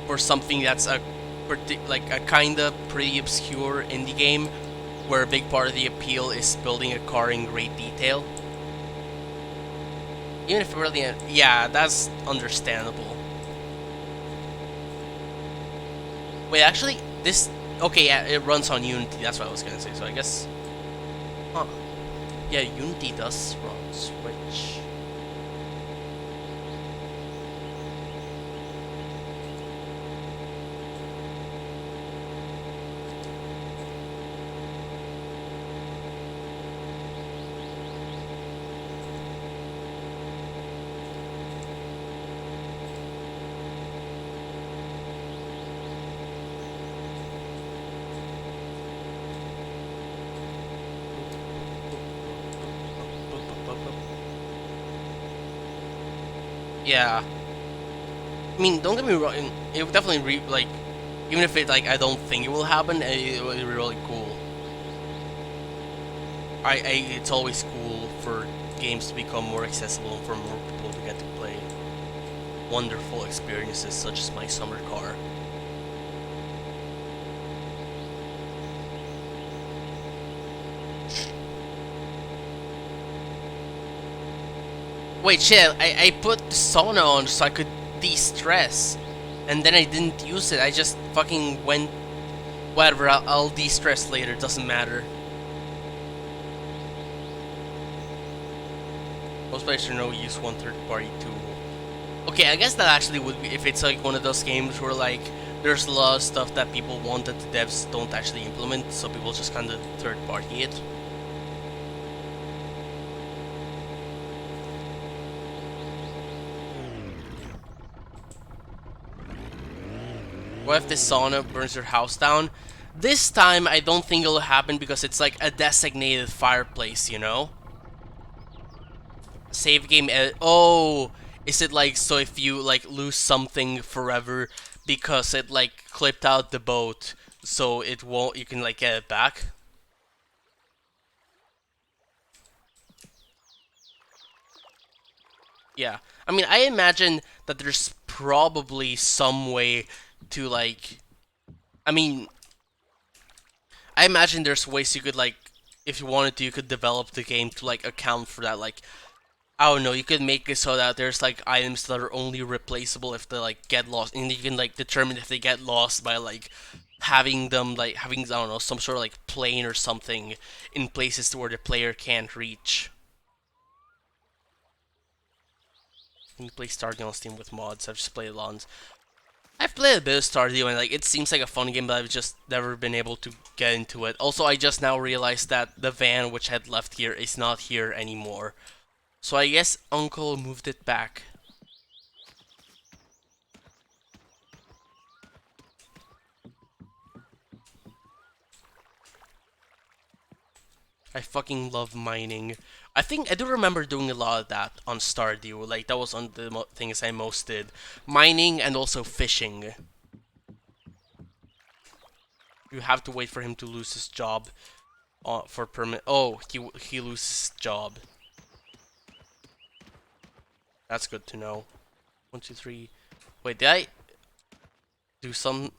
S1: for something that's like a kinda pretty obscure indie game, where a big part of the appeal is building a car in great detail. Even if it really, yeah, that's understandable. Wait, actually, this, okay, yeah, it runs on Unity. That's what I was gonna say. So I guess, huh? Yeah, Unity does run Switch. Yeah. I mean, don't get me wrong. It would definitely like, even if it like I don't think it will happen, it will be really cool. It's always cool for games to become more accessible and for more people to get to play wonderful experiences such as My Summer Car. Wait, shit, I put the sauna on so I could de-stress, and then I didn't use it. I just fucking went, whatever, I'll de-stress later, doesn't matter. Most players should know use one third-party tool. Okay, I guess that actually would be if it's like one of those games where like there's a lot of stuff that people want that the devs don't actually implement, so people just kind of third-party it. What if the sauna burns your house down? This time, I don't think it'll happen because it's like a designated fireplace, you know? Save game edit. Oh, is it like so if you like lose something forever because it like clipped out the boat, so it won't, you can like get it back? Yeah. I mean, I imagine that there's probably some way to like, I mean, I imagine there's ways you could like, if you wanted to, you could develop the game to like account for that. Like, I don't know, you could make it so that there's like items that are only replaceable if they like get lost, and you can like determine if they get lost by like having them like having, I don't know, some sort of like plane or something in places to where the player can't reach. You can play Stardew on Steam with mods. I've just played it. I've played a bit of Stardew and like it seems like a fun game, but I've just never been able to get into it. Also, I just now realized that the van which had left here is not here anymore. So I guess Uncle moved it back. I fucking love mining. I think I do remember doing a lot of that on Stardew. Like that was one of the things I most did. Mining and also fishing. You have to wait for him to lose his job for permit. Oh, he loses his job. That's good to know. 1, 2, 3. Wait, did I do some?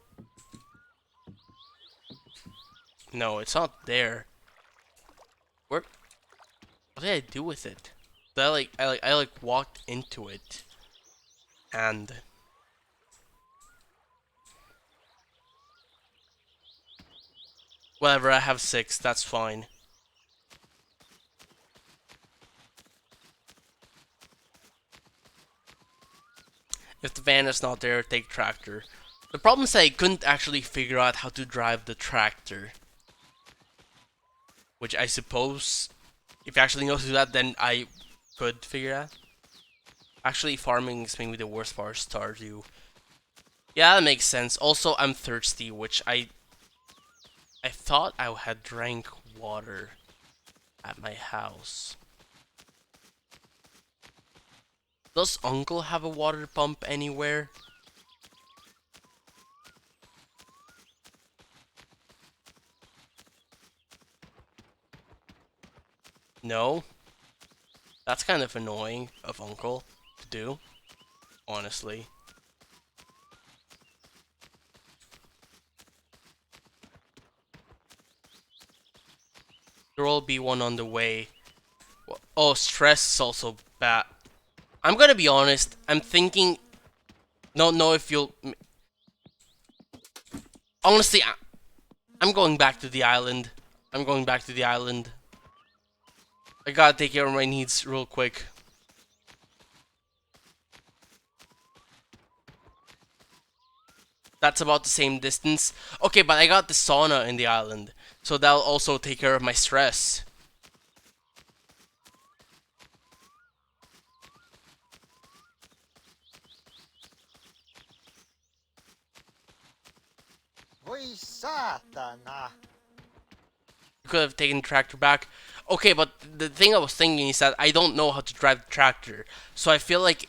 S1: No, it's not there. Where? What did I do with it? Did I like walked into it, and whatever. I have 6. That's fine. If the van is not there, take tractor. The problem is I couldn't actually figure out how to drive the tractor. Which I suppose, if you actually know how to do that, then I could figure out. Actually, farming is maybe the worst part of Stardew. Yeah, that makes sense. Also, I'm thirsty, which I thought I had drank water at my house. Does Uncle have a water pump anywhere? No? That's kind of annoying of Uncle to do, honestly. There will be one on the way. Oh, stress is also bad. I'm gonna be honest. I'm thinking. Don't know if you'll. Honestly, I'm going back to the island. I'm going back to the island. I gotta take care of my needs real quick. That's about the same distance. Okay, but I got the sauna in the island. So that'll also take care of my stress.
S7: Voi saatana.
S1: Could have taken the tractor back. Okay, but the thing I was thinking is that I don't know how to drive the tractor. So I feel like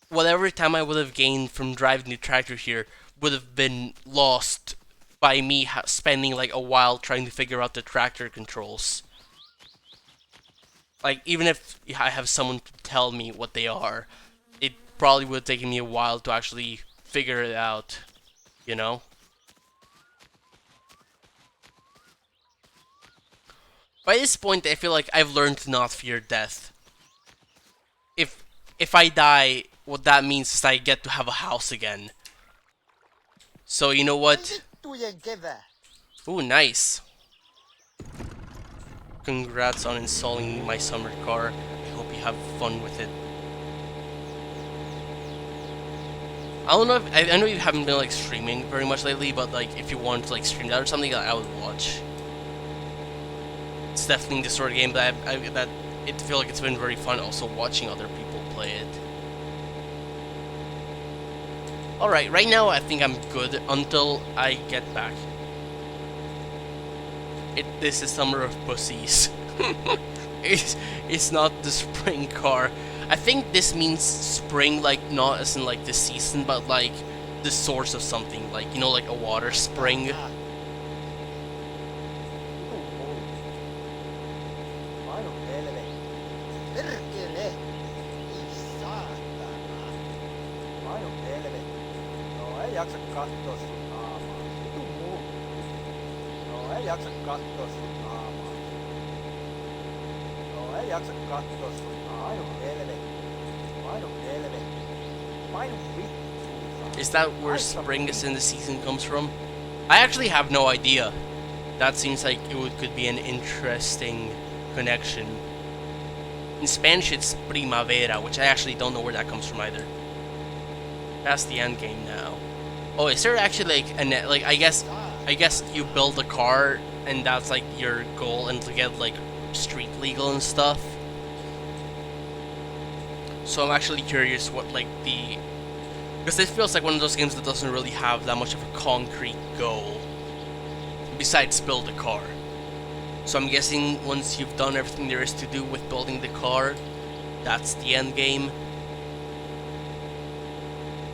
S1: whatever time I would have gained from driving the tractor here would have been lost by me spending like a while trying to figure out the tractor controls. Like, even if I have someone to tell me what they are, it probably would have taken me a while to actually figure it out, you know? By this point, I feel like I've learned to not fear death. If I die, what that means is I get to have a house again. So you know what?
S7: Vittujen kevää.
S1: Ooh, nice. Congrats on installing my summer car. I hope you have fun with it. I don't know if I know you haven't been like streaming very much lately, but like if you want to like stream that or something, I would watch. It's definitely the sort of game that I feel like it's been very fun also watching other people play it. Alright, right now I think I'm good until I get back. This is Summer of Pussies. it's not the spring car. I think this means spring, like not as in like the season, but like the source of something, like, you know, like a water spring.
S7: Painu helvetti. Perkele. Ei saatana. Painu helvetti. No ei jaksa kattoo sun naamaa. Vitu muu. No ei jaksa kattoo sun naamaa. No ei jaksa kattoo sun naamaa. Painu helvetti. Painu helvetti. Painu vittu.
S1: Is that where spring is in the season comes from? I actually have no idea. That seems like could be an interesting connection. In Spanish it's primavera, which I actually don't know where that comes from either. That's the end game now. Oh, is there actually like I guess you build a car and that's like your goal, and to get like street legal and stuff. So I'm actually curious what like because this feels like one of those games that doesn't really have that much of a concrete goal besides build a car. So I'm guessing once you've done everything there is to do with building the car, that's the end game.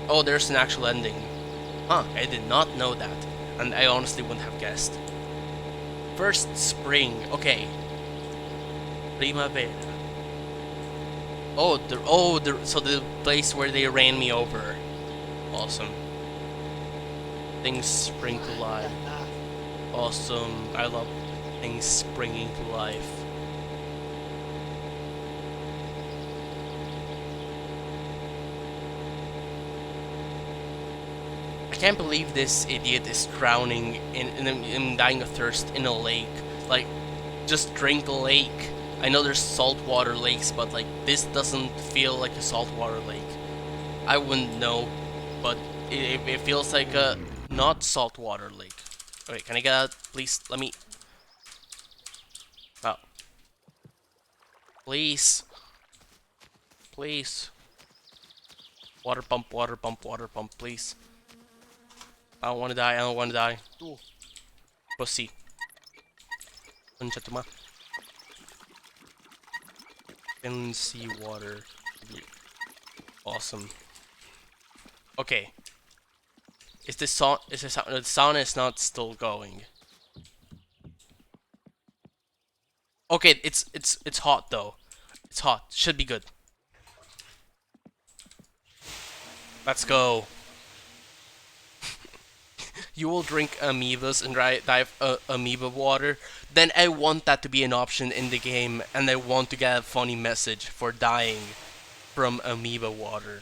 S1: Oh, there's an actual ending. Huh, I did not know that, and I honestly wouldn't have guessed. First spring, okay. Primavera. So the place where they ran me over. Awesome. Things spring to life. Awesome. I love things springing to life. I can't believe this idiot is drowning and dying of thirst in a lake. Like, just drink the lake. I know there's saltwater lakes, but like this doesn't feel like a saltwater lake. I wouldn't know, but it feels like a not saltwater lake. Wait, can I get out? Please, let me. Oh. Please. Please. Water pump, water pump, water pump, please. I don't want to die, I don't want to die. Pussy. Concha tu ma. And sea water. Awesome. Okay. Is this the sauna is not still going? Okay, it's hot though. It's hot. Should be good. Let's go. you will drink amoebas and die of amoeba water, then I want that to be an option in the game, and I want to get a funny message for dying from amoeba water.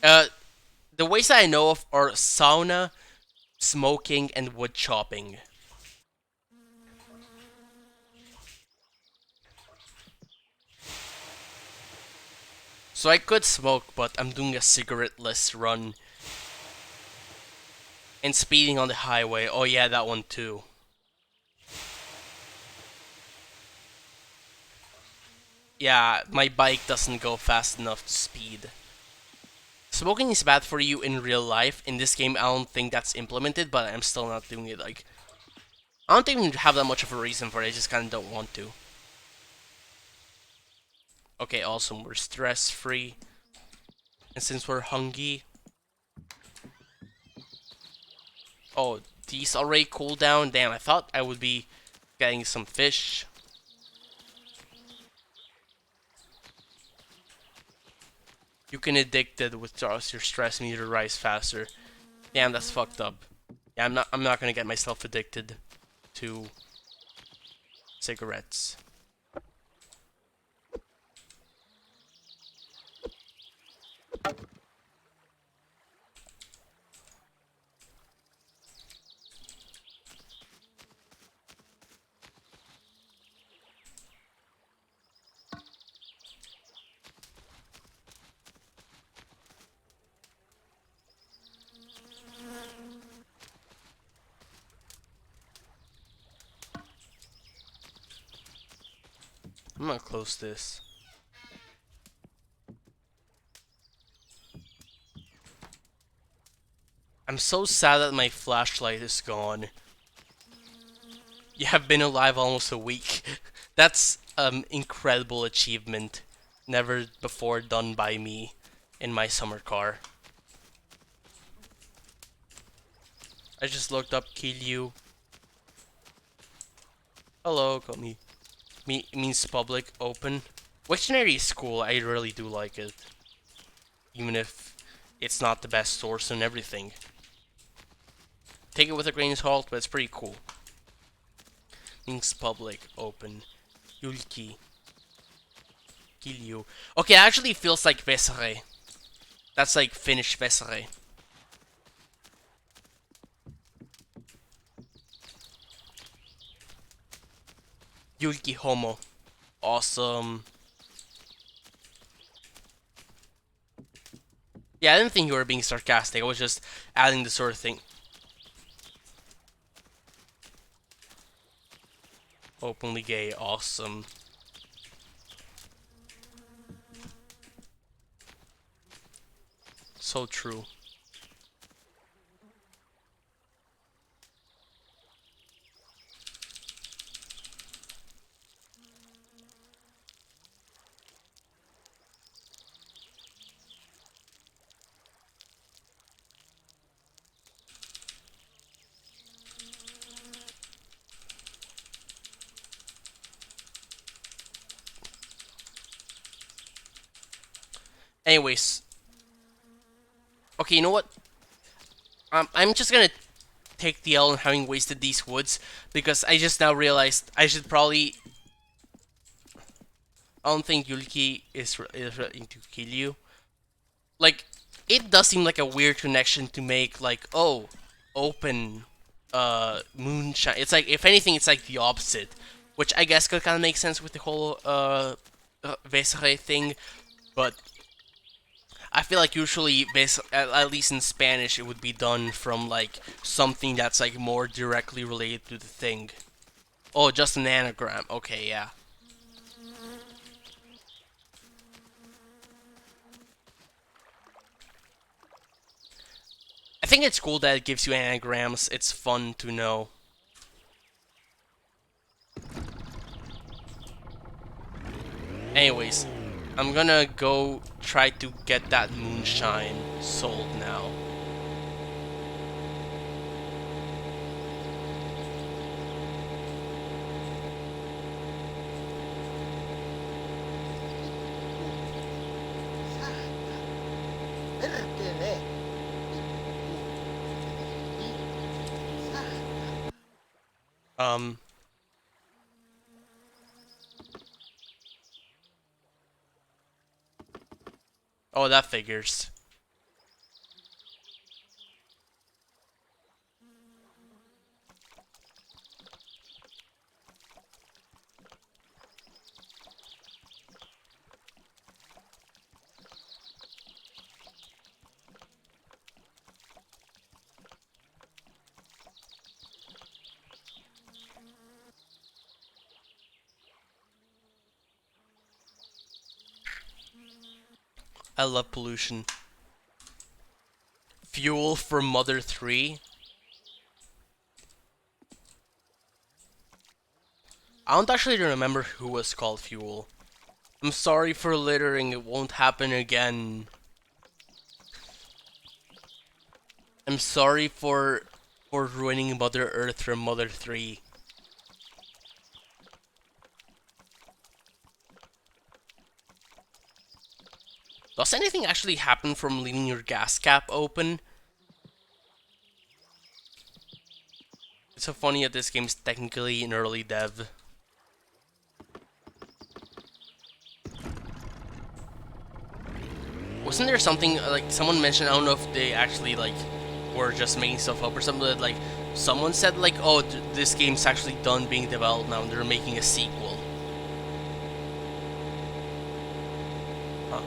S1: Uh, the ways that I know of are sauna, smoking, and wood chopping. So I could smoke, but I'm doing a cigarette-less run. And speeding on the highway. Oh yeah, that one too. Yeah, my bike doesn't go fast enough to speed. Smoking is bad for you in real life. In this game, I don't think that's implemented, but I'm still not doing it. Like, I don't even have that much of a reason for it. I just kind of don't want to. Okay, awesome. We're stress-free. And since we're hungry... Oh, these already cooled down? Damn, I thought I would be getting some fish. You can addicted with your stress meter rise faster. Damn, that's fucked up. Yeah, I'm not gonna get myself addicted to cigarettes. I'm gonna close this. I'm so sad that my flashlight is gone. You have been alive almost a week. That's incredible achievement. Never before done by me in my summer car. I just looked up kill you. Hello, got me. Means public, open. Wiktionary is cool, I really do like it. Even if it's not the best source and everything. Take it with a grain of salt, but it's pretty cool. Means public, open. Yulki. Kill you. Okay, it actually feels like Vesare. That's like Finnish Vesare. Yulki Homo. Awesome. Yeah, I didn't think you were being sarcastic. I was just adding the sort of thing. Openly gay. Awesome. So true. Anyways. Okay, you know what? I'm just gonna take the L on having wasted these woods, because I just now realized I should probably... I don't think Yulki is into kill you. Like, it does seem like a weird connection to make, like, oh, open, moonshine. It's like, if anything, it's like the opposite. Which I guess could kind of make sense with the whole, Vesare thing, but... I feel like usually, at least in Spanish, it would be done from, like, something that's, like, more directly related to the thing. Oh, just an anagram. Okay, yeah. I think it's cool that it gives you anagrams. It's fun to know. Anyways, I'm gonna go try to get that moonshine sold now. Um. Oh, that figures. I love pollution. Fuel for Mother 3. I don't actually remember who was called Fuel. I'm sorry for littering, it won't happen again. I'm sorry for ruining Mother Earth from Mother 3. Does anything actually happen from leaving your gas cap open? It's so funny that this game's technically in early dev. Wasn't there something, like, someone mentioned, I don't know if they actually, like, were just making stuff up or something, that, like, someone said, like, oh, this game's actually done being developed now and they're making a sequel. Huh.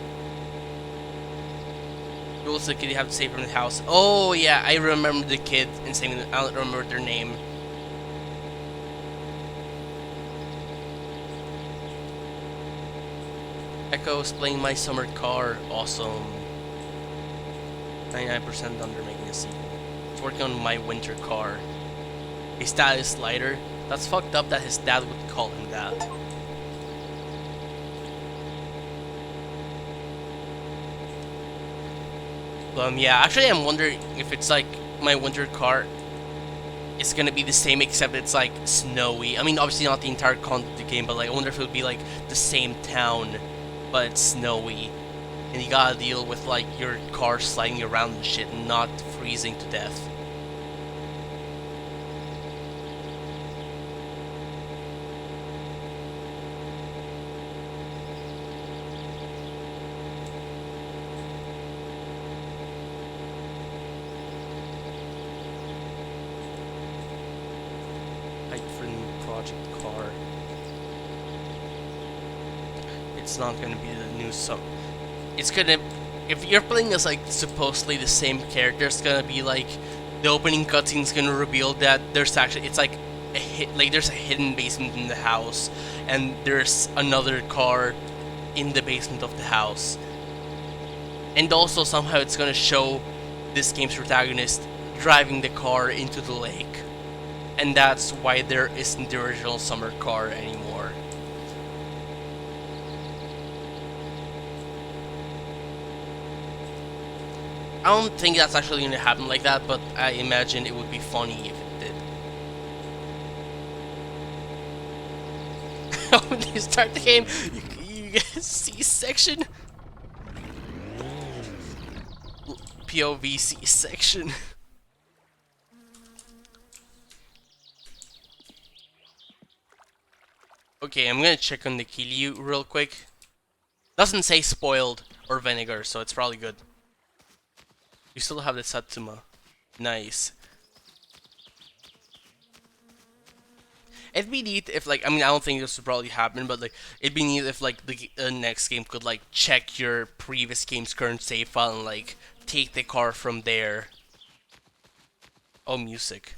S1: Rules the kid you have to save from the house. Oh, yeah, I remember the kid and saving I don't remember their name. Echo's playing my summer car. Awesome. 99% done, they're making a sequel. It's working on my winter car. His dad is lighter. That's fucked up that his dad would call him that. Yeah, actually I'm wondering if it's like my winter car is gonna be the same except it's like snowy. I mean, obviously not the entire content of the game, but like I wonder if it would be like the same town, but it's snowy. And you gotta deal with like your car sliding around and shit and not freezing to death. For new project car. It's not gonna be the new song. It's gonna, if you're playing as like supposedly the same character, it's gonna be like the opening cutscene's gonna reveal that there's actually, it's like there's a hidden basement in the house, and there's another car in the basement of the house, and also somehow it's gonna show this game's protagonist driving the car into the lake. And that's why there isn't the original summer car anymore. I don't think that's actually going to happen like that, but I imagine it would be funny if it did. When you start the game, you get a C-section. POV C-section. Okay, I'm gonna check on the Kiryu real quick. Doesn't say spoiled or vinegar, so it's probably good. You still have the Satsuma. Nice. It'd be neat if, like, I mean, I don't think this would probably happen, but, like, it'd be neat if, like, the next game could, like, check your previous game's current save file and, like, take the car from there. Oh, music.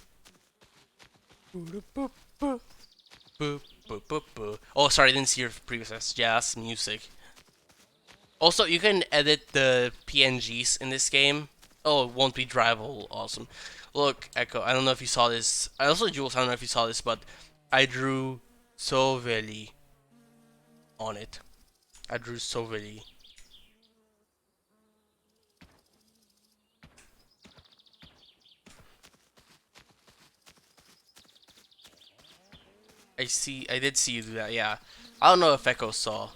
S1: Oh, sorry, I didn't see your previous message. Yeah, that's music. Also, you can edit the PNGs in this game. Oh, it won't be drivable. Awesome. Look, Echo, I don't know if you saw this. I also, Jules, I don't know if you saw this, but I drew Soveli on it. I drew Soveli. I did see you do that, yeah. I don't know if Echo saw.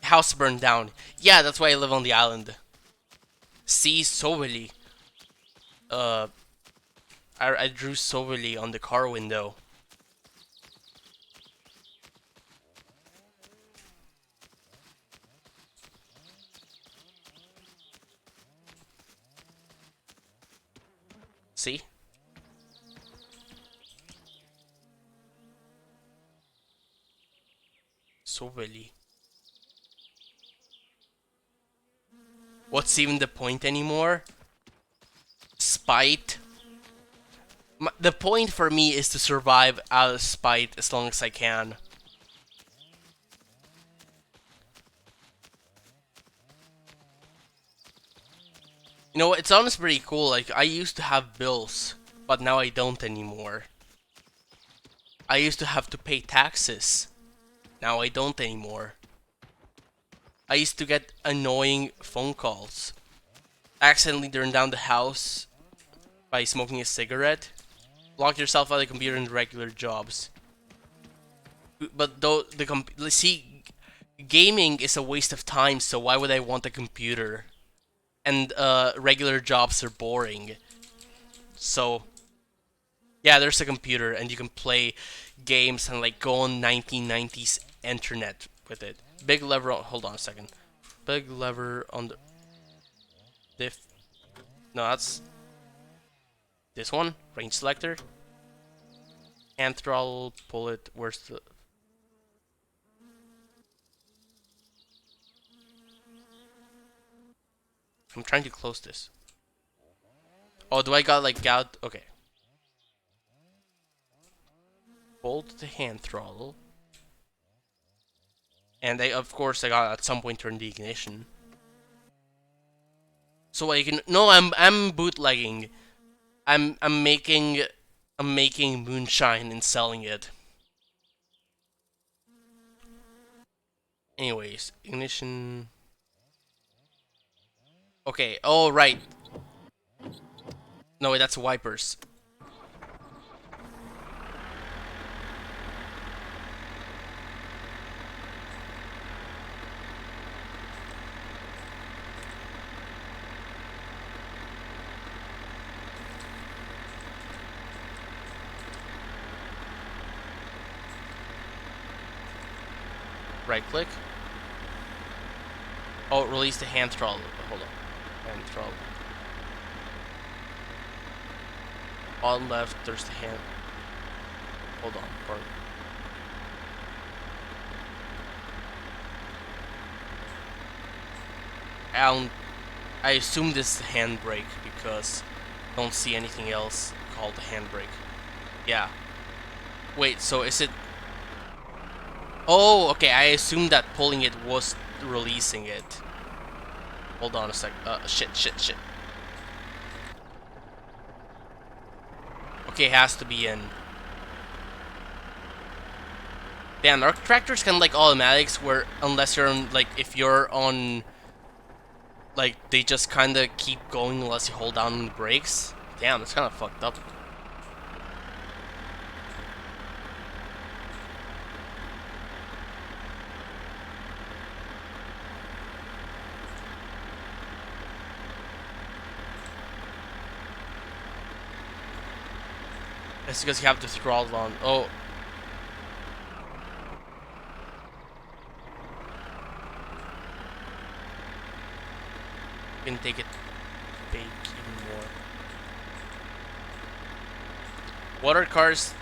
S1: House burned down. Yeah, that's why I live on the island. see Sovely. I drew Sovely on the car window. See? Sovely. What's even the point anymore? Spite. The point for me is to survive out of spite as long as I can. You know, it sounds pretty cool. Like, I used to have bills, but now I don't anymore. I used to have to pay taxes. Now I don't anymore. I used to get annoying phone calls. Accidentally turn down the house by smoking a cigarette. Lock yourself out of the computer in regular jobs. But though see, gaming is a waste of time, so why would I want a computer? And regular jobs are boring. So yeah, there's a computer and you can play games and like go on 1990s internet with it. Big lever on, hold on a second. Big lever on the diff. No, that's this one. Range selector. Hand throttle, pull it. Where's the? I'm trying to close this. Oh, do I got like out? Okay. Hold the hand throttle. And of course I got at some point turn the ignition. So I can I'm bootlegging. I'm making moonshine and selling it. Anyways, ignition. Okay, oh right. No, wait, that's wipers. Right click. Oh, release the hand throttle. Hold on. Hand throttle. On left, there's the hand. Hold on. Pardon. I assume this is the handbrake because I don't see anything else called the handbrake. Yeah. Wait, so is it... Oh, okay, I assumed that pulling it was releasing it. Hold on a sec. Shit. Okay, has to be in. Damn, our tractors can like automatics where unless you're on, like, if you're on, like, they just kinda keep going unless you hold down on the brakes. Damn, that's kinda fucked up. It's because you have to throttle on. Oh. You can take it big even more. What are cars?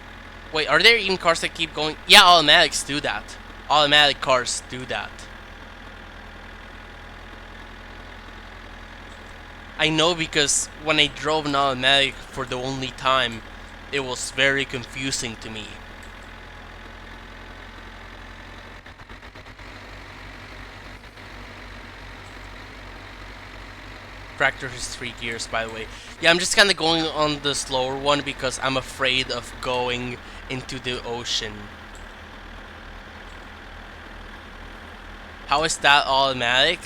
S1: Wait, are there even cars that keep going? Yeah, automatics do that. Automatic cars do that. I know because when I drove an automatic for the only time, it was very confusing to me. Tractor has 3 gears, by the way. Yeah, I'm just kind of going on the slower one because I'm afraid of going into the ocean. How is that automatic?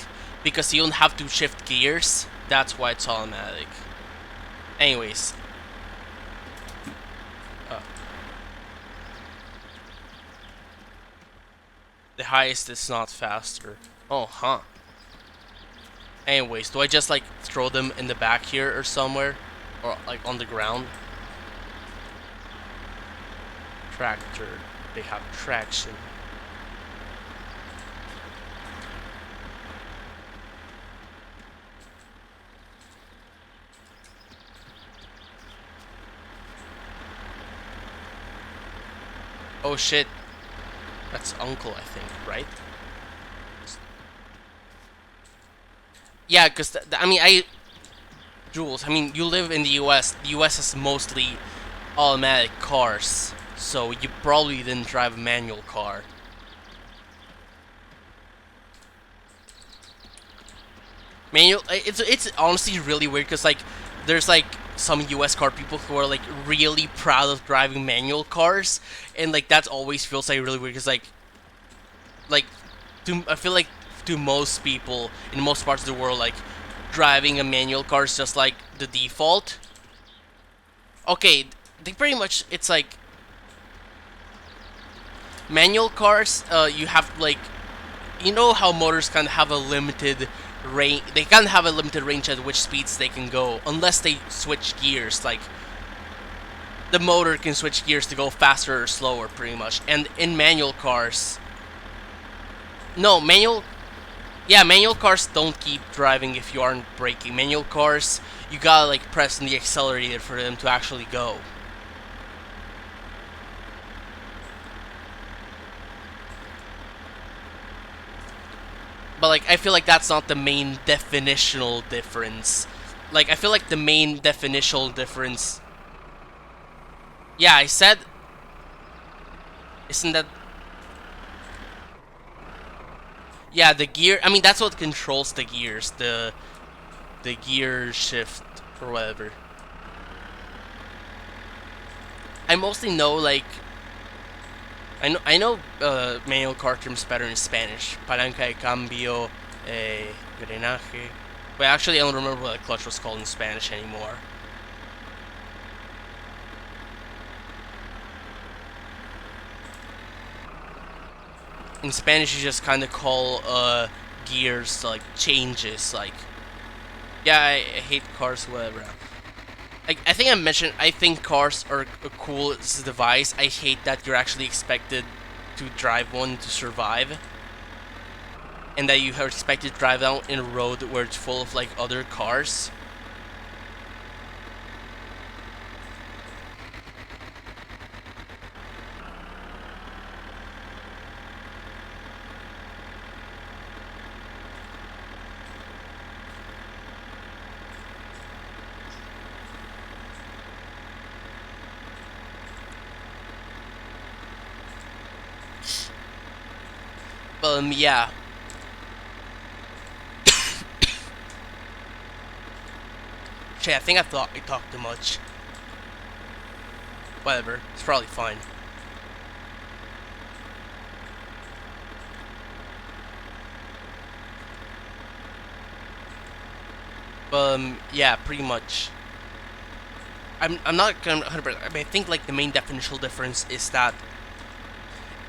S1: Because you don't have to shift gears. That's why it's automatic. Anyways. The highest is not faster. Oh, huh. Anyways, do I just like throw them in the back here or somewhere? Or like on the ground? Tractor. They have traction. Oh shit. That's Uncle, I think, right? Yeah, because, I mean, Jules, I mean, you live in the US. The US has mostly automatic cars. So you probably didn't drive a manual car. Manual, it's honestly really weird because, like, there's, like, some US car people who are, like, really proud of driving manual cars. And, like, that always feels, like, really weird because, like, I feel like to most people in most parts of the world, like, driving a manual car is just like the default. Okay, they pretty much, it's like manual cars. You have, like, you know how motors kind of have a limited range. They kind of have a limited range at which speeds they can go, unless they switch gears. Like, the motor can switch gears to go faster or slower, pretty much. And in manual cars, no, manual cars don't keep driving if you aren't braking. Manual cars, you gotta, like, press on the accelerator for them to actually go. But, like, I feel like that's not the main definitional difference. Like, I feel like the main definitional difference... Yeah, I said... Isn't that... Yeah, the gear... I mean, that's what controls the gears. The gear shift or whatever. I mostly know, like... I know manual car terms better in Spanish. Palanca de cambio, grenaje. But actually, I don't remember what a clutch was called in Spanish anymore. In Spanish, you just kind of call gears, like, changes. Like, yeah, I hate cars, whatever. Like, I think I mentioned, I think cars are a cool device. I hate that you're actually expected to drive one to survive. And that you are expected to drive down in a road where it's full of, like, other cars. Yeah. Shit, I think I talked too much. Whatever, it's probably fine. Yeah, pretty much. I'm not gonna 100%. I mean, I think, like, the main definitional difference is that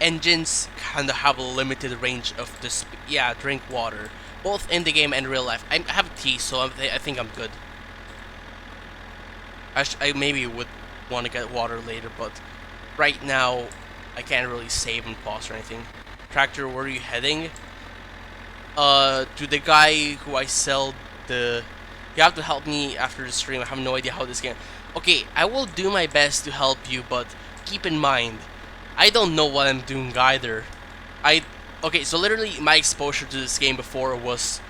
S1: engines kind of have a limited range of the yeah, drink water, both in the game and real life. I have tea, so I think I'm good. I maybe would want to get water later, but right now I can't really save and pause or anything. Tractor, where are you heading? To the guy who I sell the... You have to help me after the stream. I have no idea how this game... Okay, I will do my best to help you, but keep in mind, I don't know what I'm doing either. Okay, so literally my exposure to this game before was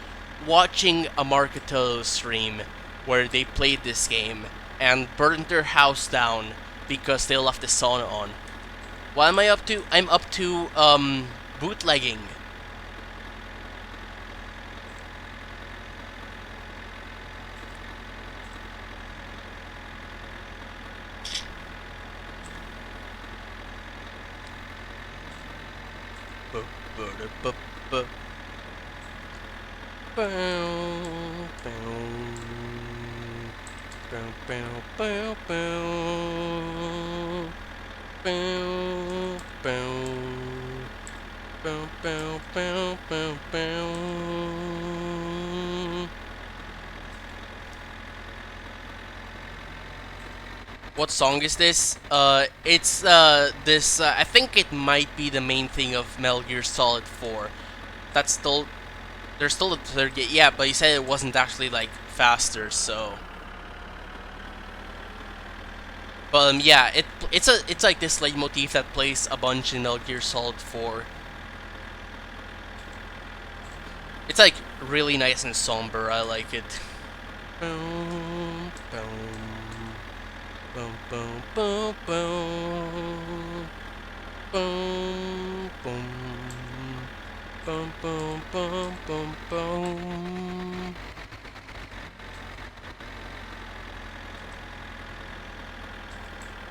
S1: watching a Marketo stream where they played this game and burned their house down because they left the sauna on. What am I up to? I'm up to bootlegging. What song is this? It's this. I think it might be the main thing of Metal Gear Solid 4. That's still. There's still the third game. Yeah, but you said it wasn't actually like faster, so. But yeah, it's like this leitmotif that plays a bunch in Metal Gear Solid 4. It's like really nice and somber. I like it. Boom, boom, boom, boom, boom, boom, boom, boom, boom, boom, boom, boom, boom.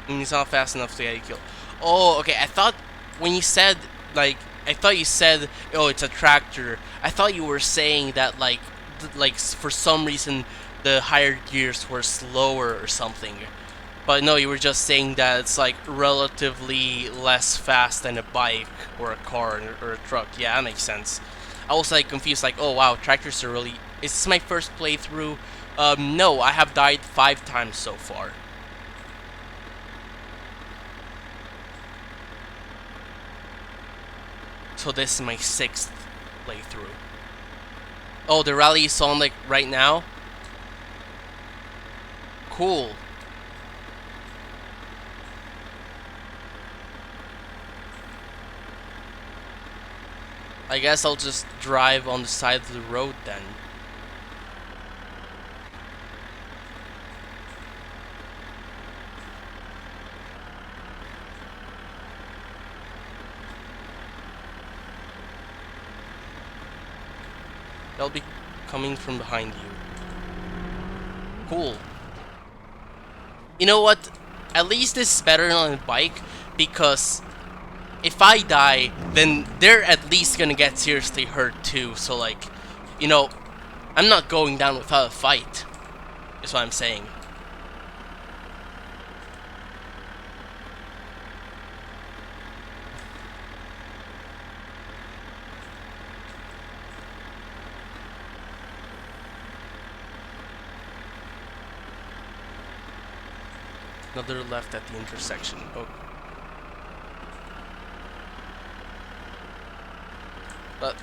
S1: And he's not fast enough to get you killed. Oh, okay. I thought when you said like, I thought you said, oh, it's a tractor. I thought you were saying that like, for some reason the higher gears were slower or something. But no, you were just saying that it's like relatively less fast than a bike or a car or a truck. Yeah, that makes sense. I was like confused, like, oh wow, tractors are really. Is this my first playthrough? No, I have died 5 times so far. So this is my 6th playthrough. Oh, the rally is on like right now? Cool. I guess I'll just drive on the side of the road then. They'll be coming from behind you. Cool. You know what? At least this is better on a bike, because if I die, then they're at least gonna get seriously hurt too. So like, you know, I'm not going down without a fight, is what I'm saying. Another left at the intersection. Oh.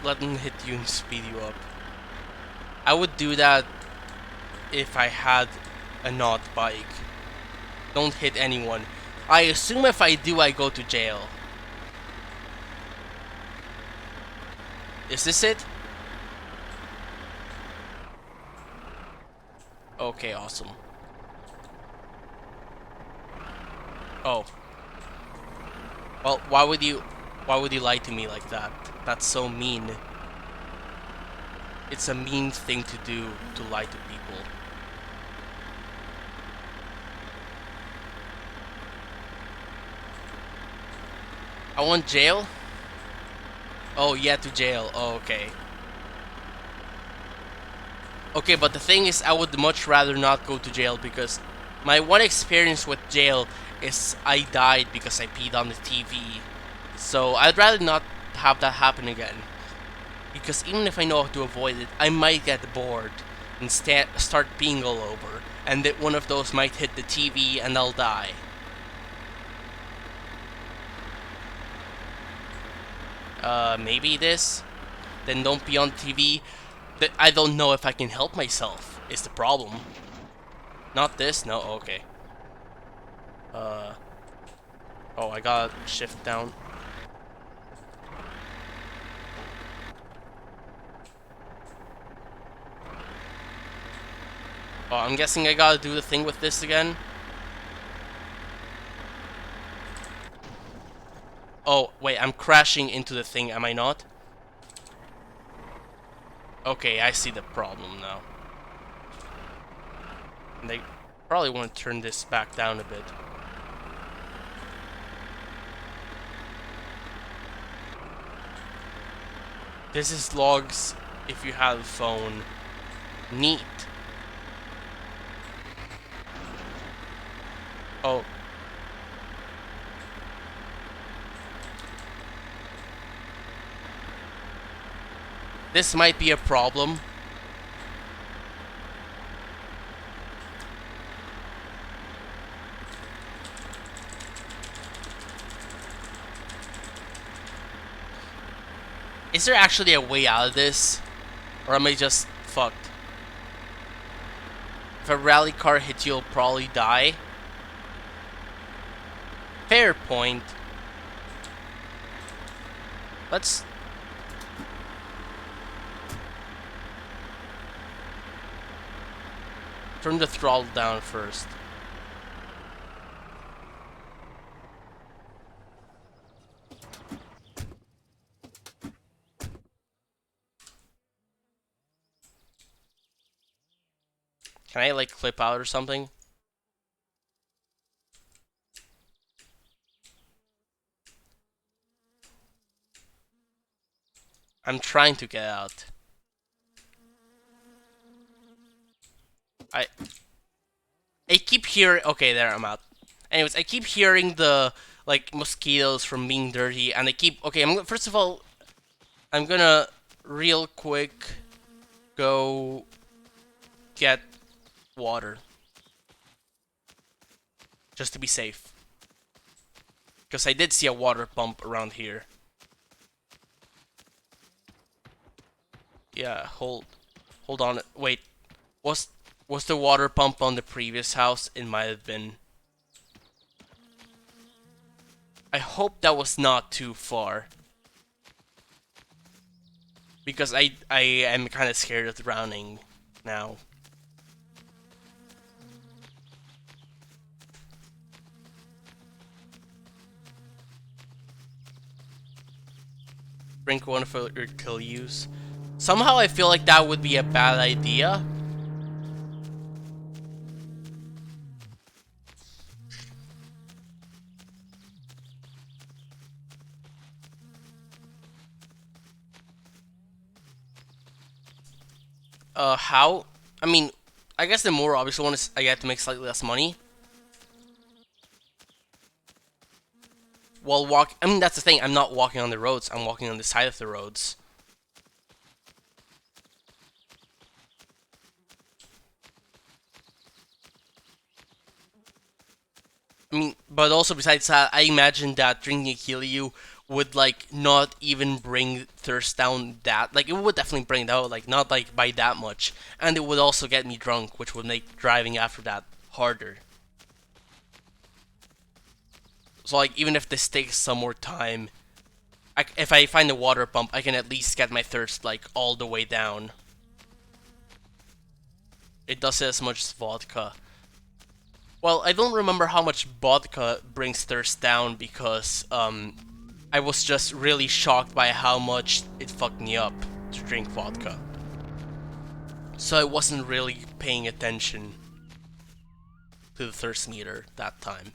S1: Let them hit you and speed you up. I would do that if I had a not bike. Don't hit anyone. I assume if I do, I go to jail. Is this it? Okay, awesome. Oh. Well, why would you lie to me like that? That's so mean. It's a mean thing to do, to lie to people. I want jail? Oh, yeah, to jail. Oh, okay. Okay, but the thing is, I would much rather not go to jail, because my one experience with jail is I died because I peed on the TV. So I'd rather not have that happen again. Because even if I know how to avoid it, I might get bored and start peeing all over. And that one of those might hit the TV and I'll die. Maybe this? Then don't pee on the TV. I don't know if I can help myself, is the problem. Not this? No? Okay. Oh, I gotta shift down. Oh, I'm guessing I gotta do the thing with this again. Oh, wait, I'm crashing into the thing, am I not? Okay, I see the problem now. And they probably want to turn this back down a bit. This is logs if you have a phone. Neat. Oh. This might be a problem. Is there actually a way out of this? Or am I just fucked? If a rally car hits you, you'll probably die. Fair point. Let's... turn the throttle down first. Can I, like, clip out or something? I'm trying to get out. I keep hearing... okay, there, I'm out. Anyways, I keep hearing the, like, mosquitoes from being dirty, and I keep... okay, first of all, I'm gonna real quick go get water. Just to be safe. Because I did see a water pump around here. Yeah, hold on. Wait, was the water pump on the previous house? It might have been. I hope that was not too far. Because I am kind of scared of drowning now. Drink one for your kill use. Somehow I feel like that would be a bad idea. How? I mean, I guess the more obvious one is I get to make slightly less money. While I mean, that's the thing, I'm not walking on the roads, I'm walking on the side of the roads. I mean, but also besides that, I imagine that drinking Heal would, like, not even bring thirst down that, like, it would definitely bring it down, like, not, like, by that much. And it would also get me drunk, which would make driving after that harder. So, like, even if this takes some more time, if I find a water pump, I can at least get my thirst, like, all the way down. It does it as much as vodka. Well, I don't remember how much vodka brings thirst down because, I was just really shocked by how much it fucked me up to drink vodka. So I wasn't really paying attention to the thirst meter that time.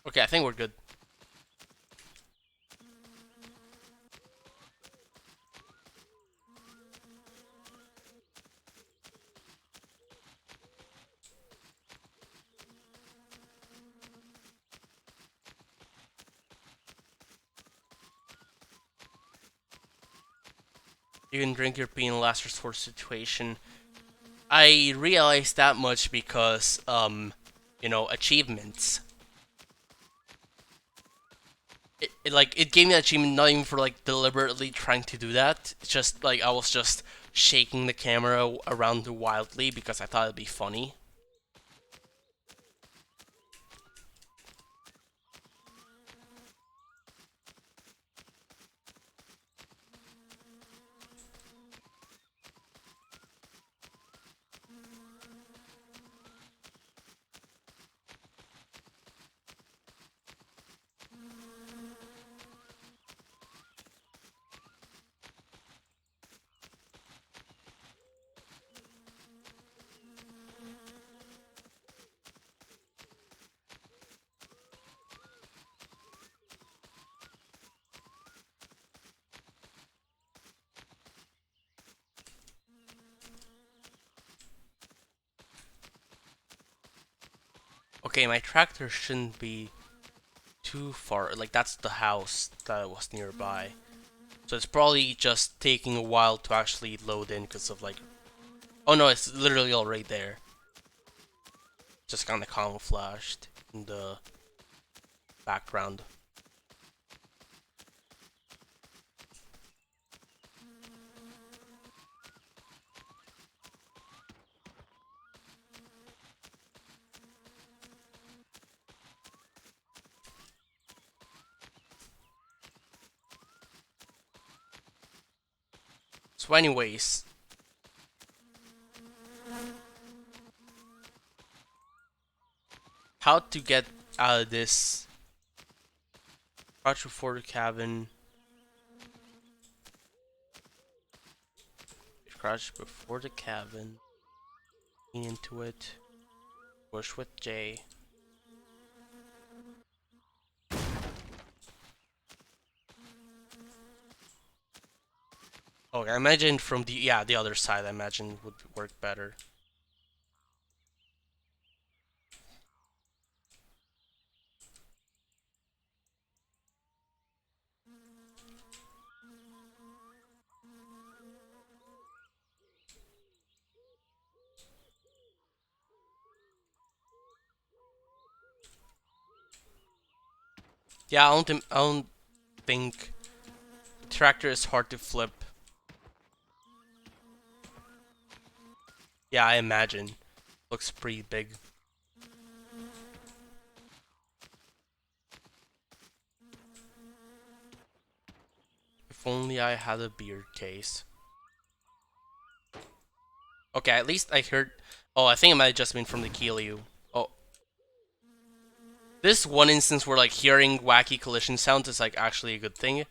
S1: Okay, I think we're good. You can drink your pee in last resort situation. I realized that much because, you know, achievements. It gave me that achievement not even for, like, deliberately trying to do that. It's just, like, I was just shaking the camera around wildly because I thought it'd be funny. Okay, my tractor shouldn't be too far. Like, that's the house that was nearby. So it's probably just taking a while to actually load in because of like... Oh no, it's literally all right there. Just kind of camouflaged in the background. So anyways, how to get out of this? Crouch before the cabin. Crouch before the cabin. Lean into it. Push with J. Okay, I imagine from the other side I imagine would work better. Yeah, I don't think tractor is hard to flip. Yeah, I imagine. Looks pretty big. If only I had a beard case. Okay, at least I heard... Oh, I think it might have just been from the Keelio. Oh. This one instance where like hearing wacky collision sounds is like actually a good thing.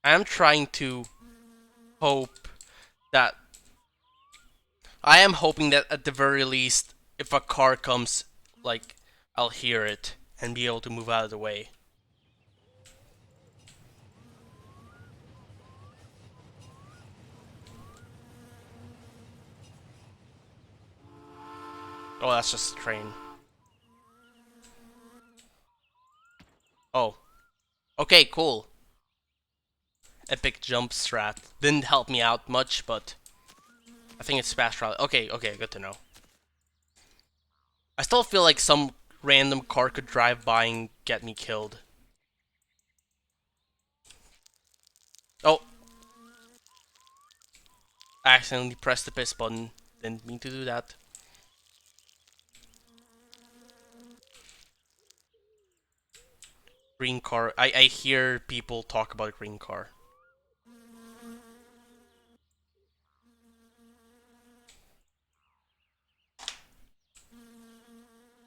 S1: I am trying to hope that... I am hoping that at the very least, if a car comes, like, I'll hear it and be able to move out of the way. Oh, that's just a train. Oh. Okay, cool. Epic jump strat. Didn't help me out much, but... I think it's fast travel. Okay, good to know. I still feel like some random car could drive by and get me killed. Oh! I accidentally pressed the piss button. Didn't mean to do that. Green car. I hear people talk about a green car.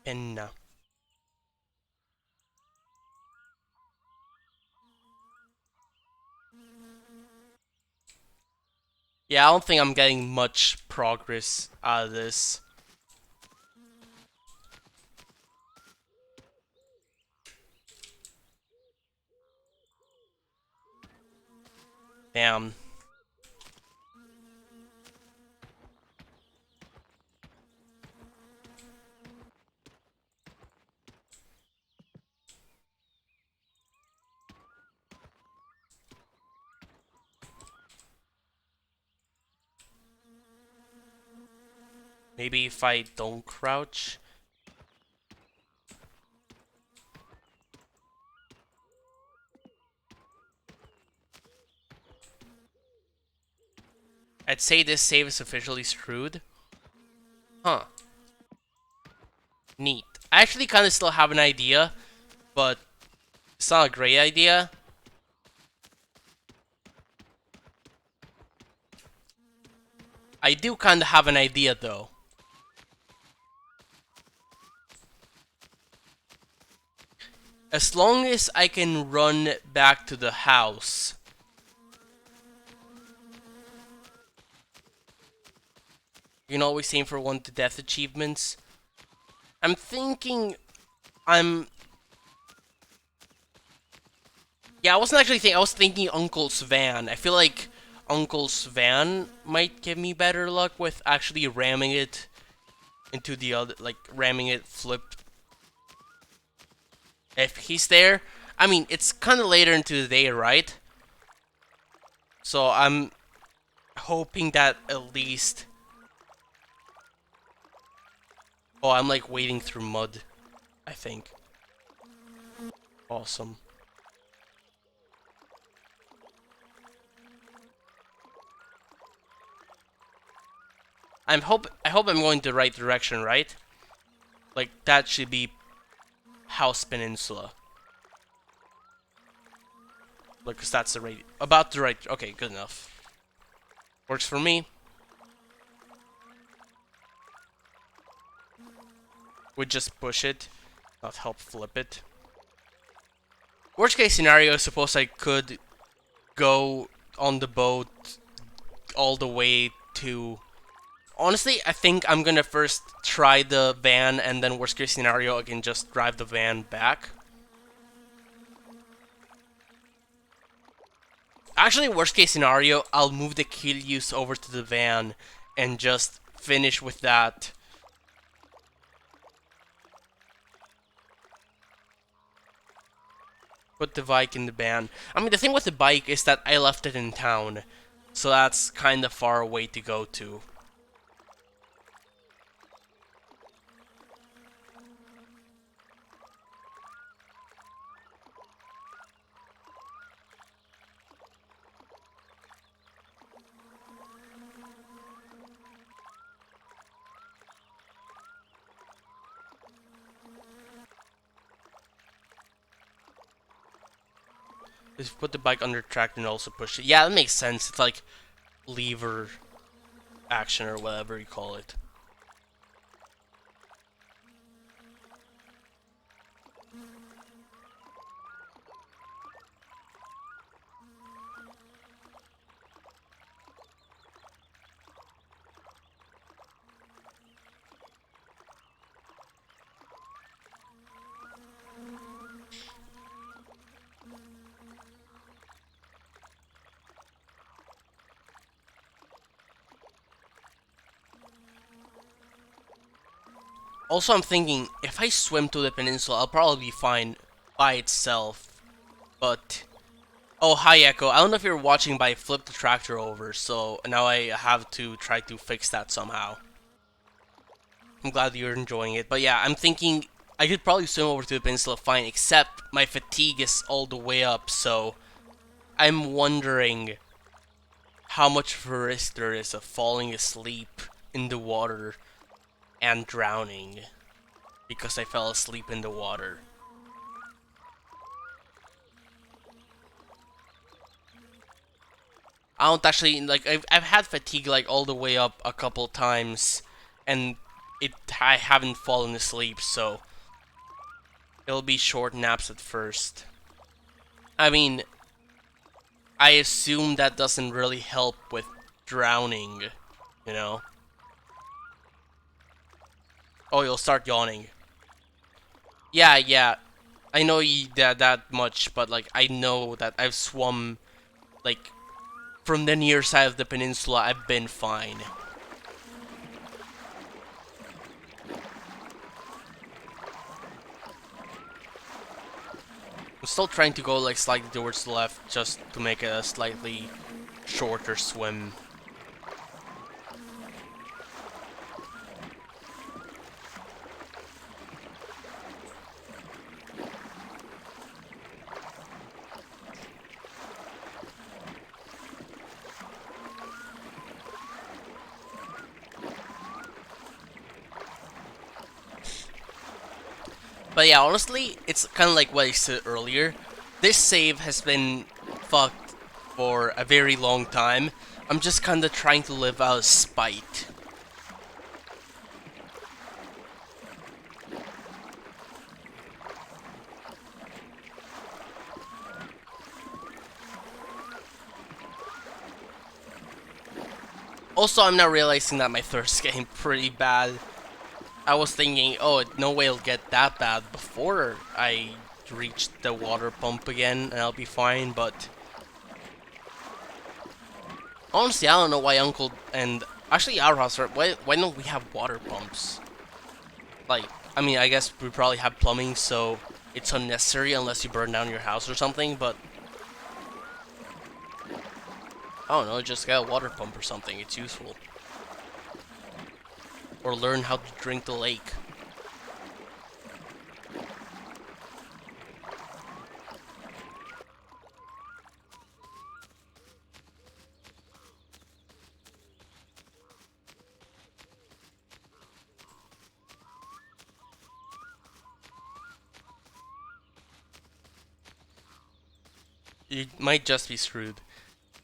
S1: Penna. Yeah, I don't think I'm getting much progress out of this. Damn. Maybe if I don't crouch. I'd say this save is officially screwed. Huh. Neat. I actually kind of still have an idea, but it's not a great idea. I do kind of have an idea though. As long as I can run back to the house. You can always aim for 1 to death achievements. I'm thinking I'm Yeah, I wasn't actually thinking. I was thinking Uncle's van. I feel like Uncle's van might give me better luck with actually ramming it into the other, like ramming it flipped. If he's there, I mean, it's kind of later into the day, right? So I'm hoping that at least. Oh, I'm like wading through mud, I think. Awesome. I hope I'm going the right direction, right? Like that should be House Peninsula. Look, cause that's the right, about the right. Okay, good enough. Works for me. We just push it, not help flip it. Worst case scenario, I suppose I could go on the boat all the way to. Honestly, I think I'm gonna first try the van, and then worst case scenario, I can just drive the van back. Actually, worst case scenario, I'll move the Kilius over to the van and just finish with that. Put the bike in the van. I mean, the thing with the bike is that I left it in town, so that's kind of far away to go to. Just put the bike under track and also push it. Yeah, that makes sense. It's like lever action or whatever you call it. Also, I'm thinking, if I swim to the peninsula, I'll probably be fine by itself. But... Oh, hi Echo. I don't know if you're watching, but I flipped the tractor over, so now I have to try to fix that somehow. I'm glad you're enjoying it. But yeah, I'm thinking I could probably swim over to the peninsula fine, except my fatigue is all the way up, so... I'm wondering how much of a risk there is of falling asleep in the water and drowning because I fell asleep in the water. I don't actually, like, I've had fatigue like all the way up a couple times and I haven't fallen asleep, so it'll be short naps at first. I mean, I assume that doesn't really help with drowning, you know? Oh, you'll start yawning. Yeah. I know that much, but like I know that I've swum like from the near side of the peninsula. I've been fine. I'm still trying to go like slightly towards the left just to make it a slightly shorter swim. But yeah, honestly, it's kind of like what I said earlier. This save has been fucked for a very long time. I'm just kind of trying to live out of spite. Also, I'm now realizing that my thirst's getting pretty bad. I was thinking, oh, no way it'll get that bad before I reach the water pump again and I'll be fine, but honestly, I don't know why Uncle and actually our house, why don't we have water pumps? Like, I mean, I guess we probably have plumbing, so it's unnecessary unless you burn down your house or something, but I don't know, just get a water pump or something, it's useful. Or learn how to drink the lake. You might just be screwed.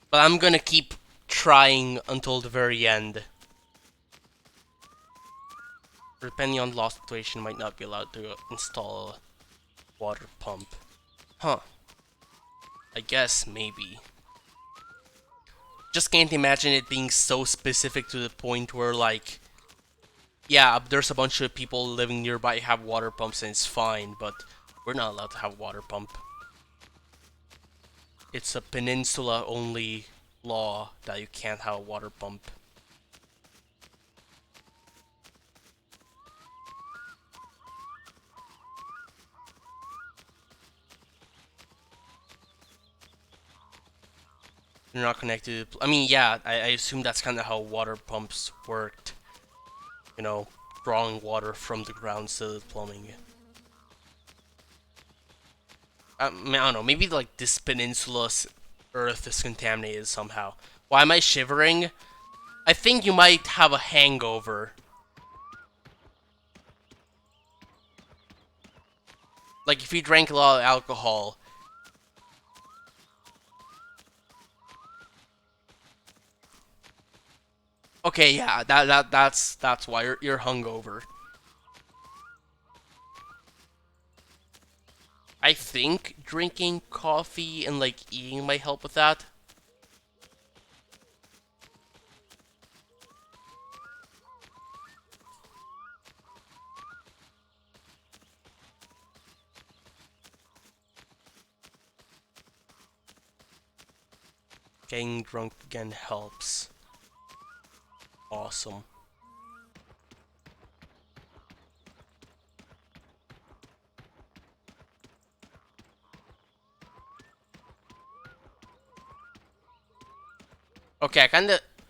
S1: But I'm gonna keep trying until the very end. Depending on the law situation, might not be allowed to install a water pump. Huh. I guess maybe. Just can't imagine it being so specific to the point where, like, yeah, there's a bunch of people living nearby have water pumps and it's fine, but we're not allowed to have a water pump. It's a peninsula only law that you can't have a water pump. You're not connected. I mean, yeah, I assume that's kind of how water pumps worked. You know, drawing water from the ground instead of plumbing. I mean, I don't know, maybe like this peninsula's earth is contaminated somehow. Why am I shivering? I think you might have a hangover. Like if you drank a lot of alcohol. Okay, yeah, that's why you're hungover. I think drinking coffee and like eating might help with that. Getting drunk again helps. Awesome. Okay,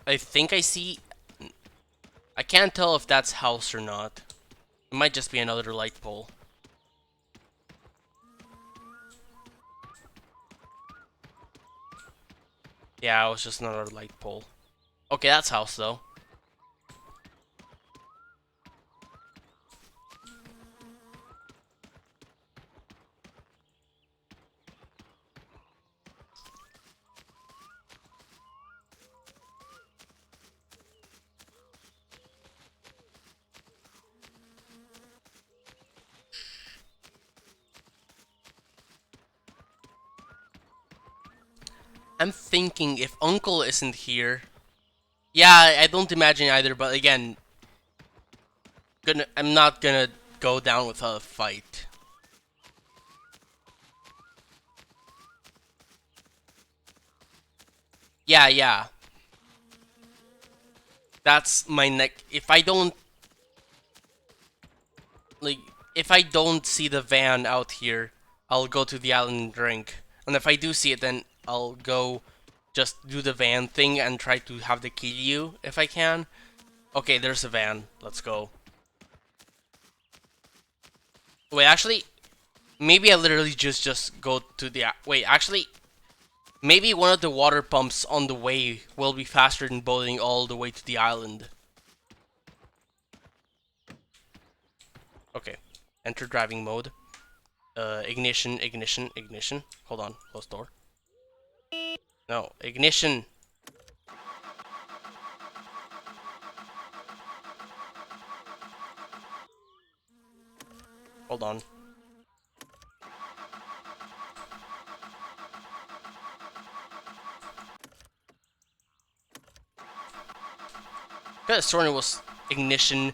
S1: I think I see. I can't tell if that's house or not. It might just be another light pole. Yeah, it was just another light pole. Okay, that's house though. I'm thinking if Uncle isn't here. Yeah, I don't imagine either, but again, I'm not gonna go down with a fight. Yeah. That's my neck. If I don't see the van out here, I'll go to the island and drink. And if I do see it, then I'll go just do the van thing and try to have the key to you if I can. Okay, there's a van. Let's go. Wait, actually, maybe I literally just go to the... Wait, actually, maybe one of the water pumps on the way will be faster than boating all the way to the island. Okay, enter driving mode. Ignition. Hold on, close door. No, ignition. Hold on. Could have sworn it was ignition.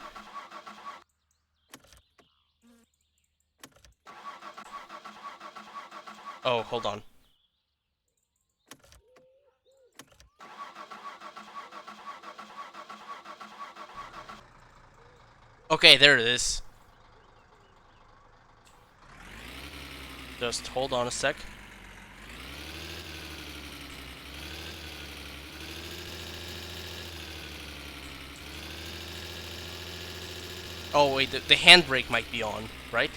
S1: Oh, hold on. Okay, there it is. Just hold on a sec. Oh wait, the handbrake might be on, right?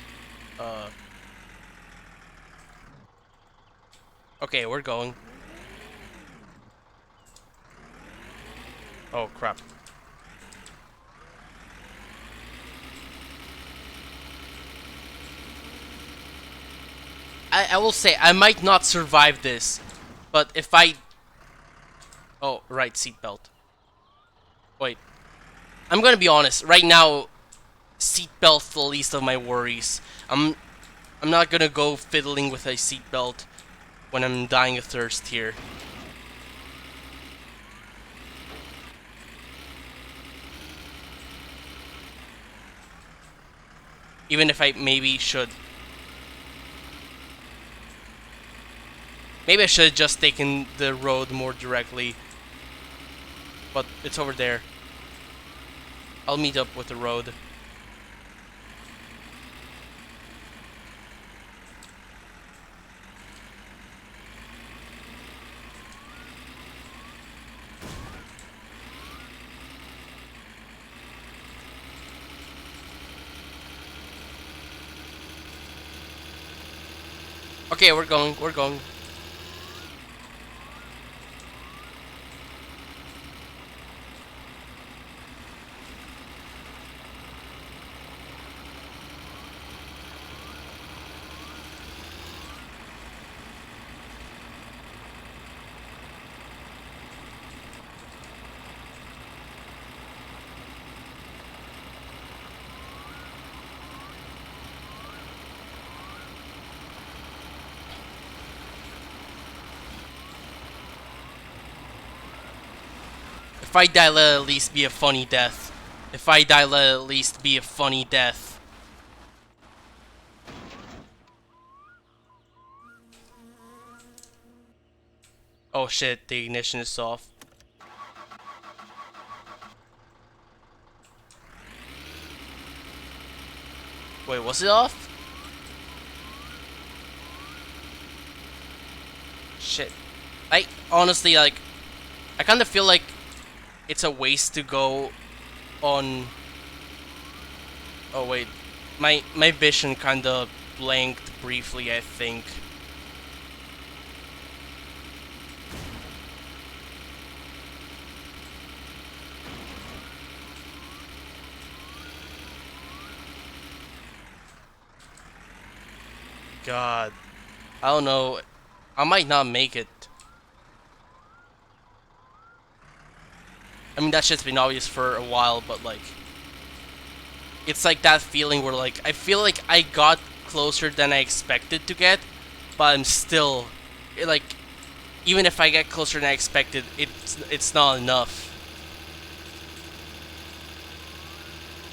S1: Okay, we're going. Oh crap. I will say, I might not survive this, but if I... Oh, right, seatbelt. Wait. I'm gonna be honest, right now, seatbelt's the least of my worries. I'm not gonna go fiddling with a seatbelt when I'm dying of thirst here. Even if I maybe should. Maybe I should have just taken the road more directly. But it's over there. I'll meet up with the road. Okay, we're going, we're going. If I die, let it at least be a funny death. If I die, let it at least be a funny death. Oh shit, the ignition is off. Wait, was it off? Shit. I honestly, like, I kind of feel like it's a waste to go on... Oh wait, my vision kind of blanked briefly, I think. God, I don't know. I might not make it. I mean, that shit's been obvious for a while, but like, it's like that feeling where like, I feel like I got closer than I expected to get, but I'm still, like, even if I get closer than I expected, it's not enough.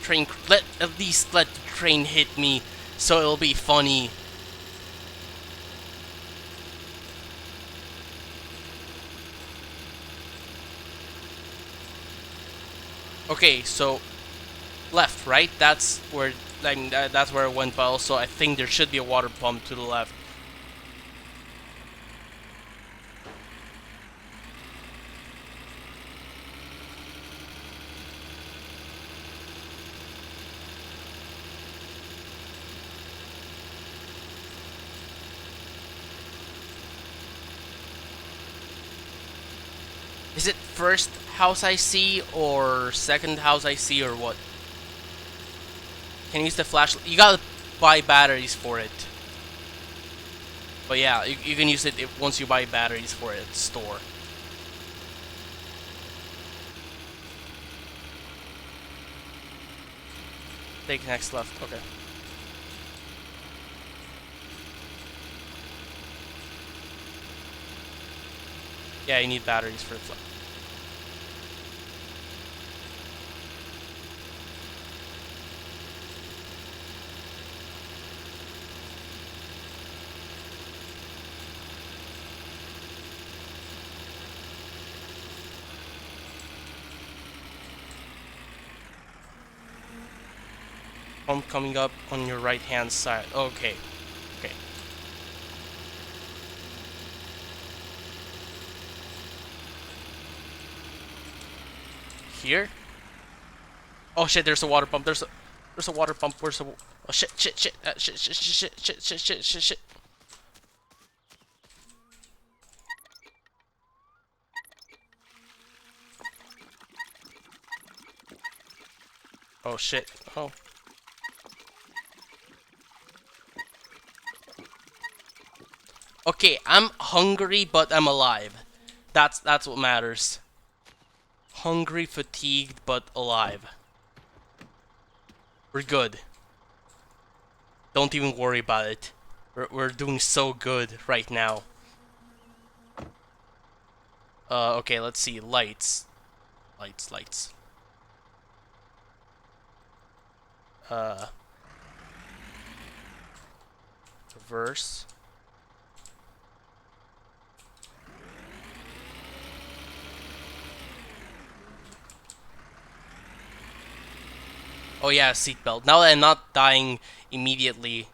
S1: Train, at least let the train hit me, so it'll be funny. Okay, so left, right? That's where, like, that's where it went. But also, I think there should be a water pump to the left. Is it first house I see or second house I see or what? Can you use the flashlight? You gotta buy batteries for it. But yeah, you can use it once you buy batteries for it at the store. Take next left, okay. Yeah, you need batteries for the flip. pump coming up on your right hand side. Okay. Okay. Here? Oh shit, there's a water pump. There's a water pump. Where's the oh shit, shit. Shit. Oh shit. Oh. Okay, I'm hungry, but I'm alive. That's what matters. Hungry, fatigued, but alive. We're good. Don't even worry about it. We're doing so good right now. Okay, let's see. Lights. Lights. Reverse. Oh yeah, seatbelt. Now that I'm not dying immediately.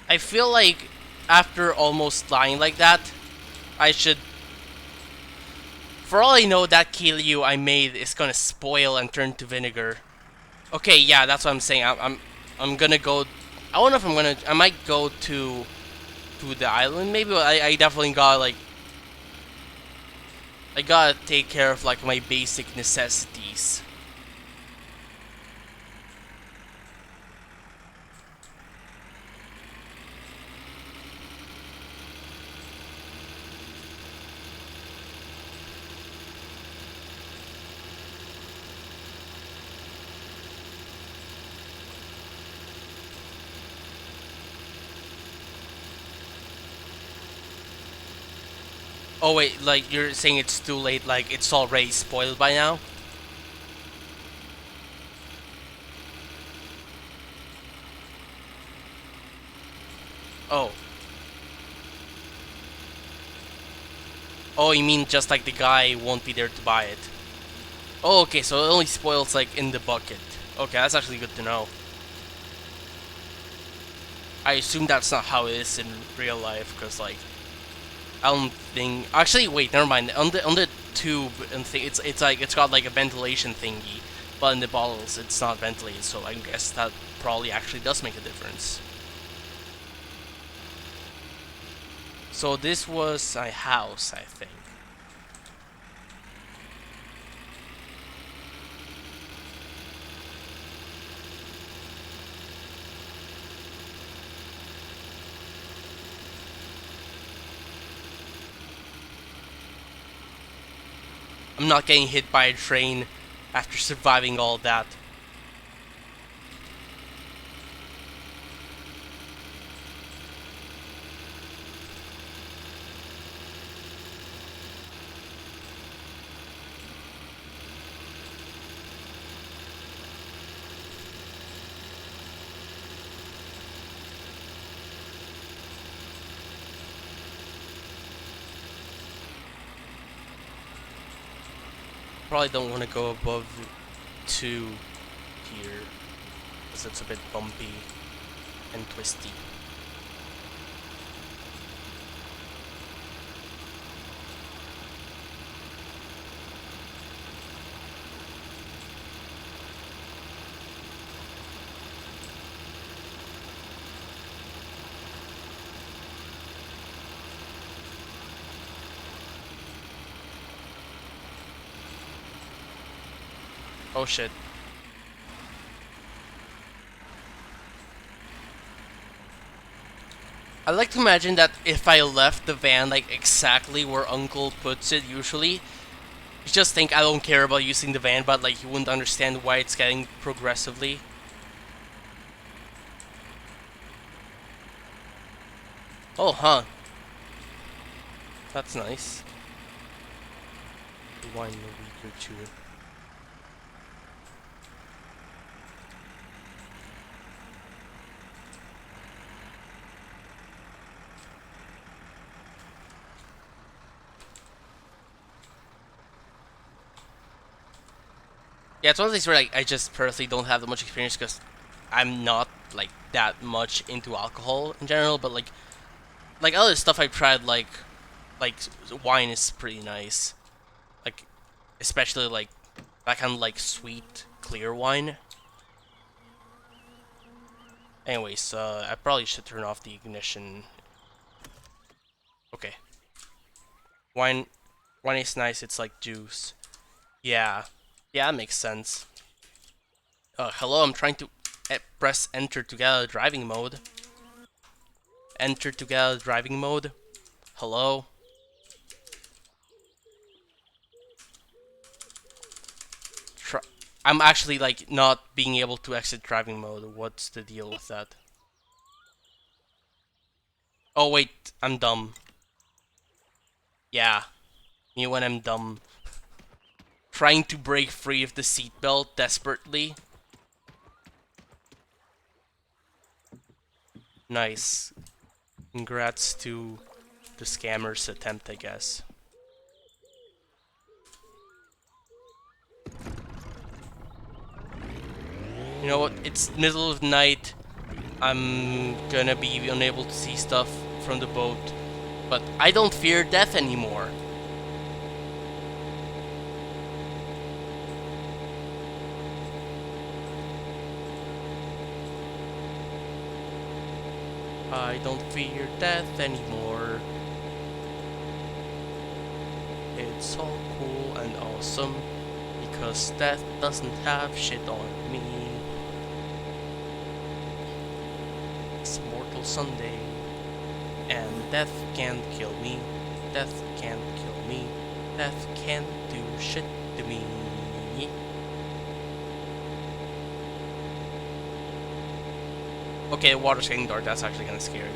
S1: I feel like after almost dying like that, I should... For all I know, that Kiryu I made is gonna spoil and turn to vinegar. Okay, yeah, that's what I'm saying. I'm gonna go... I don't know if I'm gonna... I might go to the island, maybe. I definitely gotta, like... I gotta take care of, like, my basic necessities. Oh wait, like you're saying it's too late, like it's already spoiled by now? Oh. Oh, you mean just like the guy won't be there to buy it? Oh, okay, so it only spoils like in the bucket. Okay, that's actually good to know. I assume that's not how it is in real life, because like I don't think. Actually, wait, never mind. On the tube and thing, it's like it's got like a ventilation thingy, but in the bottles it's not ventilated. So I guess that probably actually does make a difference. So this was a house, I think. I'm not getting hit by a train after surviving all that. Probably don't want to go above 2 here, because it's a bit bumpy and twisty. Oh shit. I like to imagine that if I left the van like exactly where Uncle puts it usually, you just think I don't care about using the van, but like you wouldn't understand why it's getting progressively. Oh, huh. That's nice. Rewind a week or two. Yeah, it's one of these where like I just personally don't have that much experience because I'm not like that much into alcohol in general. But like other stuff I've tried, like wine is pretty nice. Like especially like that kind of like sweet clear wine. Anyways, I probably should turn off the ignition. Okay. Wine, wine is nice. It's like juice. Yeah, yeah, that makes sense. Hello, I'm trying to press enter to get out of driving mode. Enter to get out of driving mode. Hello. Try I'm actually like not being able to exit driving mode. What's the deal with that? Oh wait, I'm dumb. Yeah, me when I'm dumb. Trying to break free of the seatbelt desperately. Nice. Congrats to the scammer's attempt, I guess. You know what? It's middle of night. I'm gonna be unable to see stuff from the boat. But I don't fear death anymore. I don't fear death anymore. It's all cool and awesome because death doesn't have shit on me. It's Mortal Sunday and death can't kill me. Death can't kill me. Death can't do shit to me. Okay, the water's getting dark. That's actually kind of scary.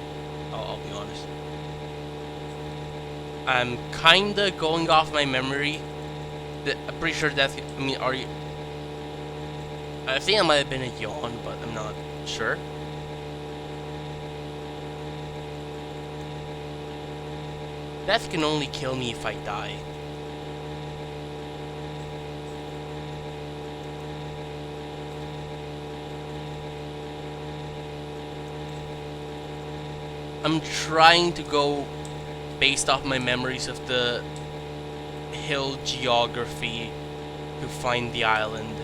S1: I'll be honest. I'm kinda going off my memory. I'm pretty sure that. I mean, are you? I think I might have been a yawn, but I'm not sure. Death can only kill me if I die. I'm trying to go based off my memories of the hill geography to find the island.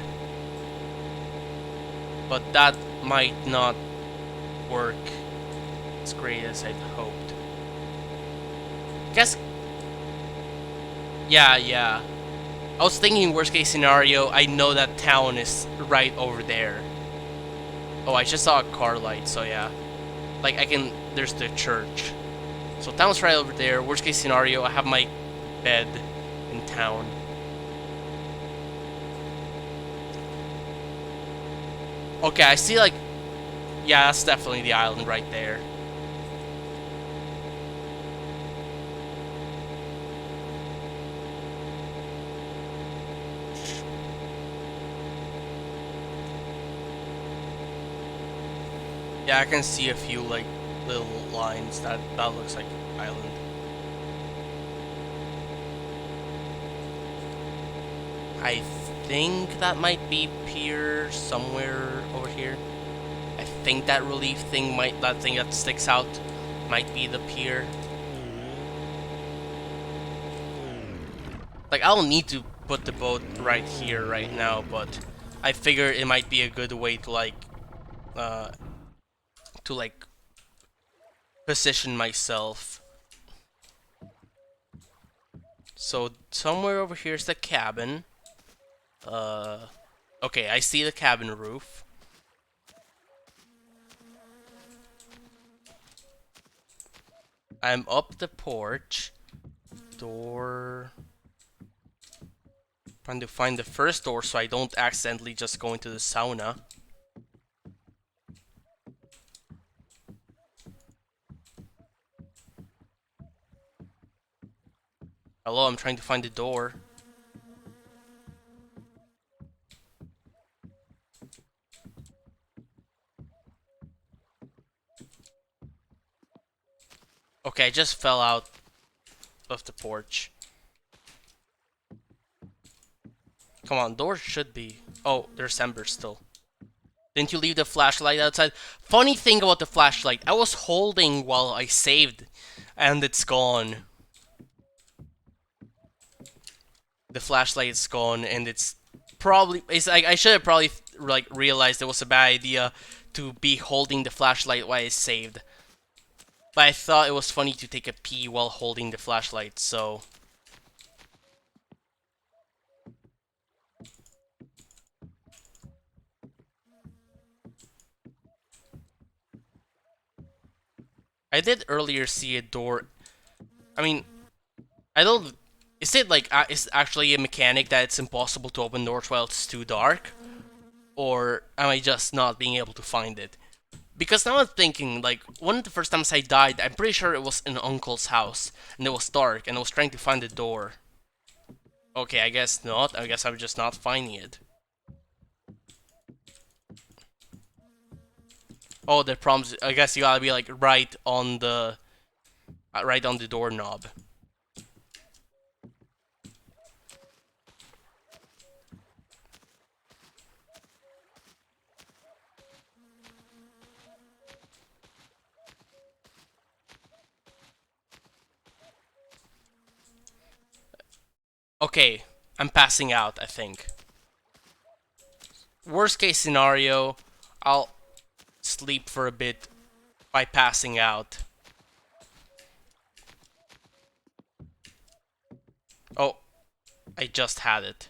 S1: But that might not work as great as I'd hoped. Guess... Yeah. I was thinking worst case scenario, I know that town is right over there. Oh, I just saw a car light, so yeah. Like, there's the church. So town's right over there. Worst case scenario, I have my bed in town. Okay, I see like... Yeah, that's definitely the island right there. Yeah, I can see a few like little lines. That looks like island. I think that might be pier somewhere over here. I think that relief thing that thing that sticks out might be the pier. Like, I don't need to put the boat right here right now, but I figure it might be a good way to like position myself. So somewhere over here is the cabin. Okay, I see the cabin roof. I'm up the porch. Door. Trying to find the first door so I don't accidentally just go into the sauna. Hello, I'm trying to find the door. Okay, I just fell out of the porch. Come on, door should be... Oh, there's embers still. Didn't you leave the flashlight outside? Funny thing about the flashlight, I was holding while I saved, and it's gone. The flashlight is gone, and it's probably... It's like I should have probably like realized it was a bad idea to be holding the flashlight while I saved. But I thought it was funny to take a pee while holding the flashlight, so... I did earlier see a door. I mean, I don't. Is it like is actually a mechanic that it's impossible to open doors while it's too dark, or am I just not being able to find it? Because now I'm thinking, like, one of the first times I died, I'm pretty sure it was in Uncle's house, and it was dark, and I was trying to find the door. Okay, I guess not. I guess I'm just not finding it. Oh, the problems. I guess you gotta be like right on the doorknob. Okay, I'm passing out, I think. Worst case scenario, I'll sleep for a bit by passing out. Oh, I just had it.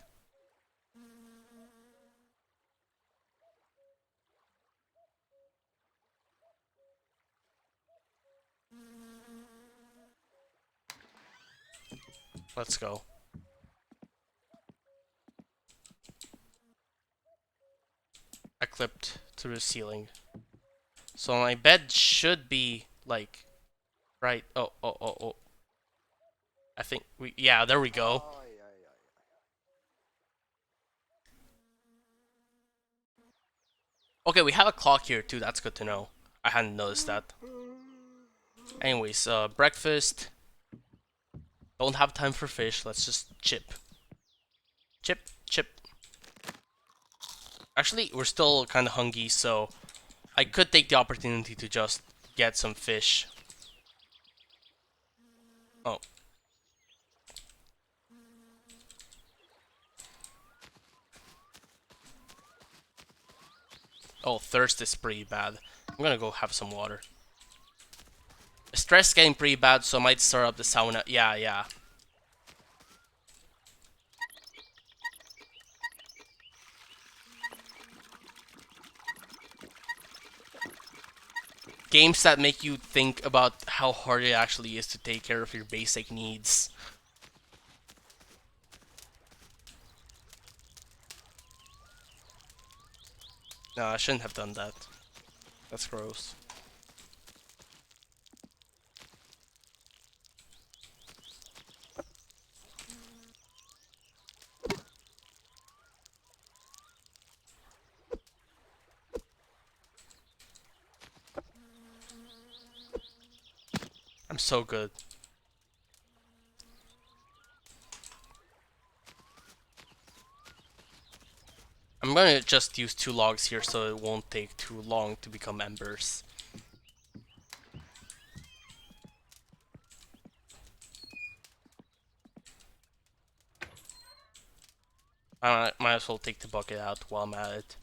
S1: Let's go. I clipped through the ceiling. So my bed should be like right. Oh. I think yeah, there we go. Okay, we have a clock here too. That's good to know. I hadn't noticed that. Anyways, breakfast. Don't have time for fish. Let's just chip. Chip. Actually, we're still kind of hungry, so I could take the opportunity to just get some fish. Oh. Oh, thirst is pretty bad. I'm gonna go have some water. Stress getting pretty bad, so I might start up the sauna. Yeah. Games that make you think about how hard it actually is to take care of your basic needs. No, I shouldn't have done that. That's gross. I'm so good. I'm gonna just use 2 logs here so it won't take too long to become embers. I might as well take the bucket out while I'm at it.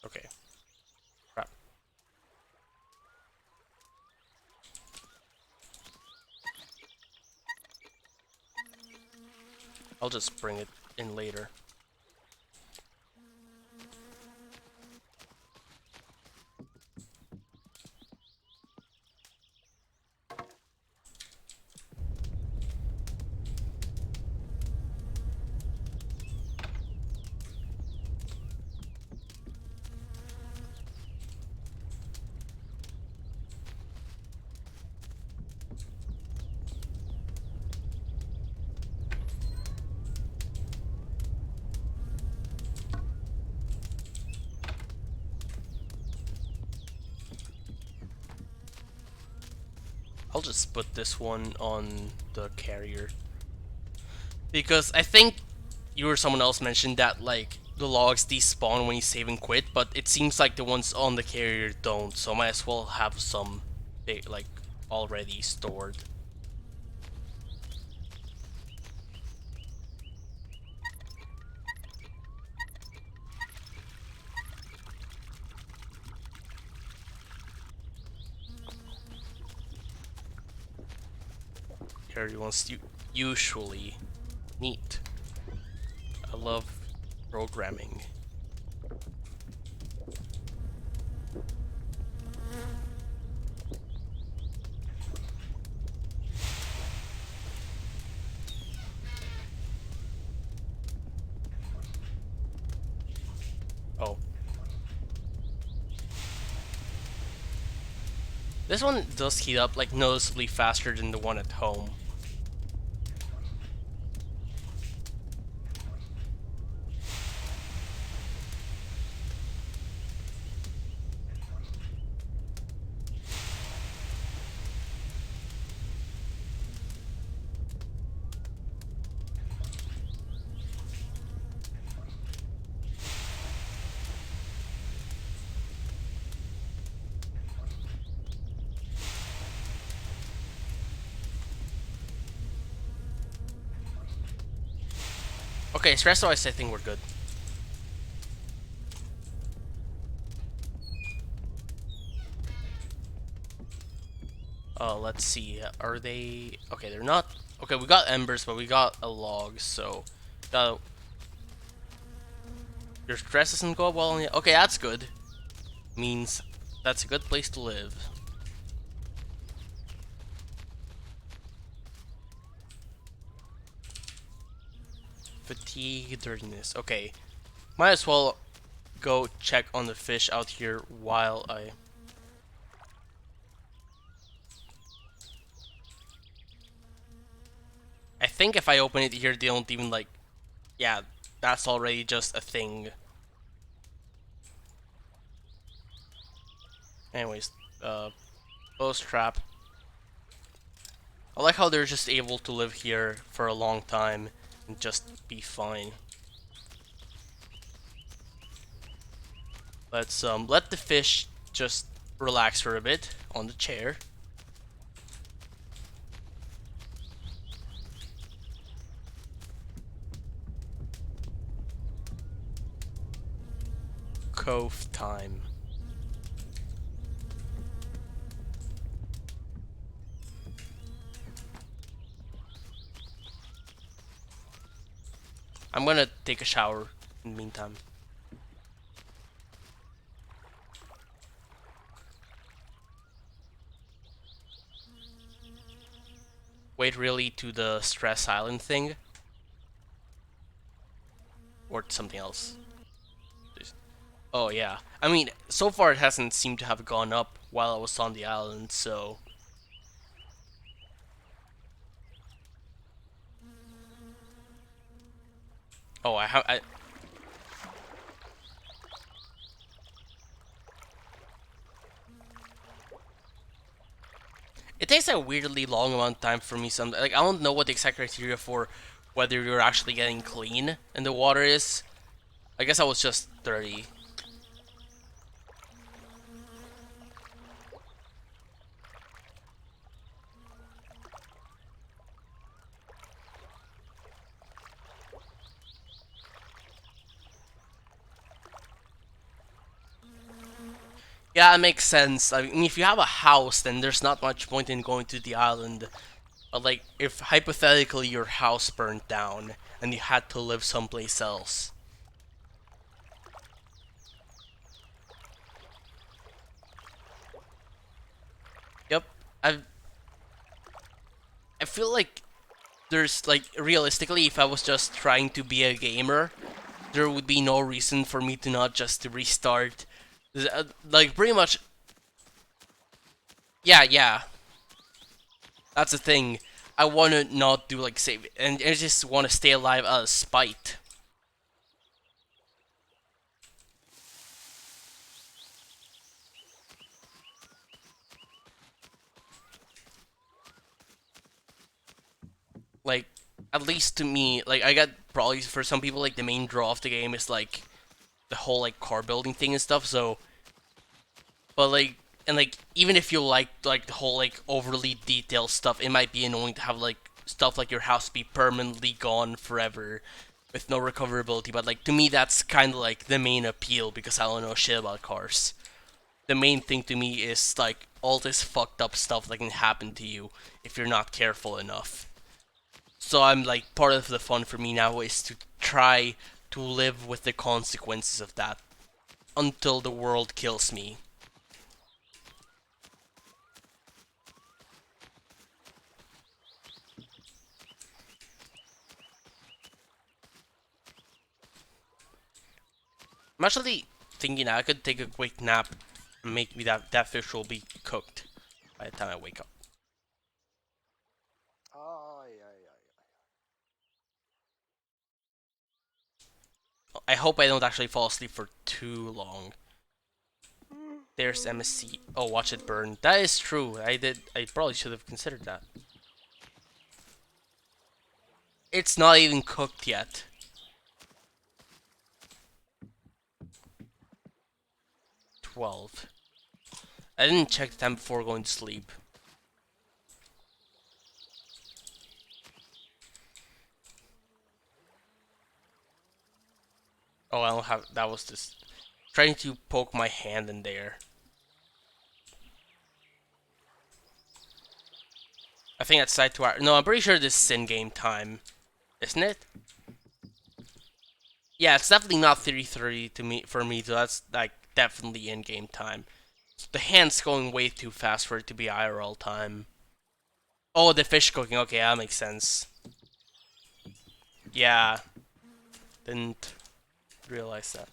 S1: Okay. Crap. I'll just bring it in later. I'll just put this one on the carrier. Because I think you or someone else mentioned that, like, the logs despawn when you save and quit, but it seems like the ones on the carrier don't, so I might as well have some, like, already stored. Carrier ones usually neat. I love programming. Oh. This one does heat up like noticeably faster than the one at home. Okay, stress wise, I think we're good. Let's see. Are they... Okay, they're not... Okay, we got embers, but we got a log, so... Your stress doesn't go up well on the... Okay, that's good. Means that's a good place to live. Fatigue, dirtiness. Okay. Might as well go check on the fish out here while I think if I open it here, they don't even, like... Yeah, that's already just a thing. Anyways, close trap. I like how they're just able to live here for a long time and just be fine. Let's let the fish just relax for a bit on the chair. Cove time. I'm gonna take a shower in the meantime. Wait really to the stress island thing? Or something else? Oh yeah. I mean, so far it hasn't seemed to have gone up while I was on the island, so... Oh, I It takes a weirdly long amount of time for me. Like, I don't know what the exact criteria for whether you're actually getting clean in the water is. I guess I was just 30. Yeah, it makes sense. I mean, if you have a house, then there's not much point in going to the island. But, like, if hypothetically your house burned down and you had to live someplace else. Yep, I feel like there's, like, realistically, if I was just trying to be a gamer, there would be no reason for me to not just restart. Like, pretty much... Yeah. That's the thing. I want to not do, like, save... And I just want to stay alive out of spite. At least to me, like I got probably for some people like the main draw of the game is like the whole like car building thing and stuff. So, but like and like even if you like the whole like overly detailed stuff, it might be annoying to have like stuff like your house be permanently gone forever with no recoverability. But like to me, that's kind of like the main appeal because I don't know shit about cars. The main thing to me is like all this fucked up stuff that can happen to you if you're not careful enough. So I'm like part of the fun for me now is to try to live with the consequences of that until the world kills me. I'm actually thinking I could take a quick nap and make me that fish will be cooked by the time I wake up.
S7: Ai, ai, ai.
S1: I hope I don't actually fall asleep for too long. There's MSC. Oh, watch it burn. That is true. I probably should have considered that. It's not even cooked yet. $12. I didn't check the time before going to sleep. Oh, I don't have. That was just trying to poke my hand in there. I think that's side 2 hours. No, I'm pretty sure this is in game time, isn't it? Yeah, it's definitely not 3:30 to me for me. So that's like definitely in game time. The hand's going way too fast for it to be IRL time. Oh, the fish cooking. Okay, that makes sense. Yeah, didn't realize that.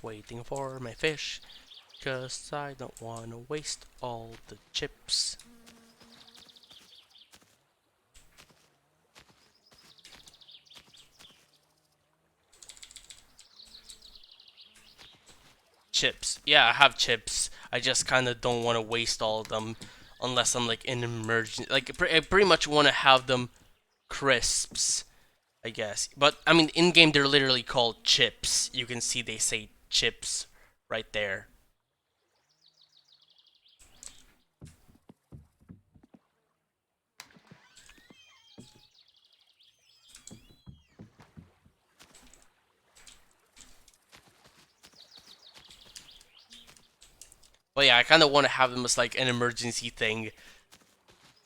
S1: Waiting for my fish, 'cause I don't wanna waste all the chips. Chips. Yeah, I have chips. I just kind of don't want to waste all of them unless I'm like in emergency. Like I pretty much want to have them crisps, I guess. But I mean, in game they're literally called chips. You can see they say chips right there. But yeah, I kind of want to have them as like an emergency thing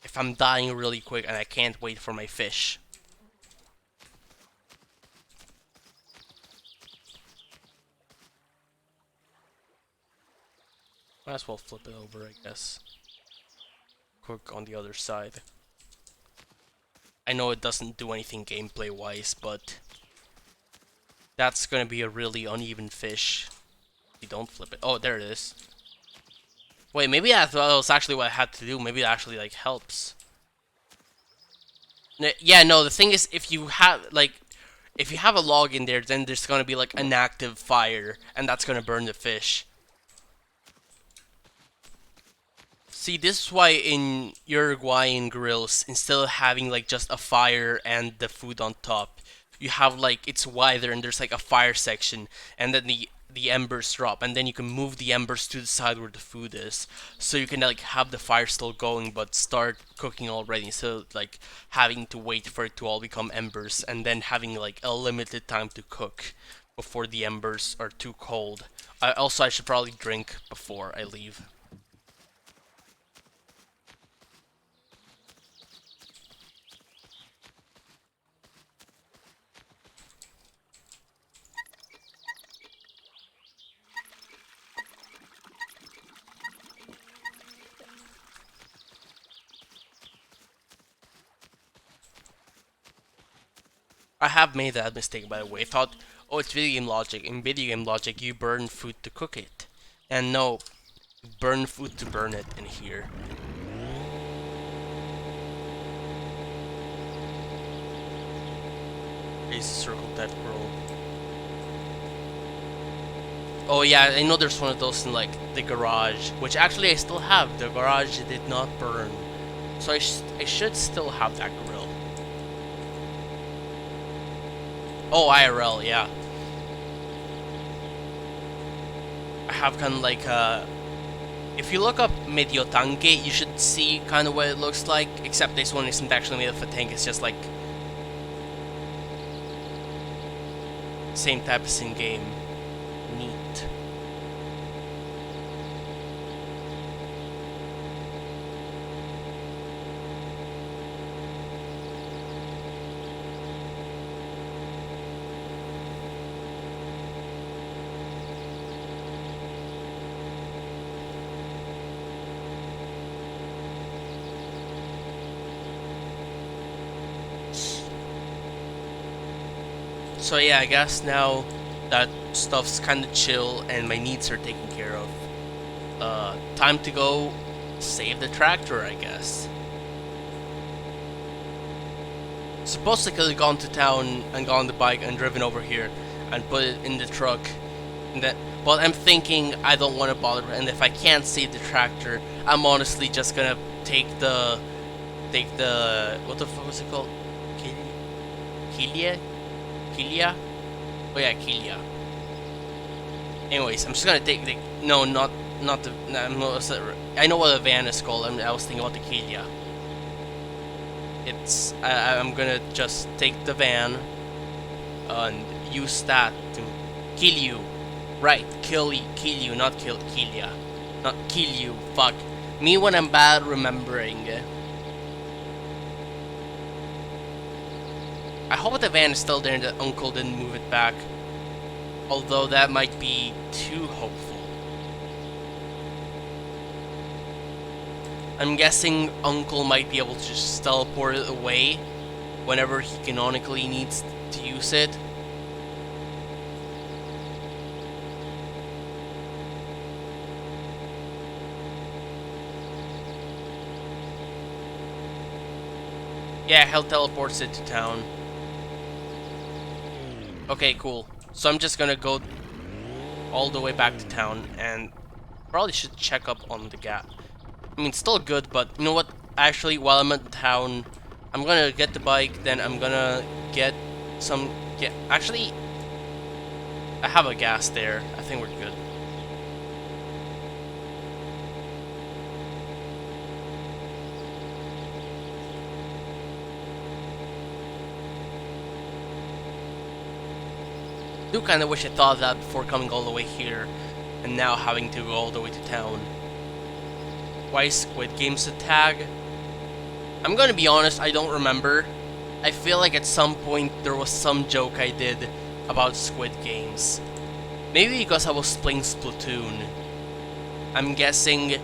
S1: if I'm dying really quick and I can't wait for my fish. Might as well flip it over, I guess. Cook on the other side. I know it doesn't do anything gameplay wise, but that's gonna be a really uneven fish. You don't flip it. Oh, there it is. Wait, maybe I thought that was actually what I had to do. Maybe it actually like helps. Yeah, no. The thing is, if you have a log in there, then there's gonna be like an active fire, and that's gonna burn the fish. See, this is why in Uruguayan grills, instead of having like just a fire and the food on top, you have like it's wider and there's like a fire section, and then the embers drop, and then you can move the embers to the side where the food is, so you can like have the fire still going but start cooking already, instead of like having to wait for it to all become embers and then having like a limited time to cook before the embers are too cold. I should probably drink before I leave. I have made that mistake, by the way. I thought, oh, it's video game logic. In video game logic, you burn food to cook it. And no, you burn food to burn it in here. Okay, circle that grill. Oh yeah, I know there's one of those in like the garage, which actually I still have. The garage did not burn, so I should still have that grill. Oh, IRL, yeah. I have kind of like if you look up Medio Tanque, you should see kind of what it looks like, except this one isn't actually made of a tank, it's just like same type as in game. Neat. So yeah, I guess now that stuff's kind of chill and my needs are taken care of, time to go save the tractor, I guess. Supposed to could have gone to town and gone on the bike and driven over here and put it in the truck. And that, but I'm thinking I don't want to bother, and if I can't save the tractor, I'm honestly just gonna take the what the fuck was it called? Kilia? Oh yeah, Kilia. Anyways, I'm just gonna take the not the I know what a van is called. I was thinking about the Kilia. It's I'm gonna just take the van and use that to kill you. Right, kill you, not Kilia. Not kill you, fuck. Me when I'm bad remembering. I hope the van is still there and that Uncle didn't move it back. Although that might be too hopeful. I'm guessing Uncle might be able to just teleport it away whenever he canonically needs to use it. Yeah, hell teleports it to town. Okay, cool. So I'm just gonna go all the way back to town and probably should check up on the gap. I mean, still good, but you know what? Actually, while I'm at town, I'm gonna get the bike, then I'm gonna get some... Actually, I have a gas there. I think we're good. I do kind of wish I thought of that before coming all the way here, and now having to go all the way to town. Why Squid Games a tag? I'm gonna be honest, I don't remember. I feel like at some point there was some joke I did about Squid Games. Maybe because I was playing Splatoon. I'm guessing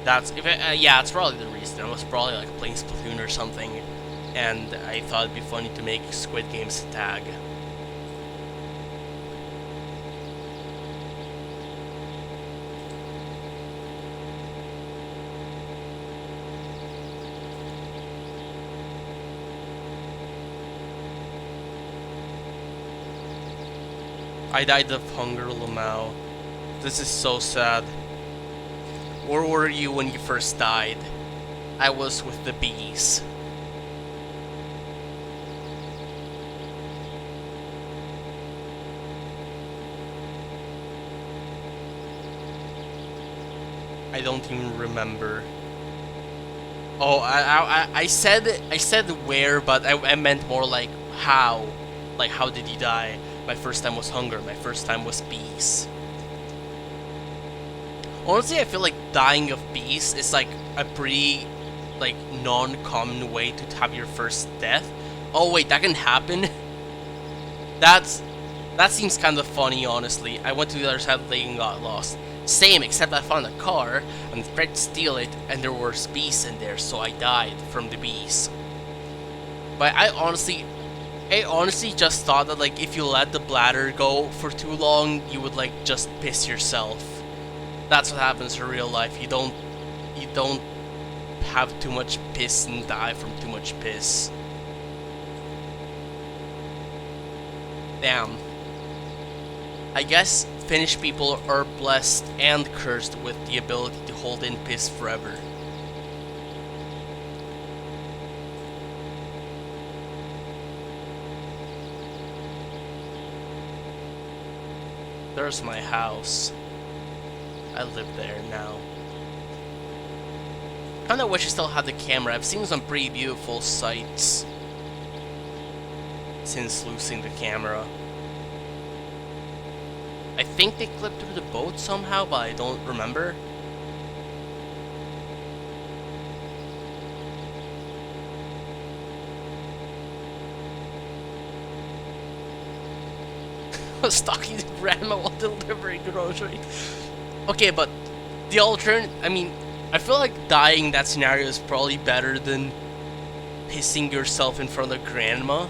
S1: that's... yeah, it's probably the reason. I was probably like playing Splatoon or something, and I thought it'd be funny to make Squid Games a tag. I died of hunger, Lamau. This is so sad. Where were you when you first died? I was with the bees. I don't even remember. Oh, I said where, but I meant more like how. Like, how did you die? My first time was hunger, my first time was bees. Honestly, I feel like dying of bees is like a pretty, like, non-common way to have your first death. Oh wait, that can happen? That seems kind of funny, honestly. I went to the other side of the lake and got lost. Same, except I found a car, and tried to steal it, and there were bees in there, so I died from the bees. But I honestly just thought that, like, if you let the bladder go for too long, you would, like, just piss yourself. That's what happens in real life. You don't have too much piss and die from too much piss. Damn. I guess Finnish people are blessed and cursed with the ability to hold in piss forever. There's my house. I live there now. Kinda wish I still had the camera. I've seen some pretty beautiful sights since losing the camera. I think they clipped through the boat somehow, but I don't remember. Was stalking the grandma while delivering groceries. Okay, but the alternate, I mean, I feel like dying in that scenario is probably better than pissing yourself in front of grandma.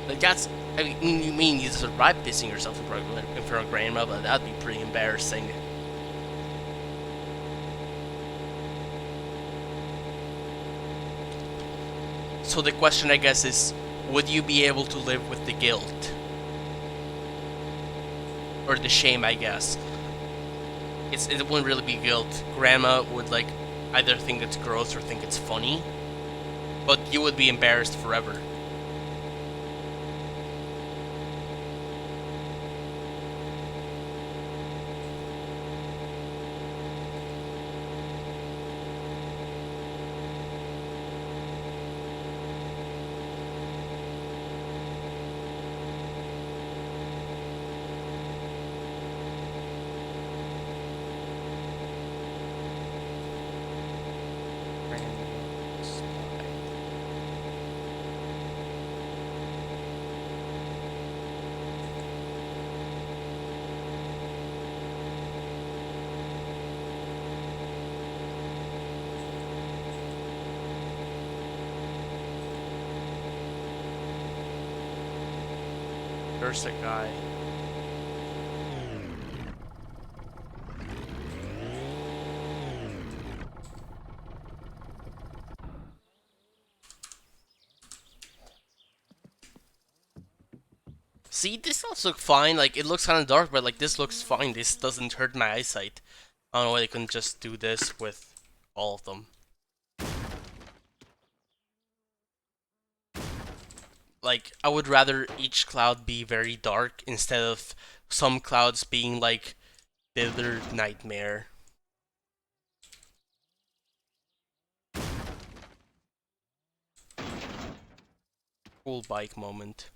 S1: Like that's, I mean, you mean you survive pissing yourself in front of grandma, but that'd be pretty embarrassing. So the question, I guess, is, would you be able to live with the guilt? Or the shame, I guess. It wouldn't really be guilt. Grandma would like either think it's gross or think it's funny, but you would be embarrassed forever. There's a guy. See, this does look fine. Like, it looks kind of dark, but like this looks fine. This doesn't hurt my eyesight. I don't know why they couldn't just do this with all of them. Like, I would rather each cloud be very dark instead of some clouds being like Bitter Nightmare. Cool bike moment.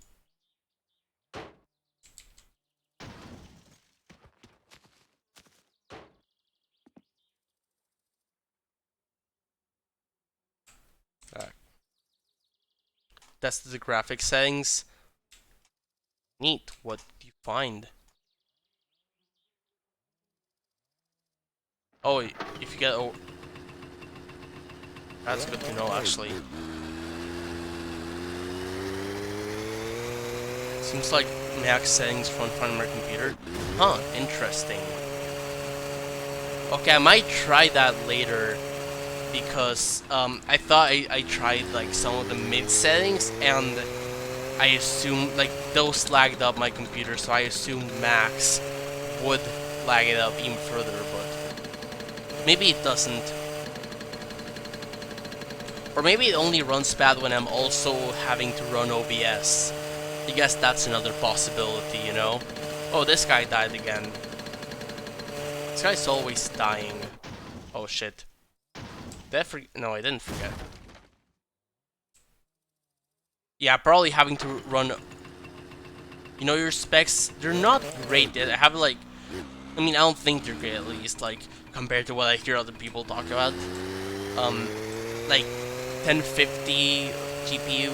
S1: That's the graphic settings. Neat. What do you find? Oh, if you get... Oh, that's good to know, actually. Seems like max settings front of my computer. Huh, interesting. Okay, I might try that later. Because I thought I tried like some of the mid settings and I assumed like those lagged up my computer, so I assumed max would lag it up even further, but maybe it doesn't. Or maybe it only runs bad when I'm also having to run OBS. I guess that's another possibility, you know? Oh, this guy died again. This guy's always dying. Oh shit. Did I forget? No, I didn't forget. Yeah, probably having to run... You know, your specs, they're not great. I have like... I mean, I don't think they're great, at least, like, compared to what I hear other people talk about. Like, 1050 GPU,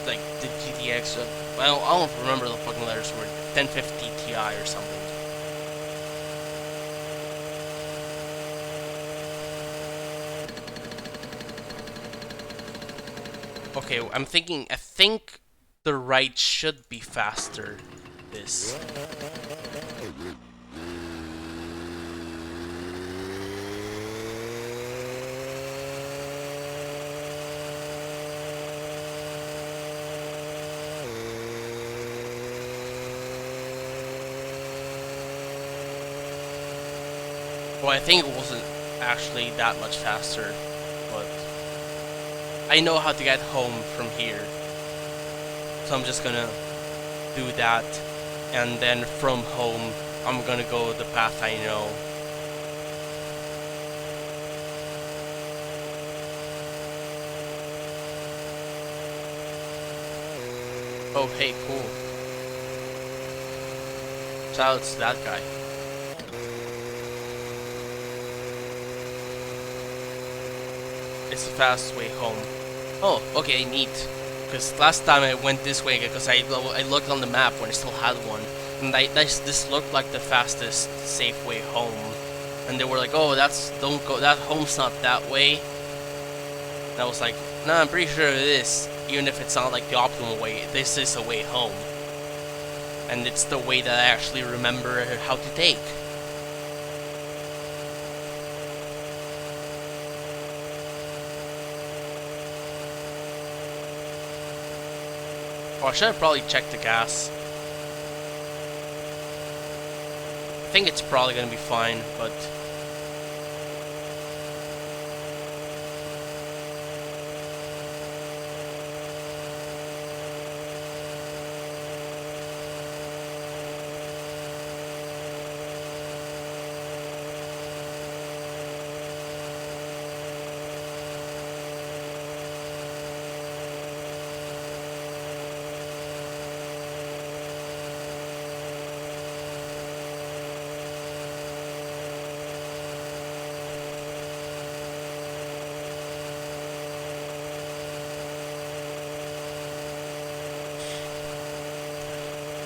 S1: like, the GTX, I don't remember the fucking letters for it. 1050 Ti or something. Okay, I think the right should be faster. This. Well, I think it wasn't actually that much faster, but I know how to get home from here. So I'm just gonna do that, and then from home, I'm gonna go the path I know. Oh, hey, cool. Shout out to that guy. It's the fastest way home. Oh, okay, neat. Because last time I went this way because I looked on the map when I still had one, and this looked like the fastest safe way home. And they were like, "Oh, don't go. That home's not that way." And I was like, "No, I'm pretty sure it is. Even if it's not like the optimal way, this is a way home, and it's the way that I actually remember how to take." Oh, I should have probably checked the gas. I think it's probably gonna be fine, but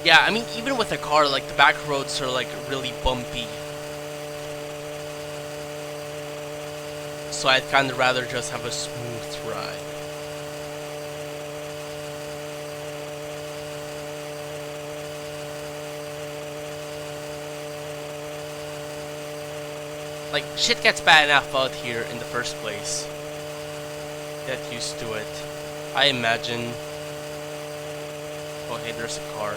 S1: yeah, I mean, even with a car, like, the back roads are, like, really bumpy. So I'd kind of rather just have a smooth ride. Like, shit gets bad enough out here in the first place. Get used to it. I imagine. Oh, hey, there's a car.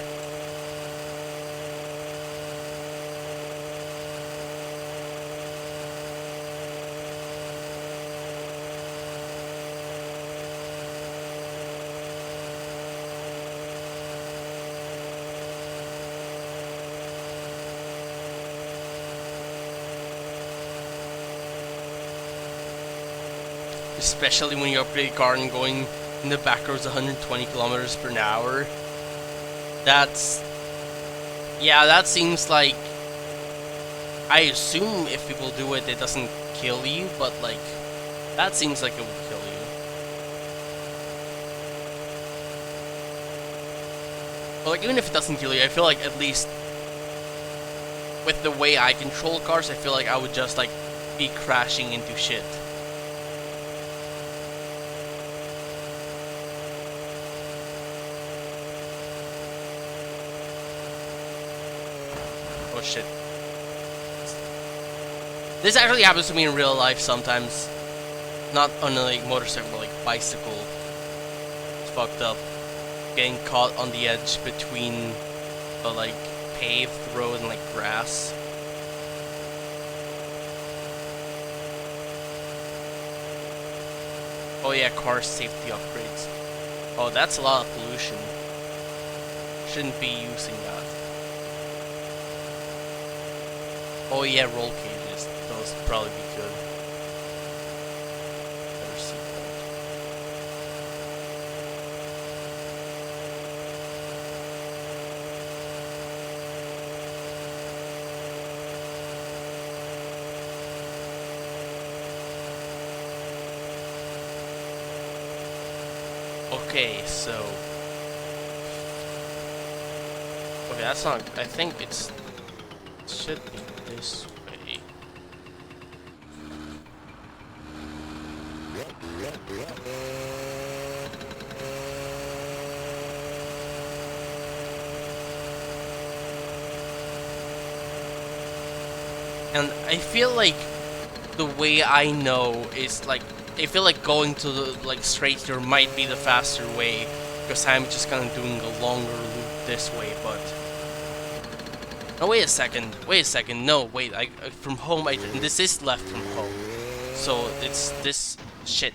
S1: Especially when you upgrade a car and going in the back roads 120 kilometers per hour. Yeah, that seems like, I assume if people do it, it doesn't kill you, but like, that seems like it would kill you. But like, even if it doesn't kill you, I feel like at least with the way I control cars, I feel like I would just like be crashing into shit. Oh shit. This actually happens to me in real life sometimes. Not on a like motorcycle, but like bicycle. It's fucked up. Getting caught on the edge between a like paved road and like grass. Oh yeah, car safety upgrades. Oh, that's a lot of pollution. Shouldn't be using that. Oh yeah, roll cages. Those would probably be good. Better seatbelt. Okay, so... Okay, that's not... I think it should be this way. And I feel like the way I know is like, I feel like going to the like straight here might be the faster way because I'm just kind of doing a longer loop this way, but No, wait a second. Wait a second. No, wait. From home. This is left from home. So it's this shit.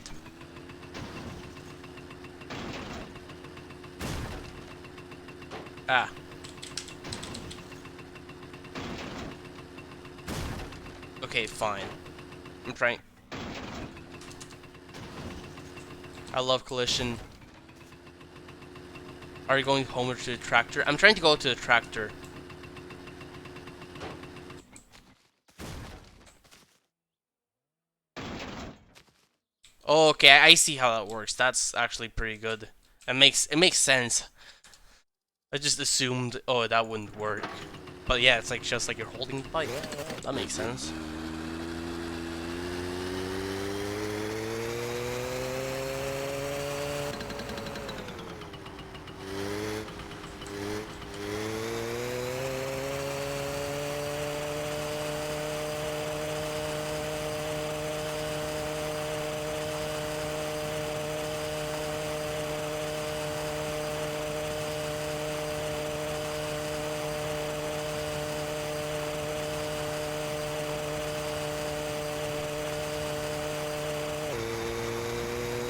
S1: Ah. Okay, fine. I'm trying. I love collision. Are you going home or to the tractor? I'm trying to go to the tractor. Okay, I see how that works. That's actually pretty good. It makes sense. I just assumed, oh, that wouldn't work. But yeah, it's like just like you're holding the bike. That makes sense.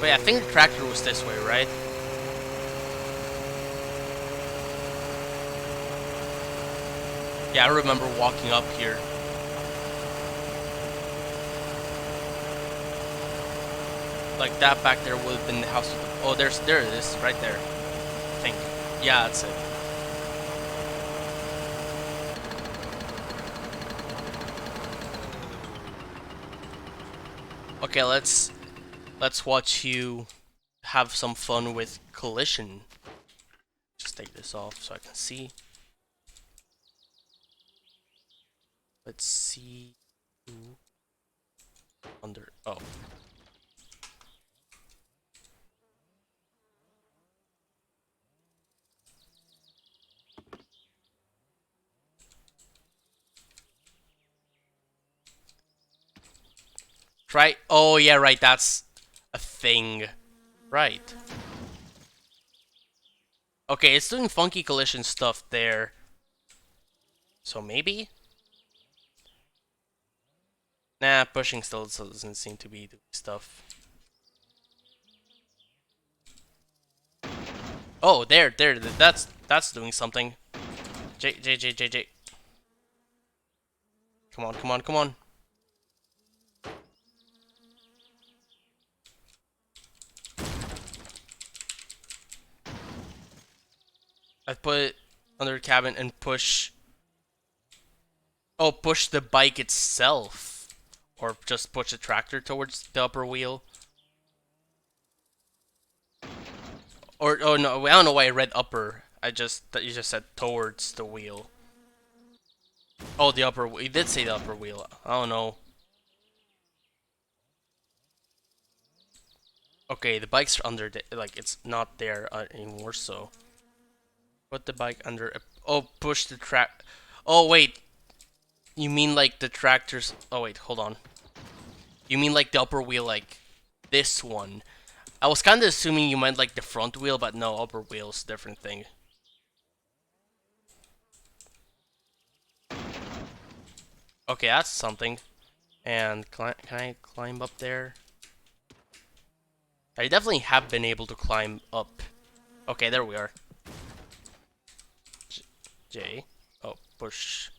S1: But yeah, I think the tractor was this way, right? Yeah, I remember walking up here. Like that back there would have been the house. Oh, there it is, right there. I think. Yeah, that's it. Okay, let's watch you have some fun with collision. Just take this off so I can see. Let's see. Under. Oh. Right. Oh yeah, right. That's a thing. Right. Okay, it's doing funky collision stuff there. So maybe? Nah, pushing still doesn't seem to be doing stuff. Oh, there, that's doing something. J. Come on, come on, come on. I put it under the cabin and push. Oh, push the bike itself. Or just push the tractor towards the upper wheel. Or, oh no, I don't know why I read upper. You just said towards the wheel. Oh, the upper, you did say the upper wheel. I don't know. Okay, the bike's under the, like, it's not there anymore, so. Put the bike under, oh, push the track. Oh, wait. You mean like the tractor's, oh wait, hold on. You mean like the upper wheel, like this one. I was kind of assuming you meant like the front wheel, but no, upper wheel's a different thing. Okay, that's something. And can I climb up there? I definitely have been able to climb up. Okay, there we are. J. Oh, push.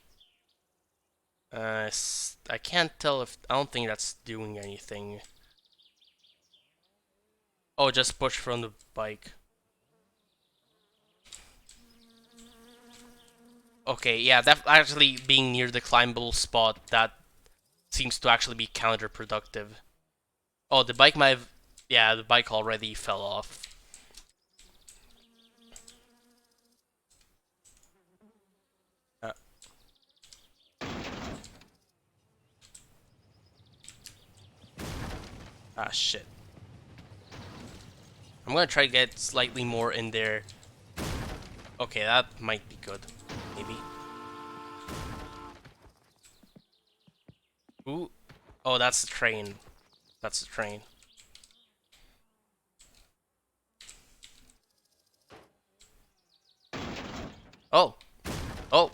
S1: I can't tell if, I don't think that's doing anything. Oh, just push from the bike. Okay, yeah, that actually being near the climbable spot, that seems to actually be counterproductive. Oh, the bike might have, yeah, the bike already fell off. Ah, shit. I'm gonna try to get slightly more in there. Okay, that might be good. Maybe. Ooh. Oh, that's the train. That's the train. Oh. Oh.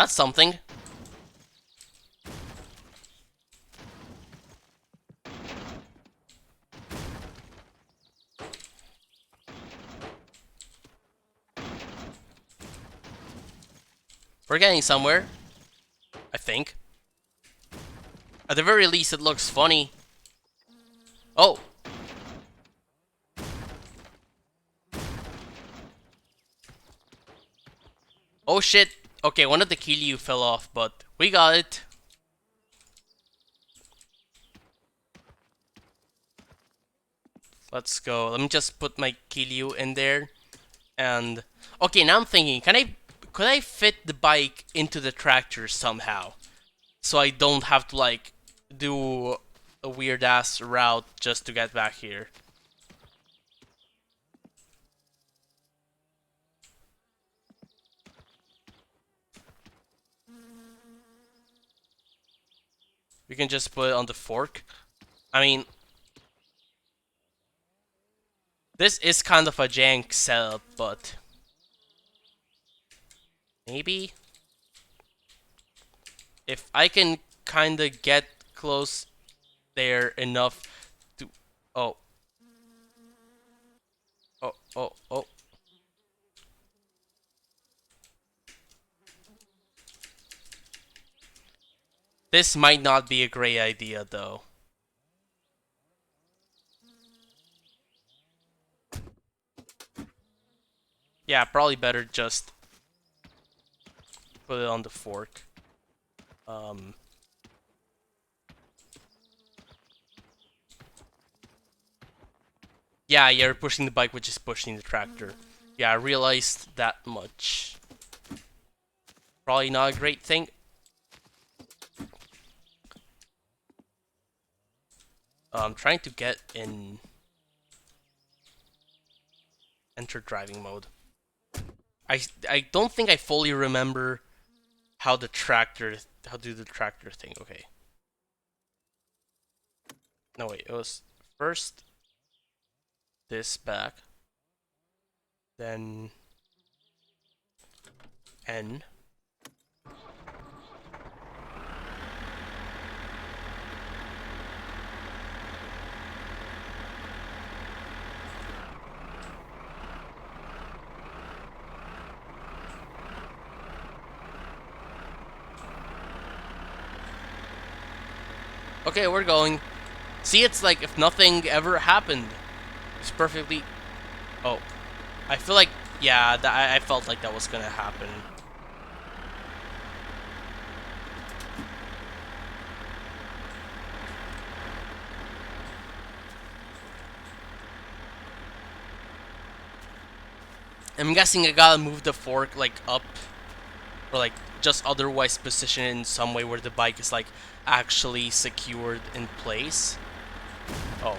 S1: That's something. We're getting somewhere. I think. At the very least, it looks funny. Oh! Oh shit! Okay, one of the Kiryu fell off, but we got it. Let's go. Let me just put my Kiryu in there. And okay, now I'm thinking, could I fit the bike into the tractor somehow? So I don't have to like do a weird ass route just to get back here. We can just put it on the fork. I mean, this is kind of a jank setup, but maybe if I can kinda get close there enough to... Oh. Oh, oh, oh. This might not be a great idea, though. Yeah, probably better just put it on the fork. Yeah, you're pushing the bike, which is pushing the tractor. Yeah, I realized that much. Probably not a great thing. I'm trying to get in enter driving mode. I don't think I fully remember how do the tractor thing. Okay. No wait, it was first this back, then N. Okay, we're going. See, it's like if nothing ever happened. It's perfectly... Oh. I feel like... Yeah, I felt like that was gonna happen. I'm guessing I gotta move the fork, like, up. Or, like, just otherwise position it in some way where the bike is, like, actually secured in place. Oh.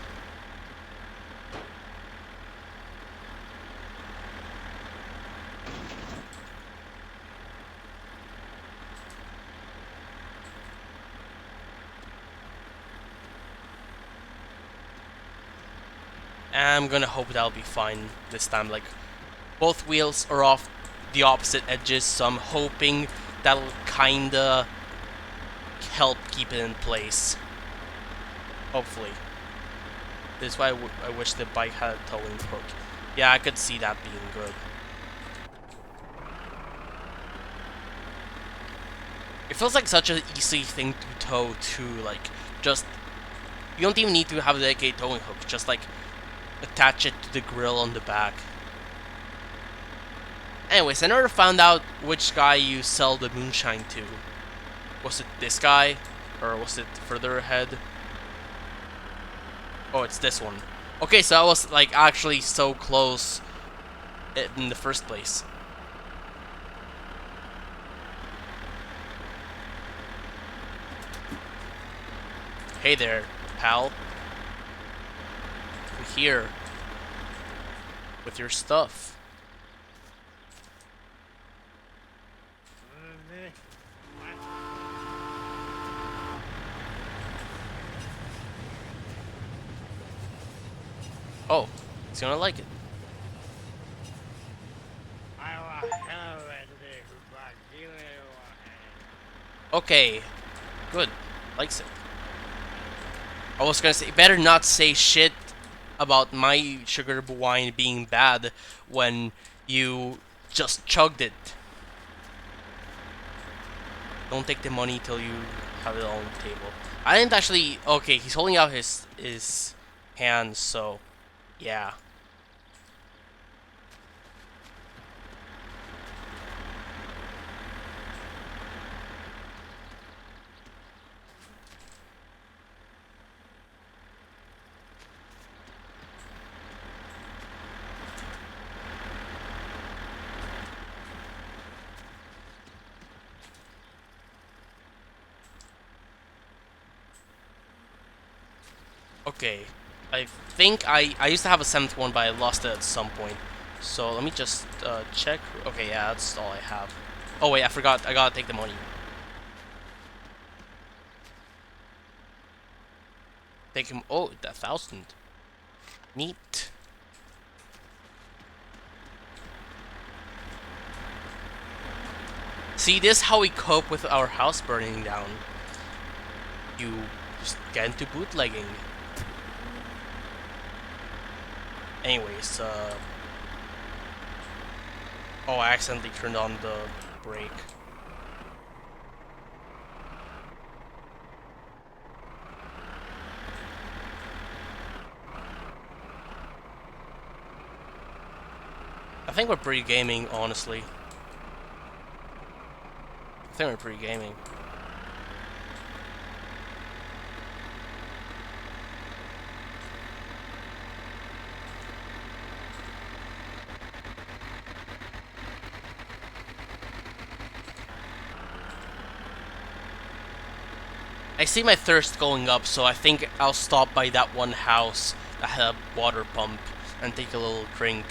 S1: I'm gonna hope that'll be fine this time. Like, both wheels are off the opposite edges, so I'm hoping that'll kinda help keep it in place. Hopefully. This is why I wish the bike had a towing hook. Yeah, I could see that being good. It feels like such an easy thing to tow too, like, just... You don't even need to have a dedicated towing hook, just like, attach it to the grill on the back. Anyways, I never found out which guy you sell the moonshine to. Was it this guy? Or was it further ahead? Oh, it's this one. Okay, so I was like actually so close in the first place. Hey there, pal. I'm here with your stuff. Oh, he's gonna like it. Okay, good. Likes it. I was gonna say, better not say shit about my sugar wine being bad when you just chugged it. Don't take the money till you have it on the table. I didn't actually. Okay, he's holding out his hands, so yeah. Okay, I think I used to have a 7th one, but I lost it at some point. So let me just check. Okay, yeah, that's all I have. Oh wait, I forgot. I gotta take the money. Take him. Oh, 1,000. Neat. See, this is how we cope with our house burning down. You just get into bootlegging. Anyways, oh, I accidentally turned on the brake. I think we're pretty gaming, honestly. I think we're pretty gaming. I see my thirst going up, so I think I'll stop by that one house that had a water pump and take a little drink.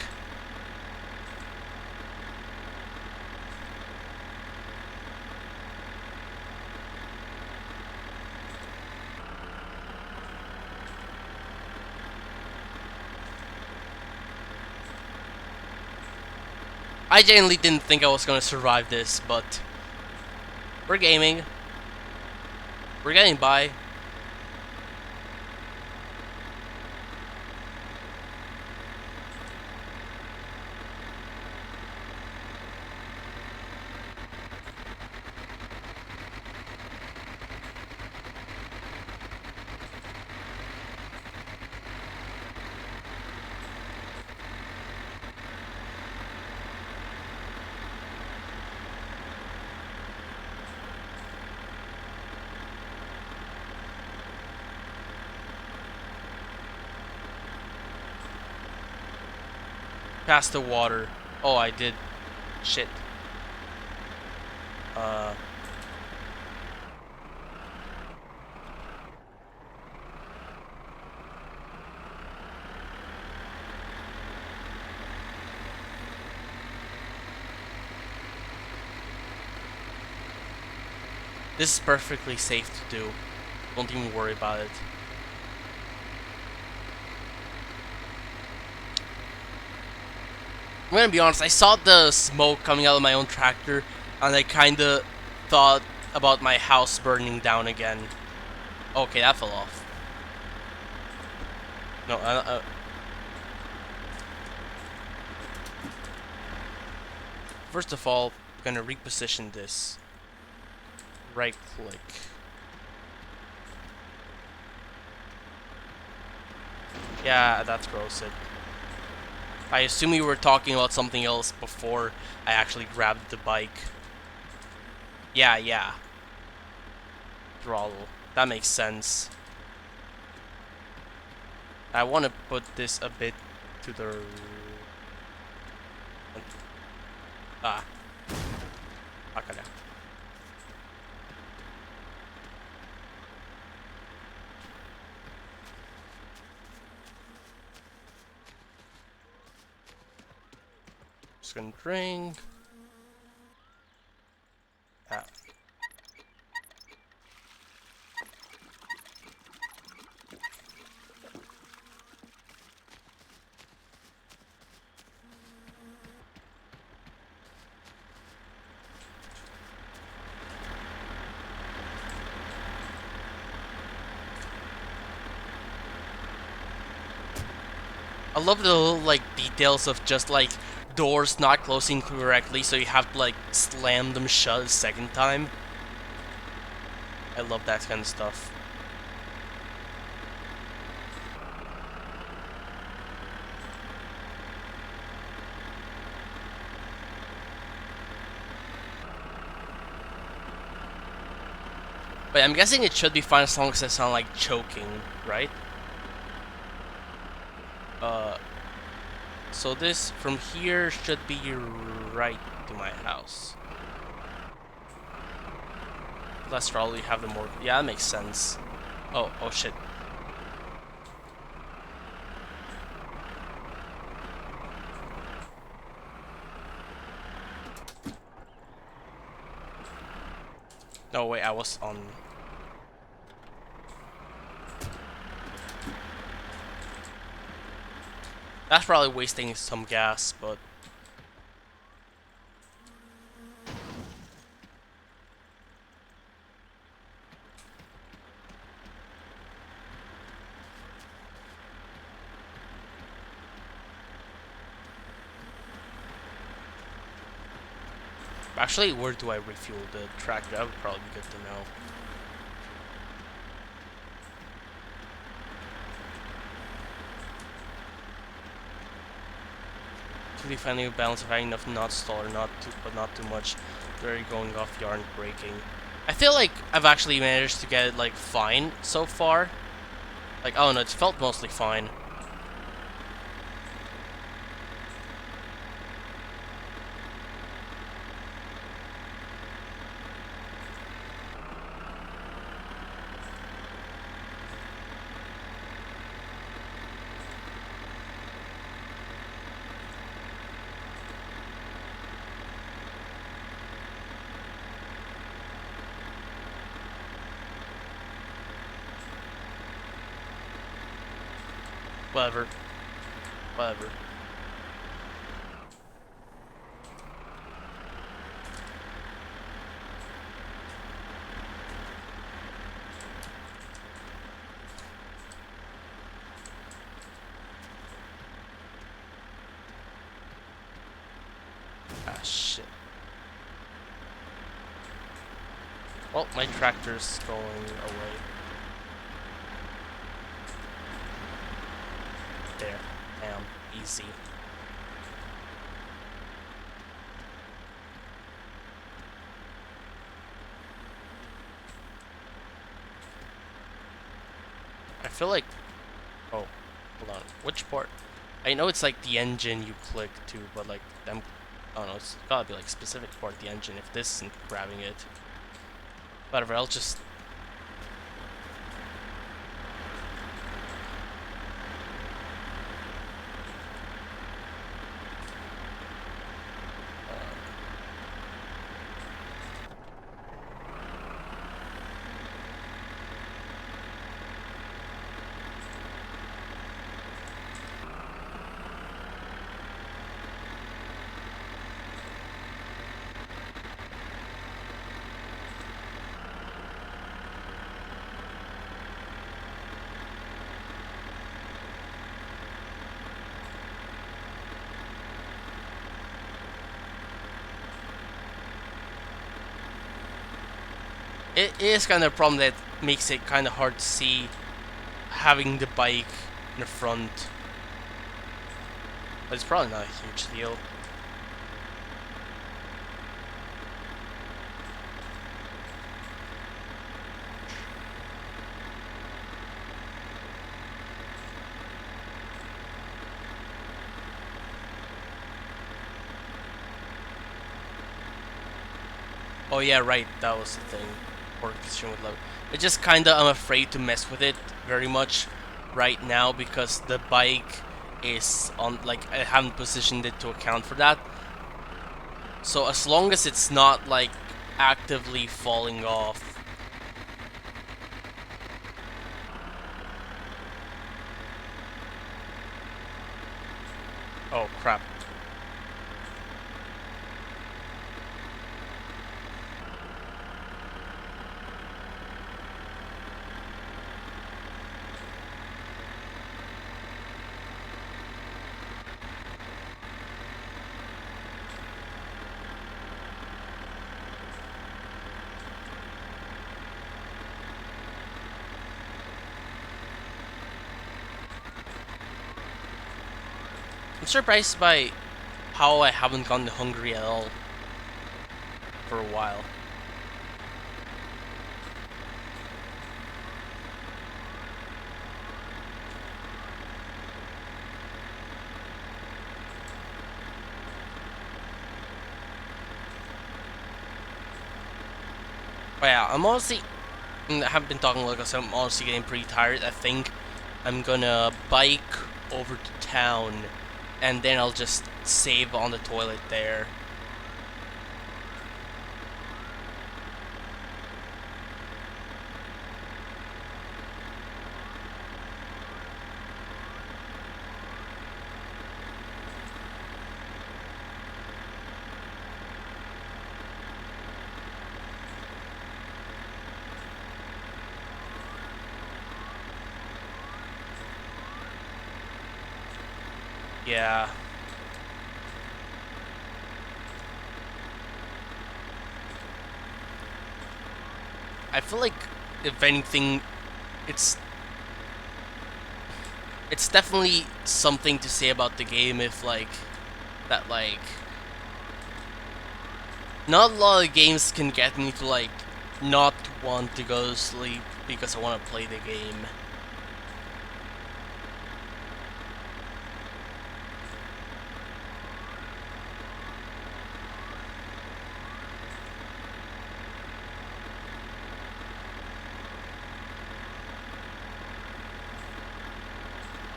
S1: I genuinely didn't think I was gonna survive this, but we're gaming. We're getting by. Past the water. Oh, I did. Shit. This is perfectly safe to do. Don't even worry about it. I'm gonna be honest, I saw the smoke coming out of my own tractor, and I kinda thought about my house burning down again. Okay, that fell off. No, first of all, I'm gonna reposition this. Right click. Yeah, that's gross. I assume you were talking about something else before I actually grabbed the bike. Yeah. Throttle. That makes sense. I want to put this a bit to the... Okay. Just gonna drink. I love the little like details of just like doors not closing correctly, so you have to like slam them shut a second time. I love that kind of stuff. But I'm guessing it should be fine as long as I sound like choking, right? So this from here should be right to my house. Let's probably have the more. Yeah, that makes sense. Oh shit. No, wait, I was on. That's probably wasting some gas, but. Actually, where do I refuel the tractor? That would probably be good to know. Really finding a balance of having enough not stall or not too, but not too much. Very going off yarn braking. I feel like I've actually managed to get it like fine so far. Like, oh no, it's felt mostly fine. Whatever. Whatever. Ah, shit. Well, my tractor's going away. There. Damn. Easy. I feel like... Oh, hold on. Which part? I know it's like the engine you click to, but like, I don't know, it's gotta be like specific part of the engine if this isn't grabbing it. Whatever, I'll just... It is kind of a problem that makes it kind of hard to see having the bike in the front. But it's probably not a huge deal. Oh yeah, right, that was the thing. Or position with lever. It's just kinda, I'm afraid to mess with it very much right now because the bike is on, like, I haven't positioned it to account for that. So as long as it's not like actively falling off. Oh crap. I'm surprised by how I haven't gotten hungry at all for a while. But yeah, I'm honestly, I haven't been talking like this, I'm honestly getting pretty tired. I think I'm gonna bike over to town and then I'll just save on the toilet there. Yeah. I feel like, if anything, it's definitely something to say about the game if like that like not a lot of games can get me to like not want to go to sleep because I want to play the game.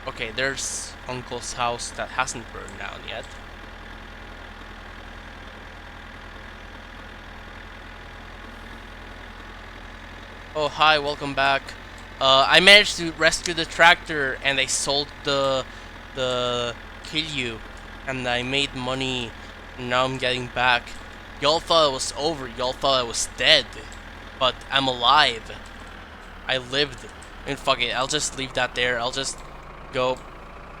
S1: Okay, there's Uncle's house that hasn't burned down yet. Oh, hi, welcome back. I managed to rescue the tractor and I sold the Kilyu and I made money and now I'm getting back. Y'all thought it was over, y'all thought I was dead. But I'm alive. I lived. And fuck it, I'll just leave that there. I'll just go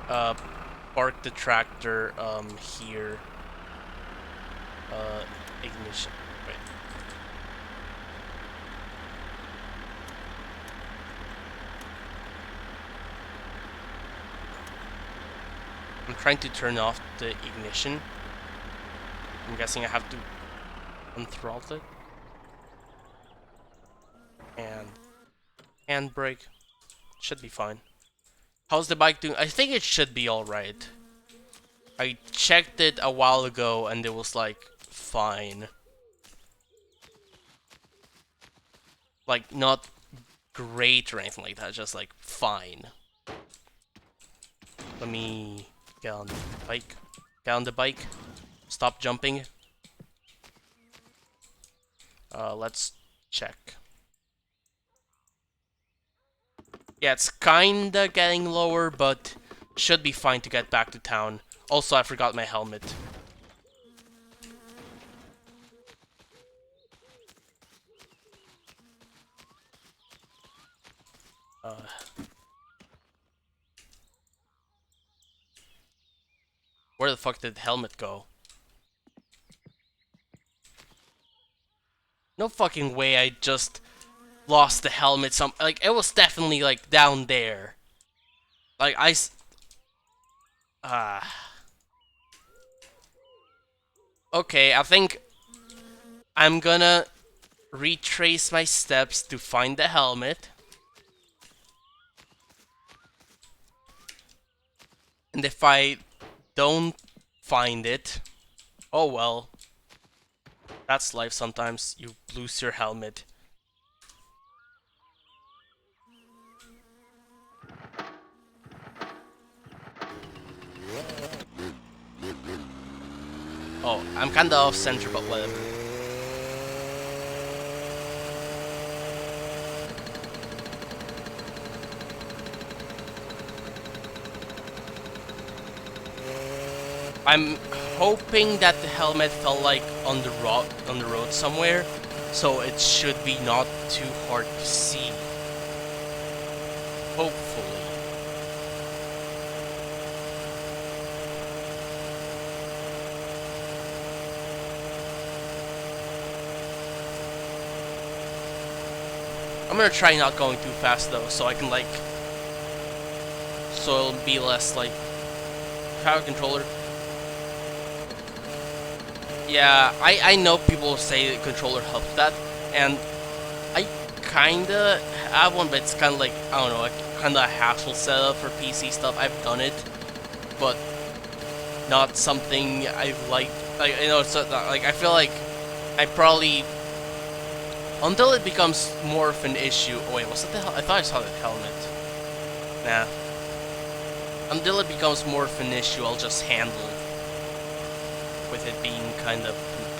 S1: park the tractor here. Ignition. Wait. I'm trying to turn off the ignition. I'm guessing I have to unthrottle it. And handbrake. Should be fine. How's the bike doing? I think it should be alright. I checked it a while ago and it was like fine. Like not great or anything like that, just like fine. Let me get on the bike. Get on the bike. Stop jumping. Let's check. Yeah, it's kinda getting lower, but should be fine to get back to town. Also, I forgot my helmet. Where the fuck did the helmet go? No fucking way I just lost the helmet like, it was definitely, like, down there. Like, okay, I think I'm gonna retrace my steps to find the helmet. And if I don't find it, oh well. That's life sometimes. You lose your helmet. Oh, I'm kinda off center, but whatever. I'm hoping that the helmet fell like on the road somewhere, so it should be not too hard to see. Hopefully. I'm gonna try not going too fast though, so I can like, so it'll be less like have a controller. Yeah, I know people say the controller helps that, and I kinda have one, but it's kinda like, I don't know, like kinda a hassle setup for PC stuff. I've done it, but not something I've liked. Like, you know, it's like I feel like I probably, until it becomes more of an issue. Oh wait, was that the hell? I thought I saw the helmet. Nah. Until it becomes more of an issue, I'll just handle it with it being kind of poopy.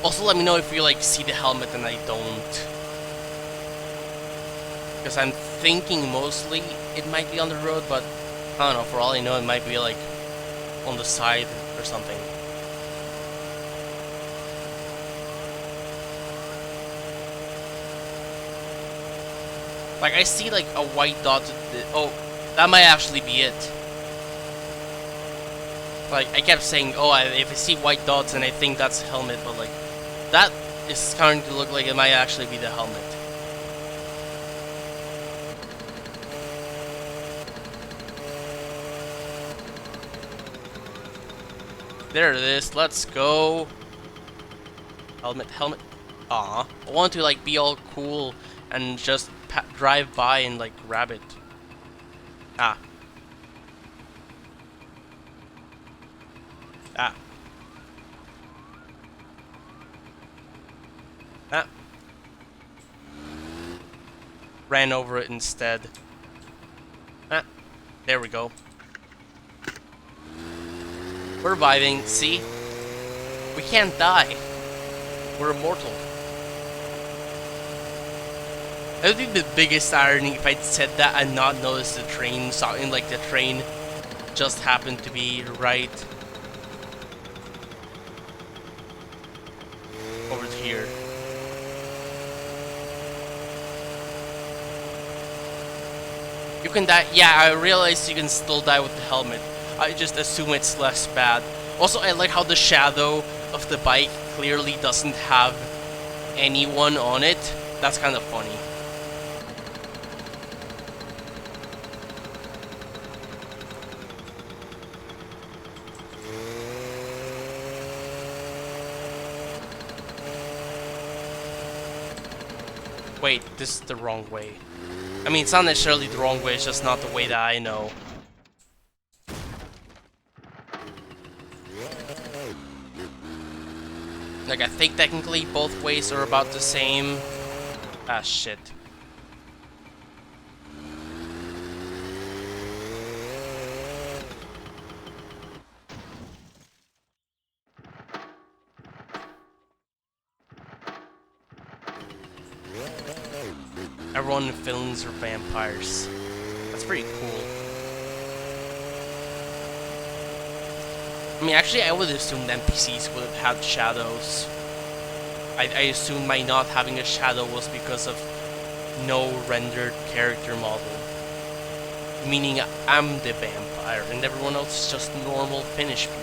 S1: Also, let me know if you like see the helmet and I don't. Because I'm thinking mostly it might be on the road, but I don't know, for all I know it might be like on the side or something. Like I see like a white dot. Oh, that might actually be it. Like I kept saying, oh, if I see white dots and I think that's a helmet, but like that is starting to look like it might actually be the helmet. There it is. Let's go. Helmet, helmet. Aw, I want to like be all cool and just drive by and like grab it. Ah. Ah. Ah. Ran over it instead. Ah. There we go. We're reviving. See? We can't die. We're immortal. I think the biggest irony if I'd said that and not noticed the train, something like the train just happened to be right over here. You can die. Yeah, I realize you can still die with the helmet. I just assume it's less bad. Also, I like how the shadow of the bike clearly doesn't have anyone on it. That's kind of funny. Wait, this is the wrong way. I mean, it's not necessarily the wrong way, it's just not the way that I know. Like, I think technically both ways are about the same. Ah, shit. Everyone in villains are vampires. That's pretty cool. I mean, actually, I would assume the NPCs would have had shadows. I assume my not having a shadow was because of no rendered character model. Meaning I'm the vampire and everyone else is just normal Finnish people.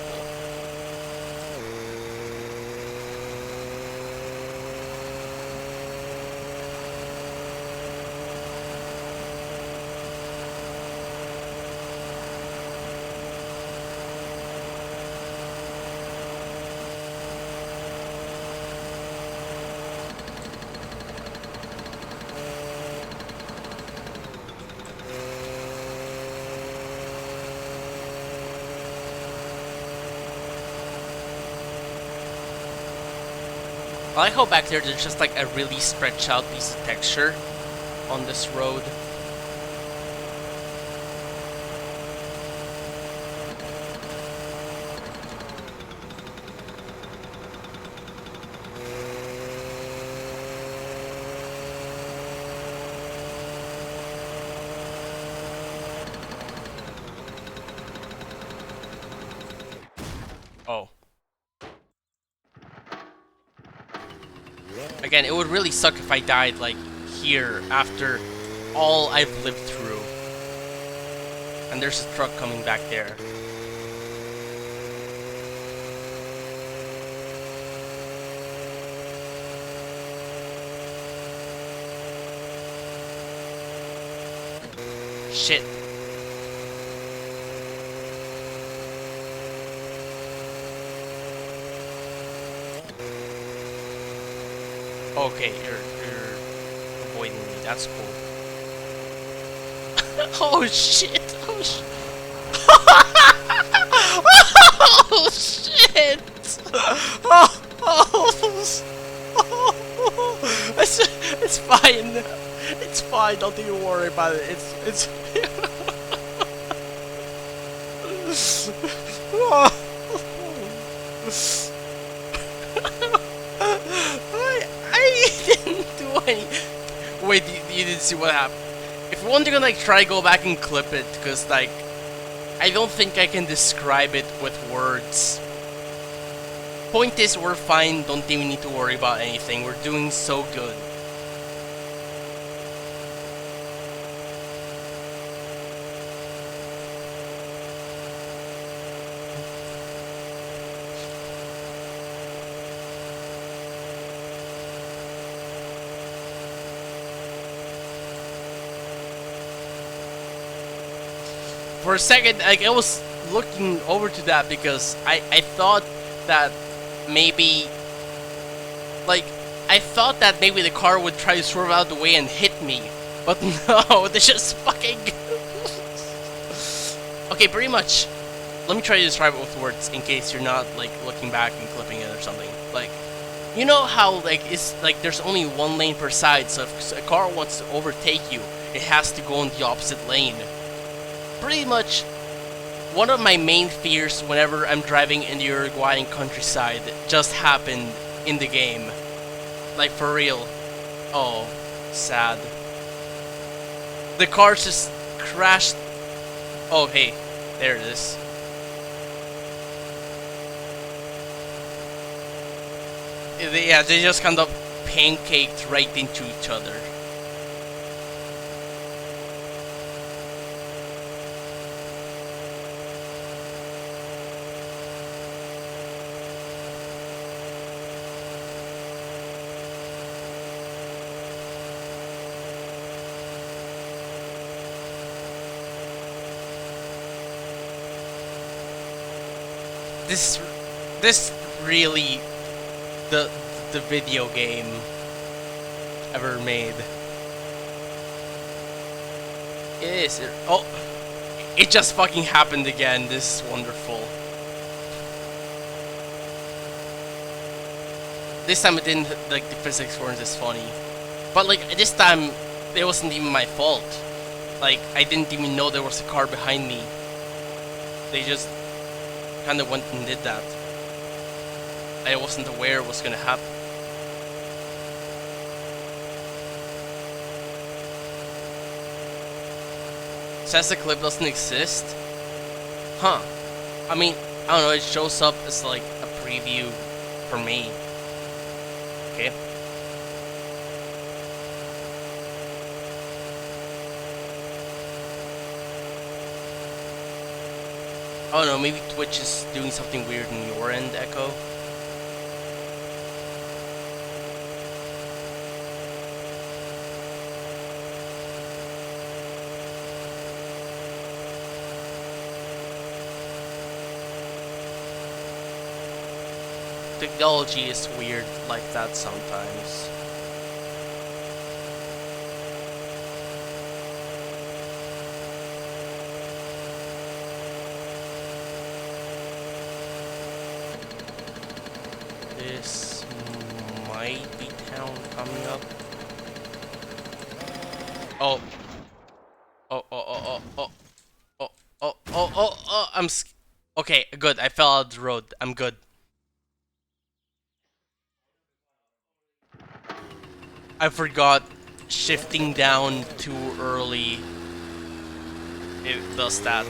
S1: I like how back there there's just like a really stretched out piece of texture on this road. Oh. Again, it would really suck if I died, like, here after all I've lived through. And there's a truck coming back there. Shit. Okay, you're avoiding me. That's cool. Oh shit! Oh shit! Oh shit! It's fine. It's fine. Don't even worry about it. It's. I didn't do any. Wait, you didn't see what happened? If you want to like try go back and clip it, because like I don't think I can describe it with words. Point is, we're fine. Don't even need to worry about anything. We're doing so good. For a second, like, I was looking over to that because I thought that maybe, like, I thought that maybe the car would try to swerve out of the way and hit me, but no, they just fucking. Okay, pretty much. Let me try to describe it with words in case you're not like looking back and clipping it or something. Like, you know how like it's like there's only one lane per side, so if a car wants to overtake you, it has to go in the opposite lane. Pretty much, one of my main fears whenever I'm driving in the Uruguayan countryside just happened in the game. Like, for real. Oh, sad. The car just crashed. Oh, hey, there it is. Yeah, they just kind of pancaked right into each other. This really the video game ever made. It is. Oh, it just fucking happened again. This is wonderful. This time it didn't, like, the physics weren't as funny. But like this time it wasn't even my fault. Like, I didn't even know there was a car behind me. They just kind of went and did that. I wasn't aware it was gonna happen. Says the clip doesn't exist? Huh. I mean, I don't know, it shows up as like a preview for me. Okay. I don't know, maybe Twitch is doing something weird in your end, Echo. Technology is weird like that sometimes. This might be town coming up. Oh. Oh, okay, good. I fell out of the road. I'm good. I forgot shifting down too early. It does that.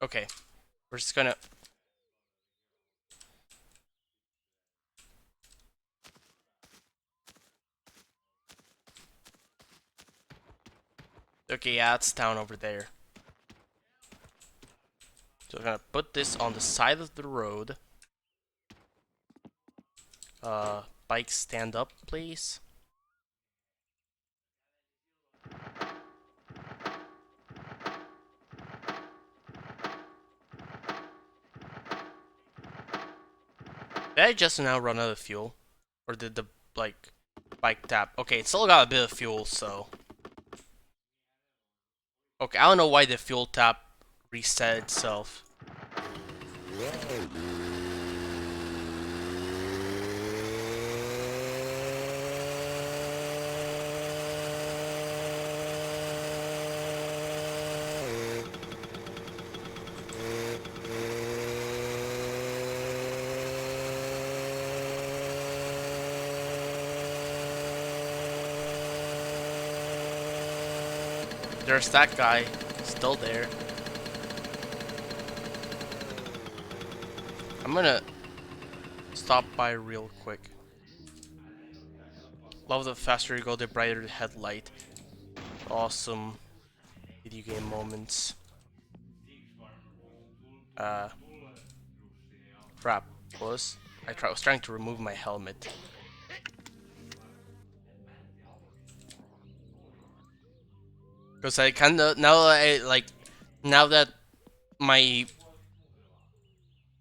S1: Okay, we're just gonna... Okay, yeah, it's down over there. So we're gonna put this on the side of the road. Bike stand up, please. Did I just now run out of fuel? Or did the, like, bike tap? Okay, it's still got a bit of fuel, so... Okay, I don't know why the fuel tap reset itself. There's that guy, still there. I'm gonna stop by real quick. Love the faster you go, the brighter the headlight. Awesome video game moments. Crap. Was trying to remove my helmet. Because I kinda now that my,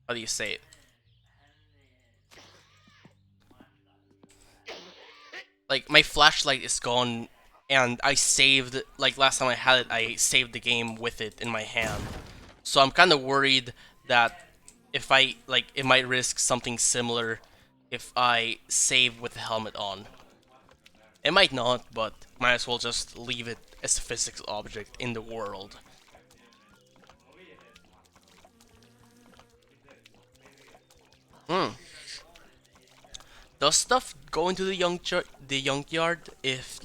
S1: how do you say it? Like my flashlight is gone, and I saved, like last time I had it, I saved the game with it in my hand. So I'm kind of worried that if it might risk something similar if I save with the helmet on. It might not, but might as well just leave it as a physics object in the world. Does stuff go into the junkyard if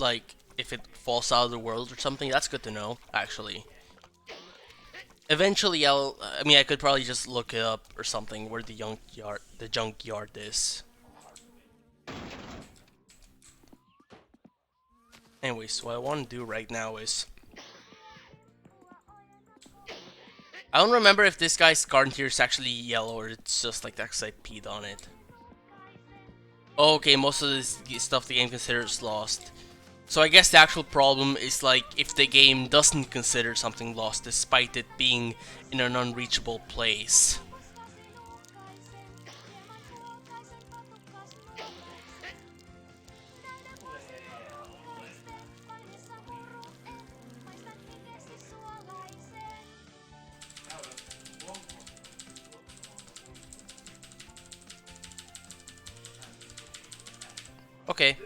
S1: it falls out of the world or something? That's good to know, actually. Eventually, I could probably just look it up or something where the junkyard is. Anyways, what I want to do right now is... I don't remember if this guy's garden here is actually yellow or it's just like that because I peed on it. Okay, most of this stuff the game considers lost. So I guess the actual problem is like if the game doesn't consider something lost despite it being in an unreachable place. Okay.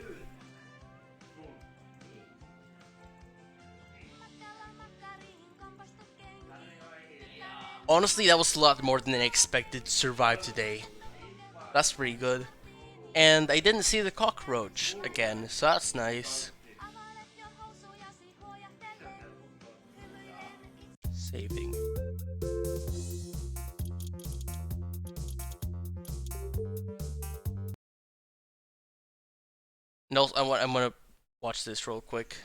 S1: Honestly, that was a lot more than I expected to survive today. That's pretty good. And I didn't see the cockroach again, so that's nice. Saving. No, I'm gonna watch this real quick.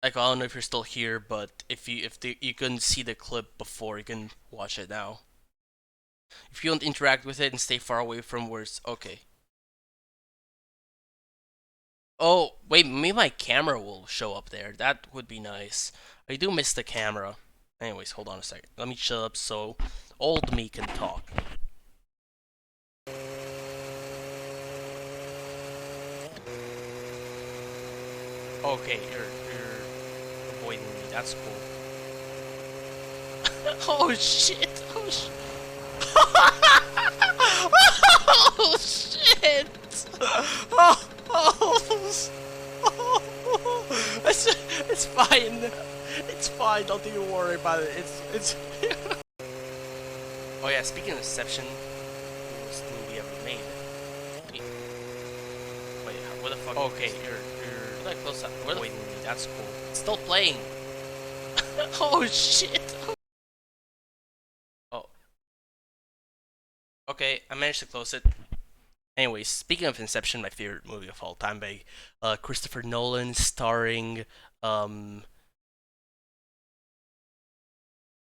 S1: Like, I don't know if you're still here, but if you couldn't see the clip before, you can watch it now. If you don't interact with it and stay far away from where it's okay. Oh, wait, maybe my camera will show up there. That would be nice. I do miss the camera. Anyways, hold on a second. Let me shut up so old me can talk. Okay, you're avoiding me. That's cool. Oh shit! Oh shit! Oh shit! It's fine. It's fine. Don't even worry about it. It's. Oh yeah. Speaking of Inception, coolest movie ever made. Wait, what the fuck? Okay, you're like close up. Where the? Wait, that's cool. It's still playing. Oh shit! Okay, I managed to close it. Anyways, speaking of Inception, my favorite movie of all time by Christopher Nolan, starring who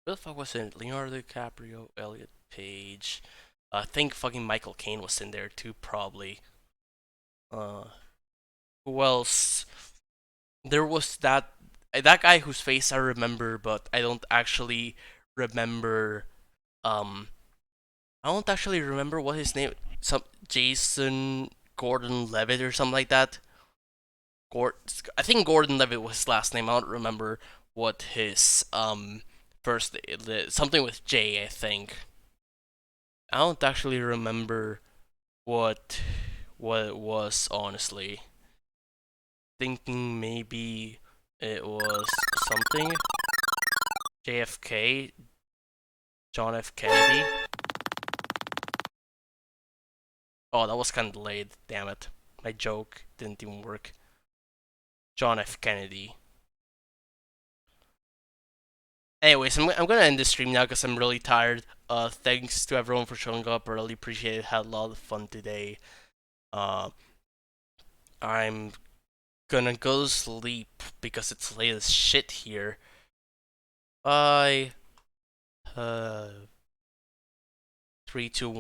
S1: the fuck was in it? Leonardo DiCaprio, Elliot Page. I think fucking Michael Caine was in there too, probably. Who else? There was that guy whose face I remember, but I don't actually remember. I don't actually remember what his name. Some Jason Gordon-Levitt or something like that. I think Gordon-Levitt was his last name. I don't remember what his first something with J. I think. I don't actually remember what it was, honestly. Thinking maybe it was something. JFK, John F. Kennedy. Oh, that was kind of delayed. Damn it, my joke didn't even work. John F. Kennedy. Anyways, I'm gonna end the stream now because I'm really tired. Thanks to everyone for showing up. I really appreciate it. Had a lot of fun today. I'm gonna go to sleep because it's late as shit here. Bye. 3, 2, 1.